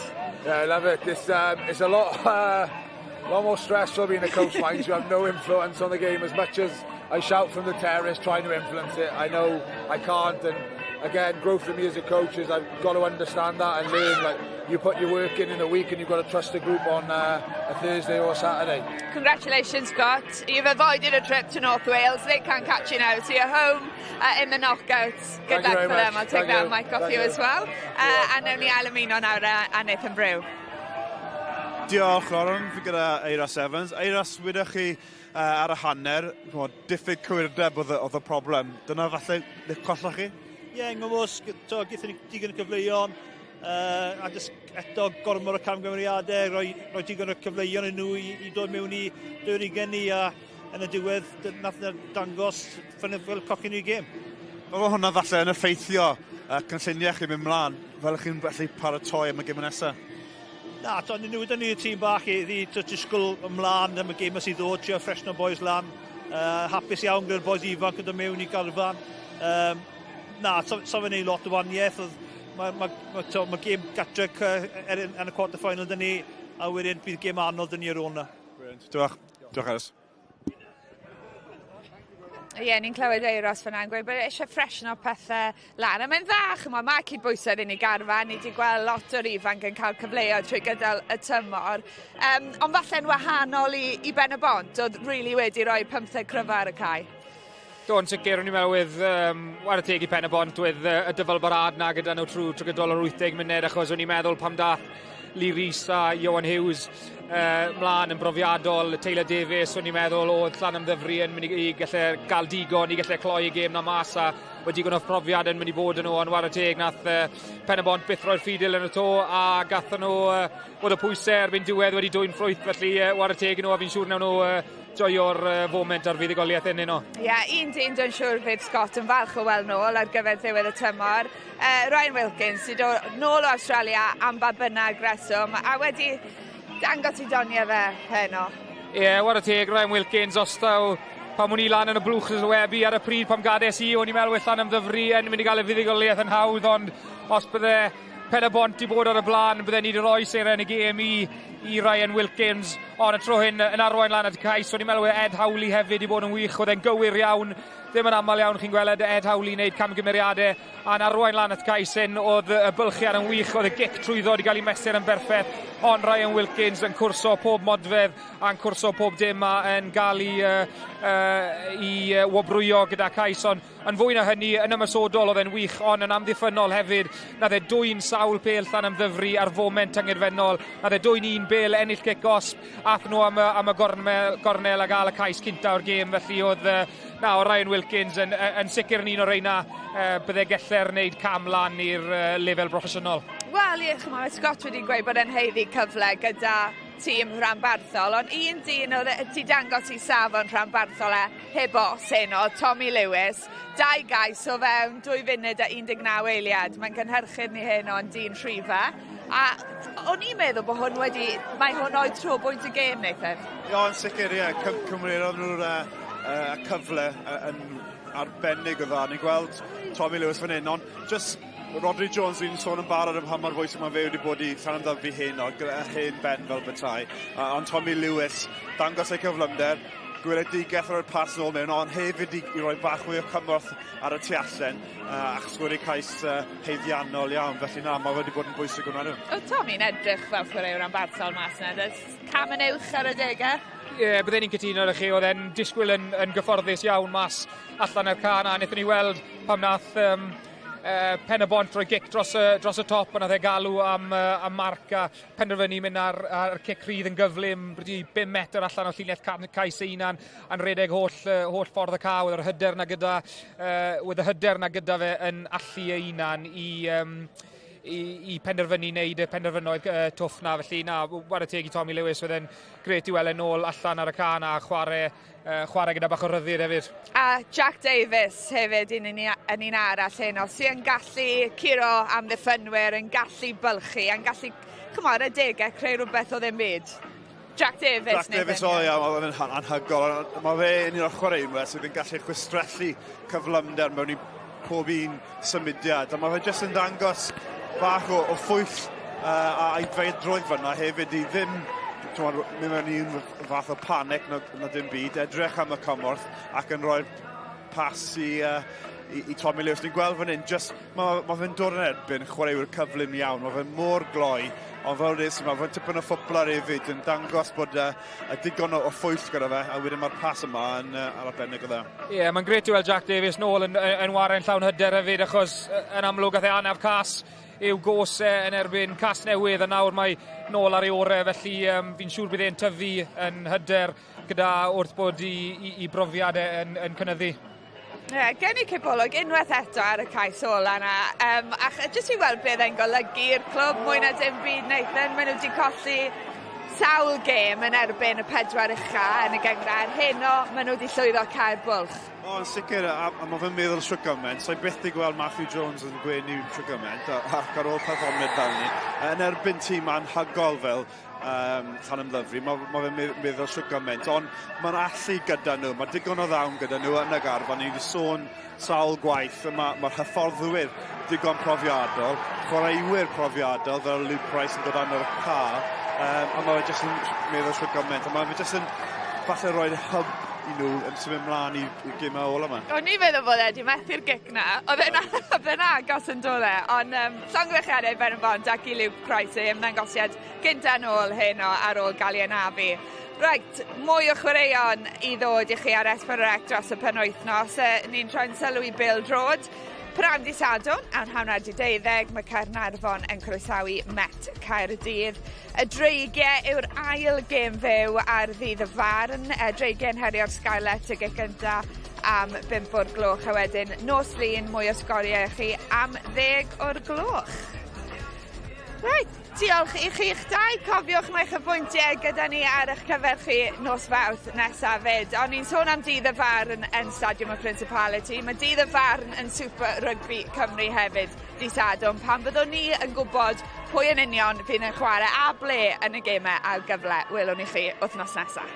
Yeah, I love it. It's a lot more stressful being a coach, mind you. I have no influence on the game as much as I shout from the terrace trying to influence it. I know I can't, and again, growth for me as a coach is I've got to understand that and learn, like, you put your work in a week and you've got to trust the group on a Thursday or a Saturday. Congratulations, Scott. You've avoided a trip to North Wales. They can't catch you now, so you're home in the knockouts. Good luck for them. I'll take that mic off you as well. And only Alamino nawr a Nathan Brew. Diolch, Lauren, fi gyda Eiras Evans. Eiras, wedwch chi ar y hanner, diffyg cywrdeb oedd y problem. Dyna falle colloch chi? Ie, yng Nghymws, gyda ni digon o cyfleuon, a jyst eto gormod o camgymeriadau, roi digon o cyfleuon yn nhw i dod mewn i dyrru gen ni, a yn y diwedd nath na dangos ffynnu fel cochyn i'r gêm. Oedd hwnna falle yn effeithio cynlluniau chi mynd mlaen, fel chi'n gallu paratoi am y gêm nesaf? Na, ni newid ni y tîm bach iddi, disgwyl ymlaen am y gêm sydd ddod, trio ffresno boys lan. Hapus iawn gyda'r boys ifanc yn dod mewn i garfan. Na, so fe'n ei lot o waniaeth. Mae gêm gatrec yn y quarter final dyn ni, a wedyn bydd gêm anodd dyn ni ar ôl na. Diolch, Eris. Ie, ni'n clywed Eiros fyna'n gweud bod eisiau ffresno pethau lan. A mae'n dda, chymod, mae cydbwysedd yn ei garfan. Ni wedi gweld lot o'r ifanc yn cael cyfleoedd trwy gydol y tymor. Ond falle'n wahanol i Ben y Bont, oedd really wedi rhoi 15 cryfa ar y cae. Do'n sicr, o'n i'n meddwl with war y teg i Pen y Bont with y dyfal barad na gyda nhw trwy gydol yr 80 munud, achos o'n i'n meddwl pam dath Lee Rees a Iowan Hughes mlaen yn brofiadol, Taylor Davies, o'n i'n meddwl oedd Llandovery yn mynd i gallu gael digon, i gallu cloi y gêm na mas, a wedi digon o profiad yn mynd i bod yn nhw, ond war y teg nath Pen y Bont byth roi'r ffidil yn y to, a gath nhw bod y pwysau erbyn diwedd wedi dwy'n ffrwyth, felly war y teg nhw, a fi'n siŵr nawn nhw joio'r foment ar fuddugoliaeth yn nhw. Ie, un dyn dwi'n siŵr fydd Scott yn falch o weld nôl ar gyfer ddiwedd y tymor. Ryan Wilkins wedi dod nôl o Australia am ba bynnag reswm, a wedi dangos i doniau fe heno. Ie, war y teg, Ryan Wilkins, os taw pam o'n i lan yn y blwch y webi ar y pryd pam gades i, o'n i meddwl with Llandovery yn mynd i gael y fuddugoliaeth yn hawdd, ond os bydde Pen y Bont i bod ar y blaen, bydde ni wedi rhoi seren y gêm i Ryan Wilkins, ond y tro hyn yn arwain lan at y cais, o'n i'n meddwl Ed Howley hefyd i bod yn wych, oedd e'n gywir iawn, ddim yn aml iawn chi'n gweld Ed Howley wneud camgymeriadau, a'n arwain lan at y cais hyn, oedd y bylchiad yn wych, oedd y gic trwyddo wedi cael ei mesur yn berffaith, ond Ryan Wilkins yn cwrso pob modfedd, a'n cwrso pob dim, a'n gael i wobrwyo gyda cais, ond yn fwy na hynny, yn ymysodol oedd e'n wych, ond yn amddiffynol hefyd, nath e dwy'n sawl pêl Llandovery ar foment anghyfennol. Nath e 2-1 bêl ennill kick-osp. Ath nhw am y gornel a gael y cais cynta o'r gêm. Felly oedd Ryan Wilkins yn sicr yn un o'r reina bydde gellir wneud cam lan i'r lefel broffesiynol. Wel, mae Scott wedi gweud bod e'n heiddi cyfle gyda tîm Rhanbarthol, ond un dyn oedd wedi dangos i safon Rhanbarthol heb os hyn o Tommy Lewis, 2 gais o fewn 2 funud a 19 eiliad. Mae'n cynhyrchu'r ni hyn o'n dyn Shrifa. A o'n i'n meddwl bod hwn mae hwn oedd tro bwynt y gêm, Nathan? Yn sicr, cymryd nhw'r cyfle yn arbennig o dda. Ni'n gweld Tommy Lewis fan hyn, ond just Rodri Jones dwi'n sôn yn barod am mor bwysig mae fe wedi bod i Llandovery hyn o hen ben fel betai. Ond Tommy Lewis dangos ei cyflymder, gweledigaeth o'r pas nôl mewn, ond hefyd i roi bach mwy o cymorth ar y tu allan ac sgwri cais heiddiannol iawn. Felly mae wedi bod yn bwysig hwnna nhw. O Tommy'n edrych fel chwaraewr am Barthol mas yna, cam yn uwch ar y degau? Byddwn ni'n cytuno ar chi, oedd e'n disgwyl yn gyfforddus iawn mas allan o'r can a wnaethon ni weld pam nath pen y bont roi gic dros y top a nath e galw am marc a penderfynu mynd ar cic rydd yn gyflym wedi 5 metr allan o llinell cais unan a'n redeg holl ffordd y ca oedd y hyder na gyda fe yn allu ei unan i penderfynu wneud y penderfynoedd twff na. Felly war y teg i Tommy Lewis oedd e'n gret i weld yn ôl allan ar y can a chwarae gyda bach o ryddir hefyd. A Jack Davis hefyd yn un arall heno sy'n gallu curo am ddiffynwyr, yn gallu bylchu, yn gallu y degau creu rhywbeth o ddim byd. Jack Davis, oedd yn anhygol. Mae fe yn un o'r chwaraewyr sydd yn gallu chwistrellu cyflymder mewn i pob un symudiad. A mae fe jyst yn dangos bach o ffwyll a aeddfedroedd fyna hefyd i ddim mynd mewn un fath o panic na dim byd, edrych am y cymorth ac yn rhoi'r pas i Tommy Lewis. Ni'n gweld fan hyn, mae fe'n dod yn erbyn chwaraewyr cyflym iawn, mae fe'n mor gloi, ond fel rhys, mae fe'n tipyn o ffwblar hefyd yn dangos bod y digon o ffwyll gyda fe, a wedyn mae'r pas yma yn arbennig o dda. Mae'n gret i weld Jack Davis nôl yn warau'n llawn hyder hefyd, achos yn amlwg gath e anaf cas i'w gosau yn erbyn cas newydd a nawr mae nôl ar ei orau, felly fi'n siŵr bydd e'n tyfu yn hyder gyda wrth bod i brofiad yn cynnyddu. Gen i cipolwg unwaith eto ar y cais ola yna, jyst i weld beth e'n golygu'r clwb mwy na dim byd, Nathan. Maen nhw wedi colli sawl gêm yn erbyn y 4 ucha yn y gyngrair. Heno, maen nhw wedi llwyddo cael bwlch. Yn sicr, a mae fe'n meddwl trwy gymaint. So'i byth i gweld Matthew Jones yn gwenu trwy gymaint, ac ar ôl perfformiad fel ni. Yn erbyn tîm anhygol fel Llandovery, mae fe'n meddwl trwy gymaint, ond mae'n allu gyda nhw. Mae digon o ddawn gyda nhw yn y garfan. Ni wedi sôn sawl gwaith, mae'r hyfforddwyr digon profiadol, chwaraewyr profiadol fel Luke Price yn dod ar y ca, a mae fe jyst yn meddwl trwy gymaint. A mae fe jyst yn falle roi'r hyb i nhw yn symud ymlaen i'r gymau ola yma. O'n i'n meddwl bod wedi methu'r gic na. Oedd e'n agos yn dod ond llongyfarchiadau ben y bont ac i Luke Price ei ymddangosiad gynta nôl heno ar ôl gael ei anafu. Right, mwy o chwaraeon i ddod i chi ar S4C dros y penwythnos. Ni'n troi'n sylw i Bill Drod. Pnawn dydd Sadwrn, a'n 12:00, mae Caernarfon yn croesawu Met Caerdydd. Y dreigiau yw'r ail gêm fyw ar ddydd y farn. Dreigiau'n herio'r Scarlett y gic gynta am 5 o'r gloch, a wedyn nos lun mwy o sgoriau i chi am 10 o'r gloch. Right, diolch i chi'ch dau. Cofiwch mae'ch apwyntiau gyda ni ar eich cyfer chi nos Fawrth nesaf fyd. Ond ni'n sôn am dydd y farn yn Stadiwm y Principality. Mae dydd y farn yn Super Rygbi Cymru hefyd dydd Sadwrn, pan byddwn ni yn gwybod pwy yn union fydd yn chwarae a ble yn y gemau a'r gyfle welwn i chi wythnos nesaf.